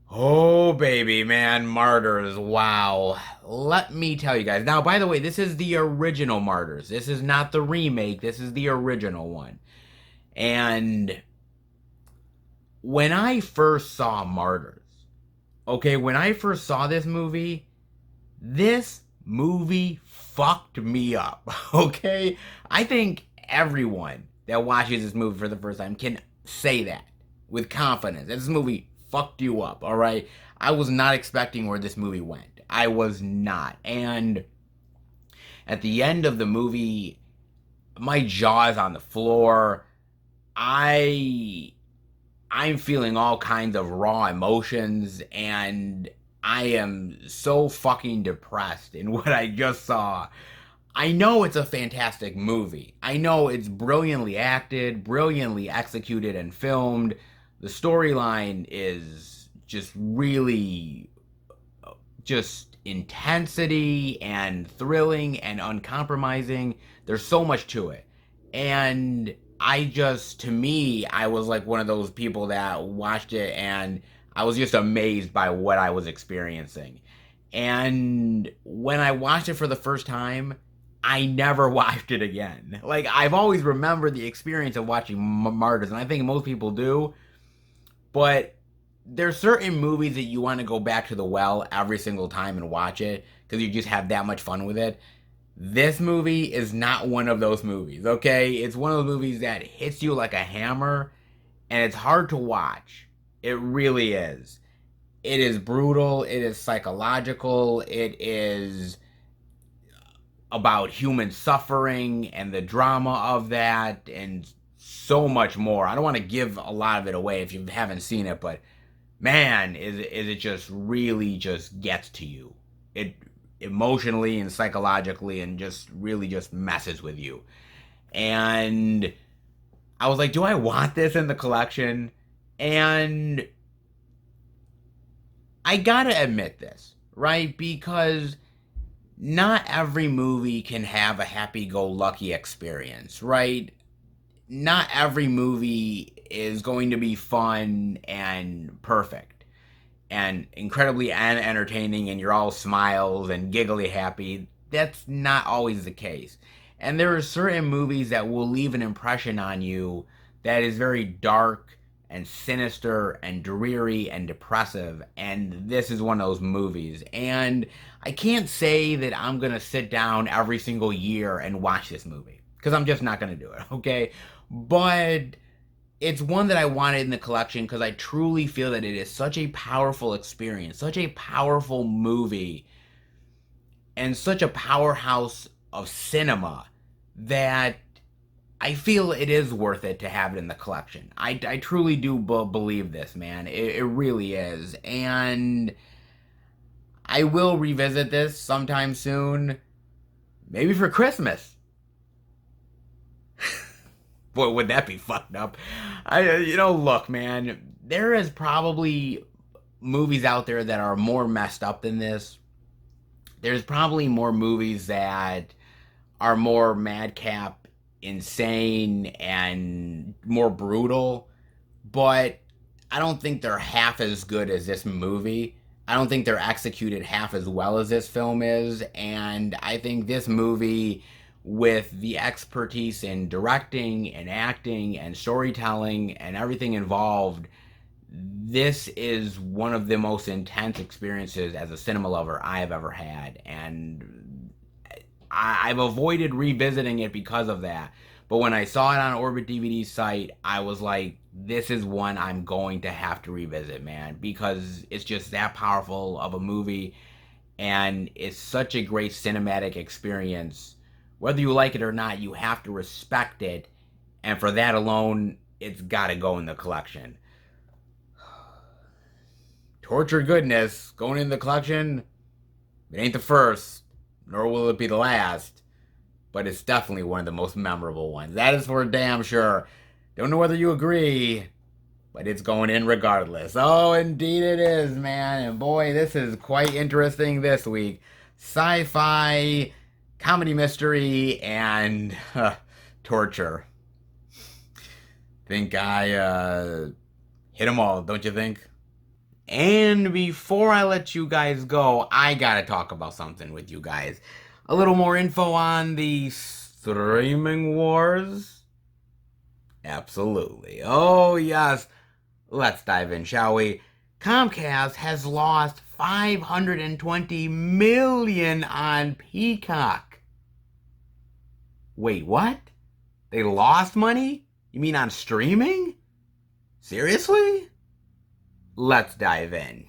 Oh, baby, man, Martyrs. Wow. Let me tell you guys. Now, by the way, this is the original Martyrs. This is not the remake. This is the original one. And when I first saw Martyrs, okay, when I first saw this movie fucked me up, okay? I think everyone that watches this movie for the first time can say that with confidence. This movie fucked you up, all right? I was not expecting where this movie went. I was not. And at the end of the movie, my jaw is on the floor. I'm feeling all kinds of raw emotions, and I am so fucking depressed in what I just saw. I know it's a fantastic movie. I know it's brilliantly acted, brilliantly executed and filmed. The storyline is just really just intensity and thrilling and uncompromising. There's so much to it. And to me, I was like one of those people that watched it and I was just amazed by what I was experiencing. And when I watched it for the first time, I never watched it again. Like, I've always remembered the experience of watching Martyrs, and I think most people do. But there's certain movies that you want to go back to the well every single time and watch it because you just have that much fun with it. This movie is not one of those movies, okay? It's one of those movies that hits you like a hammer, and it's hard to watch. It really is. It is brutal. It is psychological. It is about human suffering and the drama of that and so much more. I don't want to give a lot of it away if you haven't seen it, but man, is it just really just gets to you. It emotionally and psychologically and just really just messes with you. And I was like, do I want this in the collection? And I gotta admit this, right? Because not every movie can have a happy-go-lucky experience, right? Not every movie is going to be fun and perfect and incredibly entertaining and you're all smiles and giggly happy. That's not always the case. And there are certain movies that will leave an impression on you that is very dark and sinister and dreary and depressive, and this is one of those movies. And I can't say that I'm gonna sit down every single year and watch this movie, because I'm just not gonna do it, okay? But it's one that I wanted in the collection because I truly feel that it is such a powerful experience, such a powerful movie, and such a powerhouse of cinema that I feel it is worth it to have it in the collection. I truly do believe this, man. It really is. And I will revisit this sometime soon. Maybe for Christmas. Boy, would that be fucked up. Look, man. There is probably movies out there that are more messed up than this. There's probably more movies that are more madcap, insane, and more brutal, but I don't think they're half as good as this movie. I don't think they're executed half as well as this film is, and I think this movie, with the expertise in directing and acting and storytelling and everything involved, this is one of the most intense experiences as a cinema lover I have ever had, and I've avoided revisiting it because of that. But when I saw it on Orbit DVD's site, I was like, this is one I'm going to have to revisit, man, because it's just that powerful of a movie, and it's such a great cinematic experience. Whether you like it or not, you have to respect it, and for that alone, it's got to go in the collection. Torture goodness, going in the collection, it ain't the first, nor will it be the last, but it's definitely one of the most memorable ones. That is for damn sure. Don't know whether you agree, but it's going in regardless. Oh, indeed it is, man. And boy, this is quite interesting this week. Sci-fi, comedy mystery, and torture. Think I hit them all, don't you think? And before I let you guys go, I gotta talk about something with you guys. A little more info on the streaming wars? Absolutely. Oh, yes. Let's dive in, shall we? Comcast has lost $520 million on Peacock. Wait, what? They lost money? You mean on streaming? Seriously? Let's dive in.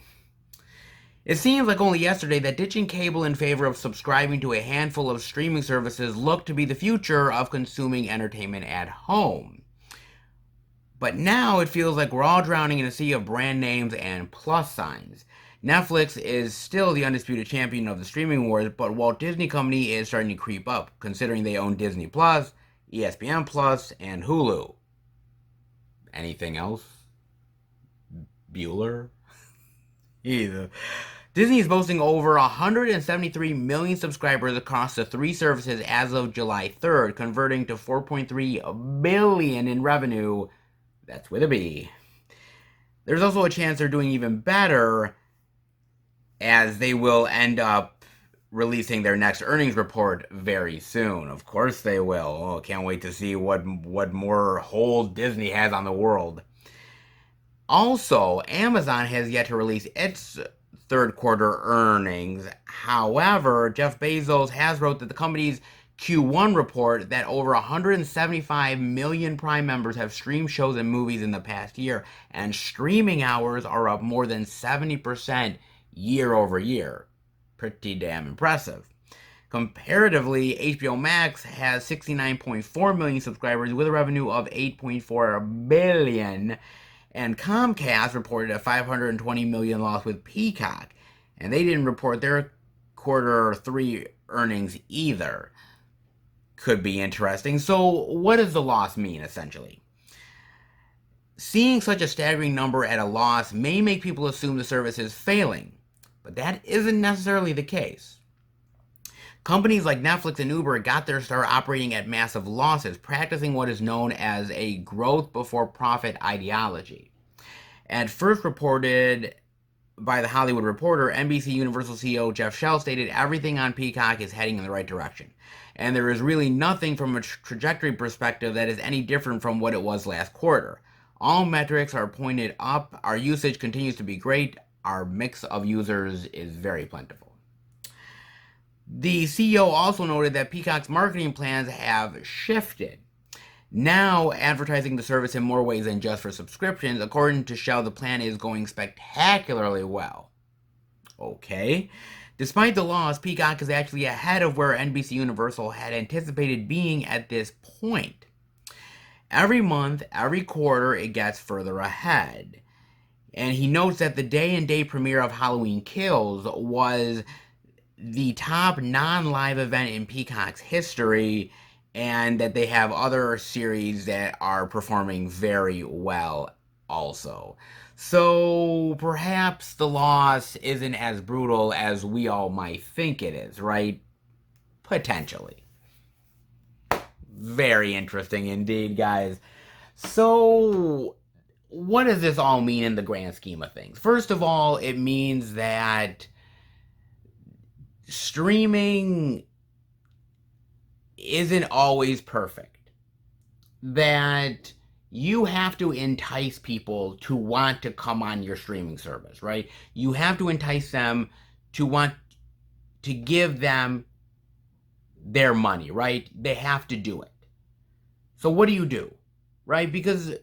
It seems like only yesterday that ditching cable in favor of subscribing to a handful of streaming services looked to be the future of consuming entertainment at home. But now it feels like we're all drowning in a sea of brand names and plus signs. Netflix is still the undisputed champion of the streaming wars, but Walt Disney Company is starting to creep up, considering they own Disney Plus, ESPN Plus, and Hulu. Anything else? Bueller? Either. Disney is boasting over 173 million subscribers across the three services as of July 3rd, converting to 4.3 billion in revenue. That's with a B. There's also a chance they're doing even better, as they will end up releasing their next earnings report very soon. Of course they will. Oh, can't wait to see what more hold Disney has on the world. Also, Amazon has yet to release its third quarter earnings. However, Jeff Bezos has wrote that the company's Q1 report that over 175 million Prime members have streamed shows and movies in the past year, and streaming hours are up more than 70% year over year. Pretty damn impressive. Comparatively, HBO Max has 69.4 million subscribers with a revenue of 8.4 billion, and Comcast reported a 520 million loss with Peacock, and they didn't report their quarter 3 earnings either. Could be interesting. So what does the loss mean, essentially? Seeing such a staggering number at a loss may make people assume the service is failing, but that isn't necessarily the case. Companies like Netflix and Uber got their start operating at massive losses, practicing what is known as a growth before profit ideology. At first reported by The Hollywood Reporter, NBC Universal CEO Jeff Shell stated everything on Peacock is heading in the right direction, and there is really nothing from a trajectory perspective that is any different from what it was last quarter. All metrics are pointed up, our usage continues to be great, our mix of users is very plentiful. The CEO also noted that Peacock's marketing plans have shifted, now advertising the service in more ways than just for subscriptions. According to Shell, the plan is going spectacularly well. Okay. Despite the loss, Peacock is actually ahead of where NBC Universal had anticipated being at this point. Every month, every quarter, it gets further ahead. And he notes that the day-and-date premiere of Halloween Kills was the top non-live event in Peacock's history, and that they have other series that are performing very well also. So perhaps the loss isn't as brutal as we all might think it is, right? Potentially. Very interesting indeed, guys. So what does this all mean in the grand scheme of things? First of all, it means that streaming isn't always perfect. That you have to entice people to want to come on your streaming service, right? You have to entice them to want to give them their money, right? They have to do it. So what do? Right? Because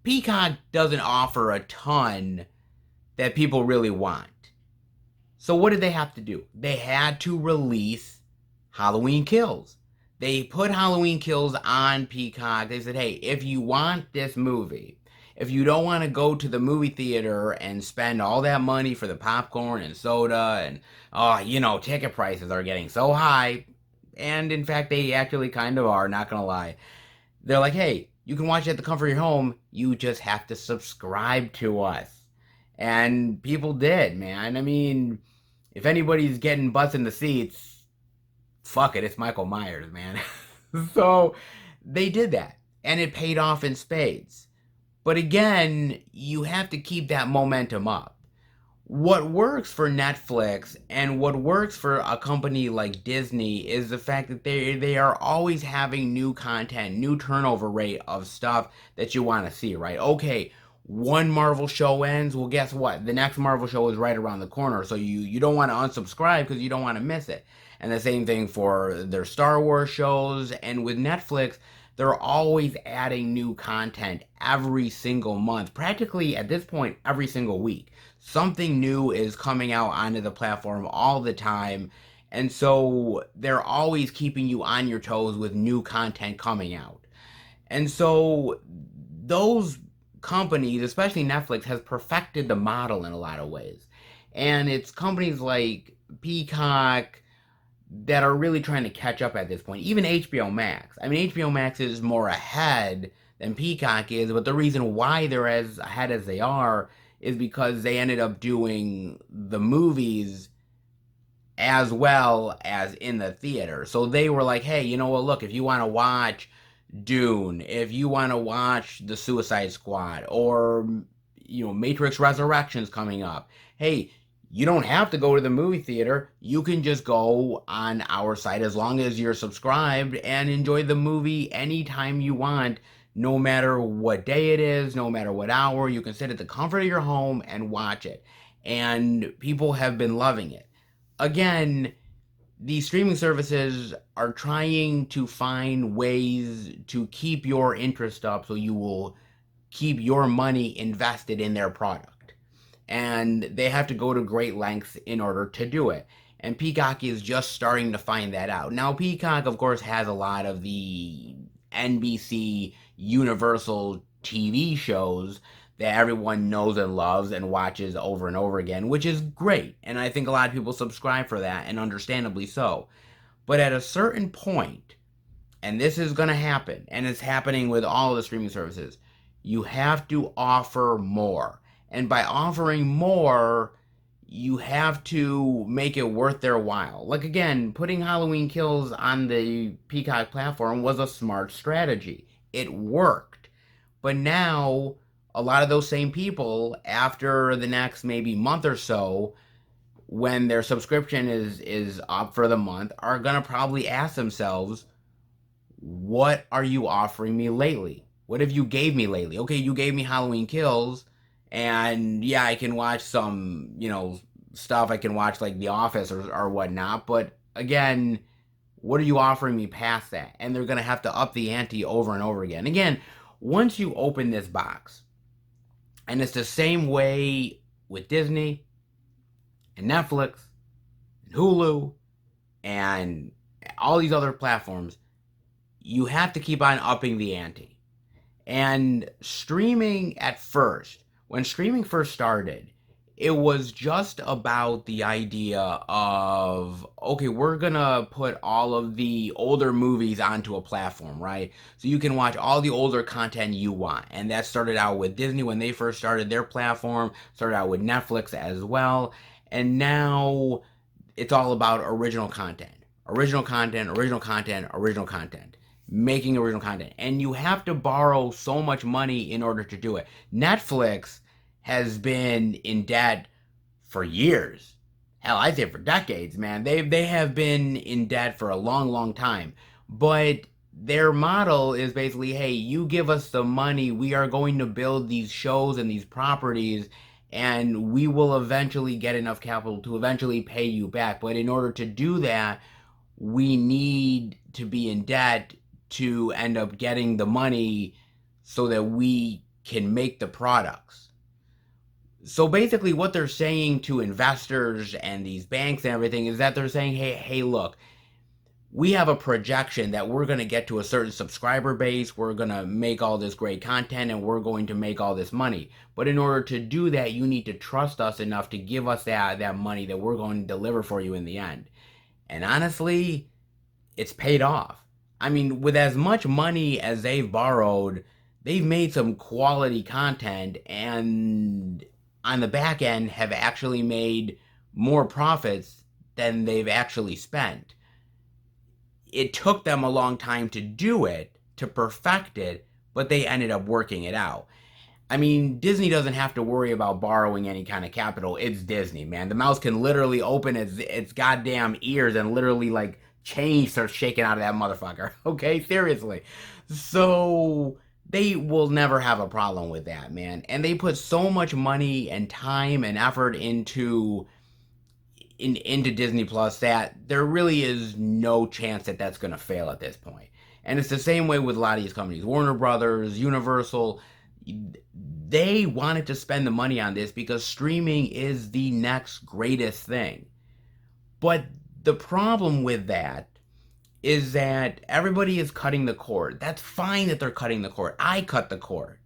Peacock doesn't offer a ton that people really want. So what did they have to do? They had to release Halloween Kills. They put Halloween Kills on Peacock. They said, hey, if you want this movie, if you don't want to go to the movie theater and spend all that money for the popcorn and soda and, ticket prices are getting so high, and in fact, they actually kind of are, not going to lie. They're like, hey, You can watch it at the comfort of your home. You just have to subscribe to us. And people did, man. I mean, if anybody's getting butts in the seats, fuck it, it's Michael Myers, man. So they did that, and it paid off in spades. But again, you have to keep that momentum up. What works for Netflix and what works for a company like Disney is the fact that they are always having new content, new turnover rate of stuff that you want to see, right? Okay, one Marvel show ends, well guess what? The next Marvel show is right around the corner, so you don't want to unsubscribe because you don't want to miss it. And the same thing for their Star Wars shows, and with Netflix, they're always adding new content every single month, practically at this point every single week. Something new is coming out onto the platform all the time, and so they're always keeping you on your toes with new content coming out. And so those companies, especially Netflix, has perfected the model in a lot of ways. And it's companies like Peacock that are really trying to catch up at this point. Even HBO Max. I mean, HBO Max is more ahead than Peacock is, but the reason why they're as ahead as they are is because they ended up doing the movies as well as in the theater. So they were like, hey, you know what, look, if you want to watch Dune, if you want to watch The Suicide Squad, or, you know, Matrix Resurrections coming up, hey, you don't have to go to the movie theater. You can just go on our site as long as you're subscribed and enjoy the movie anytime you want, no matter what day it is, no matter what hour. You can sit at the comfort of your home and watch it. And people have been loving it. Again, these streaming services are trying to find ways to keep your interest up so you will keep your money invested in their product. And they have to go to great lengths in order to do it. And Peacock is just starting to find that out. Now, Peacock, of course, has a lot of the NBC Universal TV shows that everyone knows and loves and watches over and over again, which is great. And I think a lot of people subscribe for that, and understandably so. But at a certain point, and this is going to happen, and it's happening with all of the streaming services, you have to offer more. And by offering more, you have to make it worth their while. Like, again, putting Halloween Kills on the Peacock platform was a smart strategy. It worked. But now, a lot of those same people, after the next maybe month or so, when their subscription is up for the month, are going to probably ask themselves, what are you offering me lately? What have you gave me lately? Okay, you gave me Halloween Kills, and yeah, I can watch some, you know, stuff. I can watch like The Office or whatnot. But again, what are you offering me past that? And they're going to have to up the ante over and over again. Again, once you open this box, and it's the same way with Disney and Netflix and Hulu and all these other platforms, you have to keep on upping the ante. And streaming at first, when streaming first started, it was just about the idea of, okay, we're gonna put all of the older movies onto a platform, right? So you can watch all the older content you want. And that started out with Disney when they first started their platform, started out with Netflix as well. And now it's all about original content. Original content, original content, original content. Making original content. And you have to borrow so much money in order to do it. Netflix has been in debt for years. Hell, I'd say for decades, man. They have been in debt for a long, long time. But their model is basically, hey, you give us the money, we are going to build these shows and these properties, and we will eventually get enough capital to eventually pay you back. But in order to do that, we need to be in debt to end up getting the money so that we can make the products. So basically what they're saying to investors and these banks and everything is that they're saying, hey, look, we have a projection that we're going to get to a certain subscriber base, we're going to make all this great content, and we're going to make all this money. But in order to do that, you need to trust us enough to give us that money that we're going to deliver for you in the end. And honestly, it's paid off. I mean, with as much money as they've borrowed, they've made some quality content, and on the back end have actually made more profits than they've actually spent. It took them a long time to do it, to perfect it, but they ended up working it out. I mean, Disney doesn't have to worry about borrowing any kind of capital. It's Disney, man. The mouse can literally open its goddamn ears and literally, like, change starts shaking out of that motherfucker. Okay, seriously. So they will never have a problem with that, man. And they put so much money and time and effort into Disney Plus that there really is no chance that that's going to fail at this point. And it's the same way with a lot of these companies, Warner Brothers, Universal. They wanted to spend the money on this because streaming is the next greatest thing. But the problem with that is that everybody is cutting the cord. That's fine that they're cutting the cord. I cut the cord.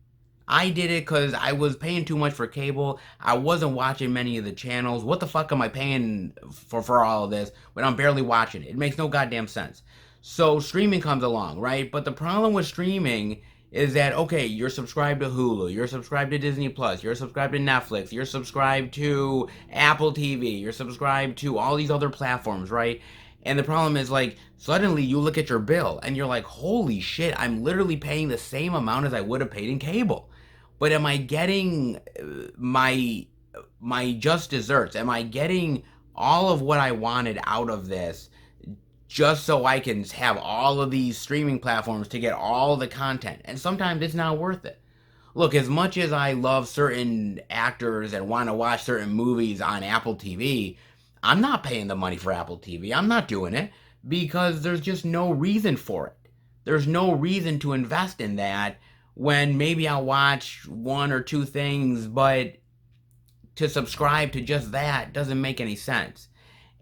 I did it because I was paying too much for cable. I wasn't watching many of the channels. What the fuck am I paying for all of this when I'm barely watching it? It makes no goddamn sense. So streaming comes along, right? But the problem with streaming is that, okay, you're subscribed to Hulu, you're subscribed to Disney Plus, you're subscribed to Netflix, you're subscribed to Apple TV, you're subscribed to all these other platforms, right? And the problem is, like, suddenly you look at your bill and you're like, holy shit, I'm literally paying the same amount as I would have paid in cable. But am I getting my just desserts? Am I getting all of what I wanted out of this just so I can have all of these streaming platforms to get all the content? And sometimes it's not worth it. Look, as much as I love certain actors and want to watch certain movies on Apple TV, I'm not paying the money for Apple TV. I'm not doing it because there's just no reason for it. There's no reason to invest in that when maybe I'll watch one or two things, but to subscribe to just that doesn't make any sense.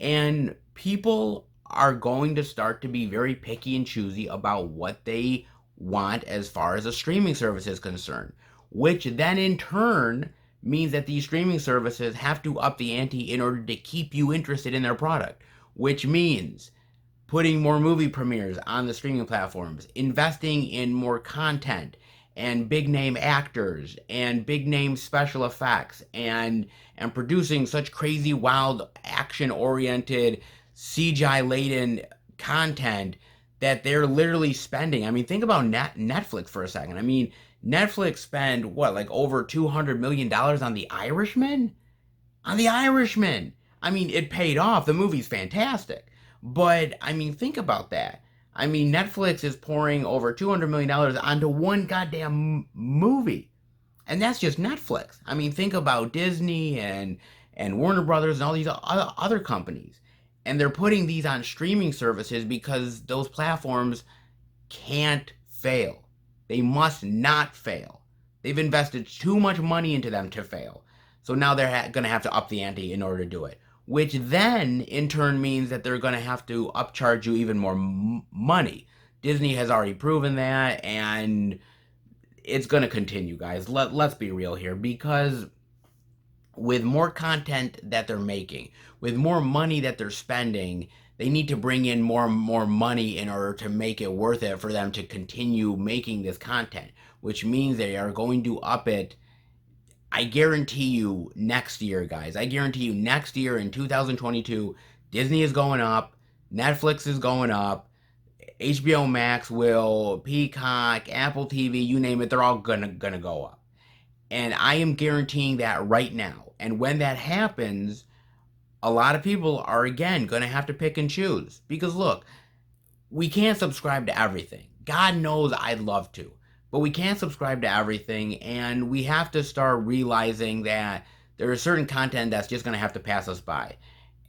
And people are going to start to be very picky and choosy about what they want as far as a streaming service is concerned, which then in turn means that these streaming services have to up the ante in order to keep you interested in their product, which means putting more movie premieres on the streaming platforms, investing in more content and big name actors and big name special effects and producing such crazy wild action oriented CGI laden content that they're literally spending. I mean, think about Netflix for a second. I mean, Netflix spent what, like over $200 million on The Irishman? On The Irishman. I mean, it paid off. The movie's fantastic. But, I mean, think about that. I mean, Netflix is pouring over $200 million onto one goddamn movie. And that's just Netflix. I mean, think about Disney and Warner Brothers and all these other companies. And they're putting these on streaming services because those platforms can't fail. They must not fail. They've invested too much money into them to fail. So now they're going to have to up the ante in order to do it. Which then, in turn, means that they're going to have to upcharge you even more money. Disney has already proven that, and it's going to continue, guys. Let's be real here, because with more content that they're making, with more money that they're spending, they need to bring in more money in order to make it worth it for them to continue making this content, which means they are going to up it. I guarantee you next year, guys. I guarantee you next year in 2022, Disney is going up, Netflix is going up, HBO Max will, Peacock, Apple TV, you name it, they're all gonna go up. And I am guaranteeing that right now. And when that happens, a lot of people are, again, going to have to pick and choose. Because, look, we can't subscribe to everything. God knows I'd love to. But we can't subscribe to everything. And we have to start realizing that there is certain content that's just going to have to pass us by.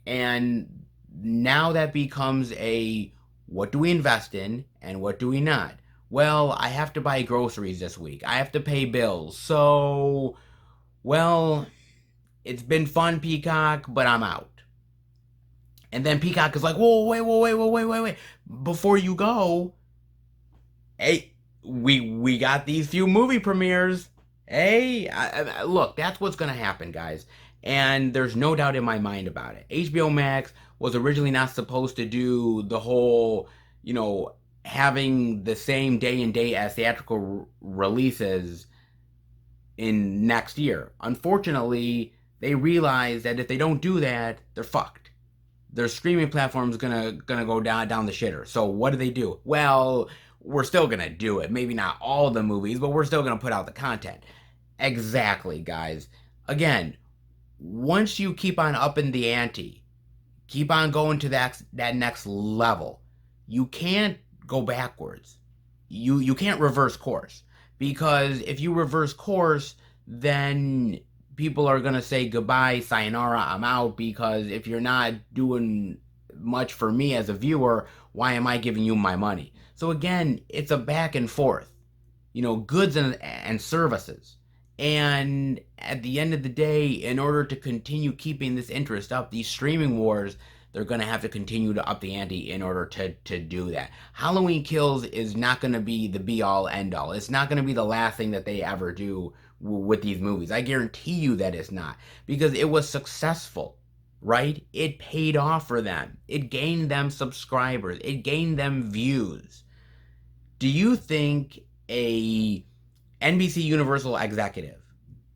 And now that becomes a, what do we invest in and what do we not? Well, I have to buy groceries this week. I have to pay bills. So, well, it's been fun, Peacock, but I'm out. And then Peacock is like, whoa, wait. Before you go, hey, we got these few movie premieres. Hey, look, that's what's going to happen, guys. And there's no doubt in my mind about it. HBO Max was originally not supposed to do the whole, having the same day and date as theatrical releases in next year. Unfortunately, they realize that if they don't do that, they're fucked. Their streaming platform's gonna go down the shitter. So what do? Well, we're still gonna do it. Maybe not all the movies, but we're still gonna put out the content. Exactly, guys. Again, once you keep on upping the ante, keep on going to that next level, you can't go backwards. You can't reverse course, because if you reverse course, then people are going to say goodbye, sayonara, I'm out, because if you're not doing much for me as a viewer, why am I giving you my money? So again, it's a back and forth, goods and services. And at the end of the day, in order to continue keeping this interest up, these streaming wars, they're going to have to continue to up the ante in order to do that. Halloween Kills is not going to be the be-all, end-all. It's not going to be the last thing that they ever do with these movies. I guarantee you that it's not. Because it was successful, right? It paid off for them. It gained them subscribers. It gained them views. Do you think a NBC Universal executive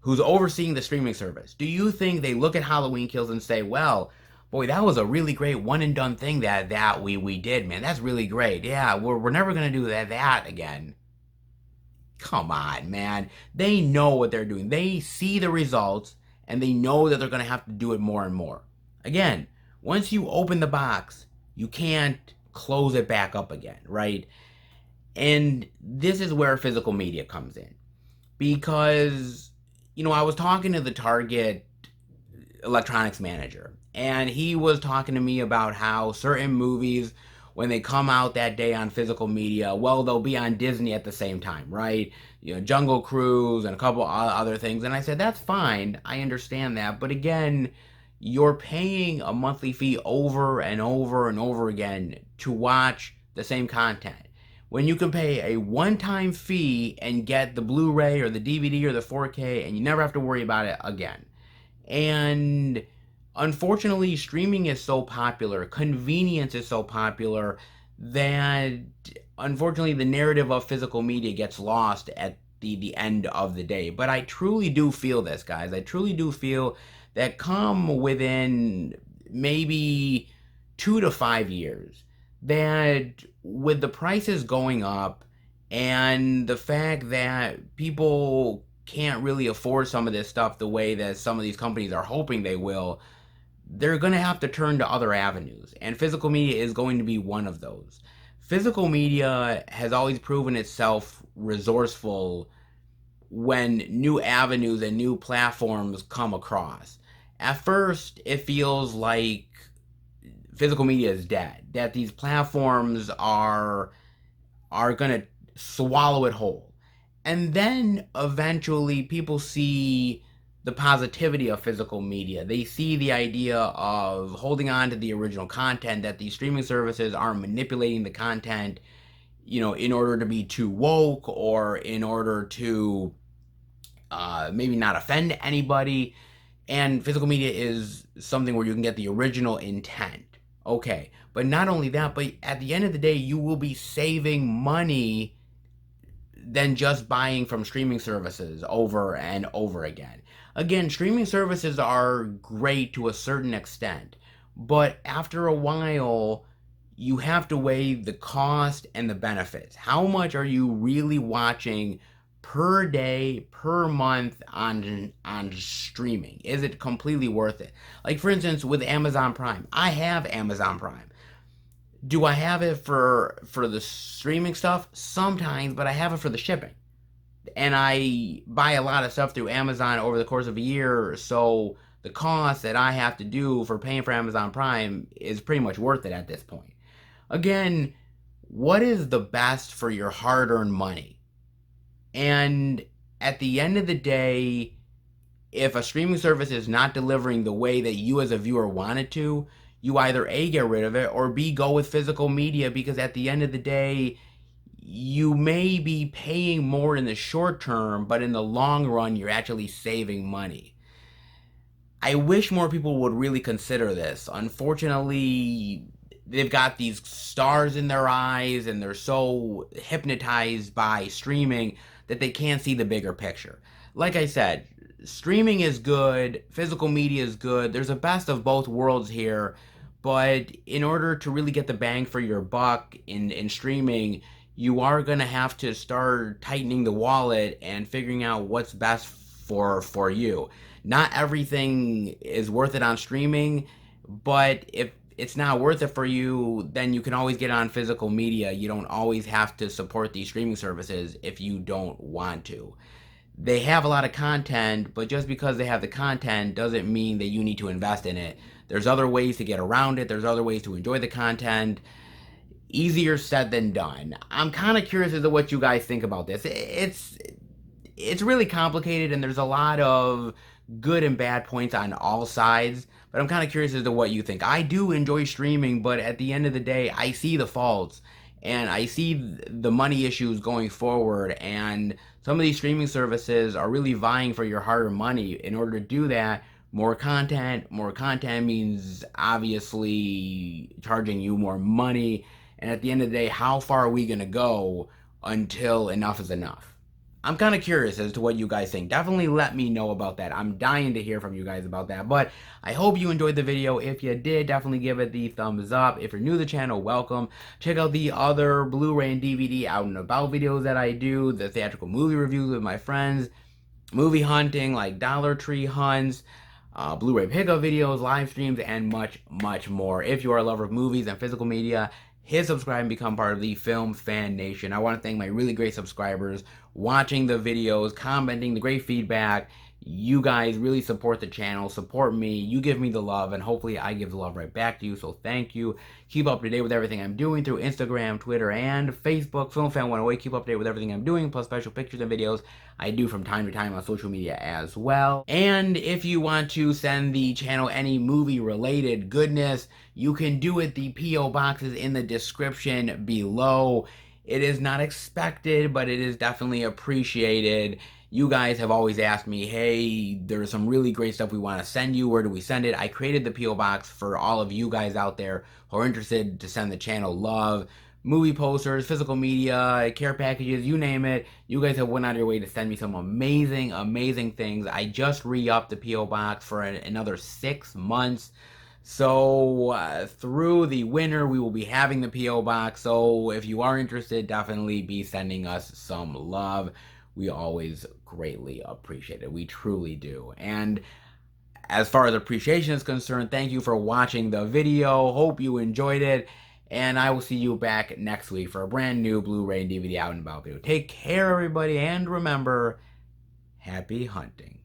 who's overseeing the streaming service, do you think they look at Halloween Kills and say, well, boy, that was a really great one and done thing that we did, man. That's really great. Yeah, we're never gonna do that again. Come on, man. They know what they're doing. They see the results, and they know that they're gonna have to do it more and more. Again, once you open the box, you can't close it back up again, right? And this is where physical media comes in. Because, I was talking to the Target electronics manager, and he was talking to me about how certain movies, when they come out that day on physical media, well, they'll be on Disney at the same time, right? Jungle Cruise and a couple other things. And I said, that's fine. I understand that. But again, you're paying a monthly fee over and over and over again to watch the same content, when you can pay a one-time fee and get the Blu-ray or the DVD or the 4K, and you never have to worry about it again. And unfortunately, streaming is so popular, convenience is so popular, that unfortunately the narrative of physical media gets lost at the end of the day. But I truly do feel this, guys. I truly do feel that come within maybe 2 to 5 years, that with the prices going up and the fact that people can't really afford some of this stuff the way that some of these companies are hoping they will, they're going to have to turn to other avenues. And physical media is going to be one of those. Physical media has always proven itself resourceful when new avenues and new platforms come across. At first, it feels like physical media is dead, that these platforms are going to swallow it whole. And then eventually people see the positivity of physical media. They see the idea of holding on to the original content, that these streaming services aren't manipulating the content, in order to be too woke, or in order to maybe not offend anybody. And physical media is something where you can get the original intent. Okay, but not only that, but at the end of the day, you will be saving money than just buying from streaming services over and over again. Again, streaming services are great to a certain extent, but after a while, you have to weigh the cost and the benefits. How much are you really watching per day, per month on streaming? Is it completely worth it? Like, for instance, with Amazon Prime. I have Amazon Prime. Do I have it for the streaming stuff? Sometimes, but I have it for the shipping. And I buy a lot of stuff through Amazon over the course of a year, so the cost that I have to do for paying for Amazon Prime is pretty much worth it at this point. Again, what is the best for your hard-earned money? And at the end of the day, if a streaming service is not delivering the way that you as a viewer want it to, you either A, get rid of it, or B, go with physical media, because at the end of the day, you may be paying more in the short term, but in the long run, you're actually saving money. I wish more people would really consider this. Unfortunately, they've got these stars in their eyes and they're so hypnotized by streaming that they can't see the bigger picture. Like I said, streaming is good, physical media is good. There's a best of both worlds here, but in order to really get the bang for your buck in streaming, you are going to have to start tightening the wallet and figuring out what's best for you. Not everything is worth it on streaming, but if it's not worth it for you, then you can always get on physical media. You don't always have to support these streaming services if you don't want to. They have a lot of content, but just because they have the content doesn't mean that you need to invest in it. There's other ways to get around it. There's other ways to enjoy the content. Easier said than done. I'm kind of curious as to what you guys think about this. It's really complicated, and there's a lot of good and bad points on all sides, but I'm kind of curious as to what you think. I do enjoy streaming, but at the end of the day, I see the faults, and I see the money issues going forward, and some of these streaming services are really vying for your hard-earned money. In order to do that, more content means obviously charging you more money, and at the end of the day, how far are we going to go until enough is enough? I'm kind of curious as to what you guys think. Definitely let me know about that. I'm dying to hear from you guys about that. But I hope you enjoyed the video. If you did, definitely give it the thumbs up. If you're new to the channel, welcome. Check out the other Blu-ray and DVD out and about videos that I do. The theatrical movie reviews with my friends. Movie hunting like Dollar Tree hunts. Blu-ray pickup videos, live streams, and much, much more. If you are a lover of movies and physical media, hit subscribe and become part of the Film Fan Nation. I want to thank my really great subscribers watching the videos, commenting, the great feedback. You guys really support the channel, support me, you give me the love, and hopefully I give the love right back to you, so thank you. Keep up to date with everything I'm doing through Instagram, Twitter, and Facebook. FilmFan108, keep up to date with everything I'm doing, plus special pictures and videos I do from time to time on social media as well. And if you want to send the channel any movie-related goodness, you can do it. The P.O. box is in the description below. It is not expected, but it is definitely appreciated. You guys have always asked me, hey, there's some really great stuff we want to send you. Where do we send it? I created the P.O. box for all of you guys out there who are interested to send the channel love. Movie posters, physical media, care packages, you name it. You guys have went out of your way to send me some amazing, amazing things. I just re-upped the P.O. box for another 6 months. So through the winter, we will be having the P.O. box. So if you are interested, definitely be sending us some love. We always greatly appreciate it. We truly do. And as far as appreciation is concerned, thank you for watching the video. Hope you enjoyed it. And I will see you back next week for a brand new Blu-ray and DVD out and about video. Take care, everybody. And remember, happy hunting.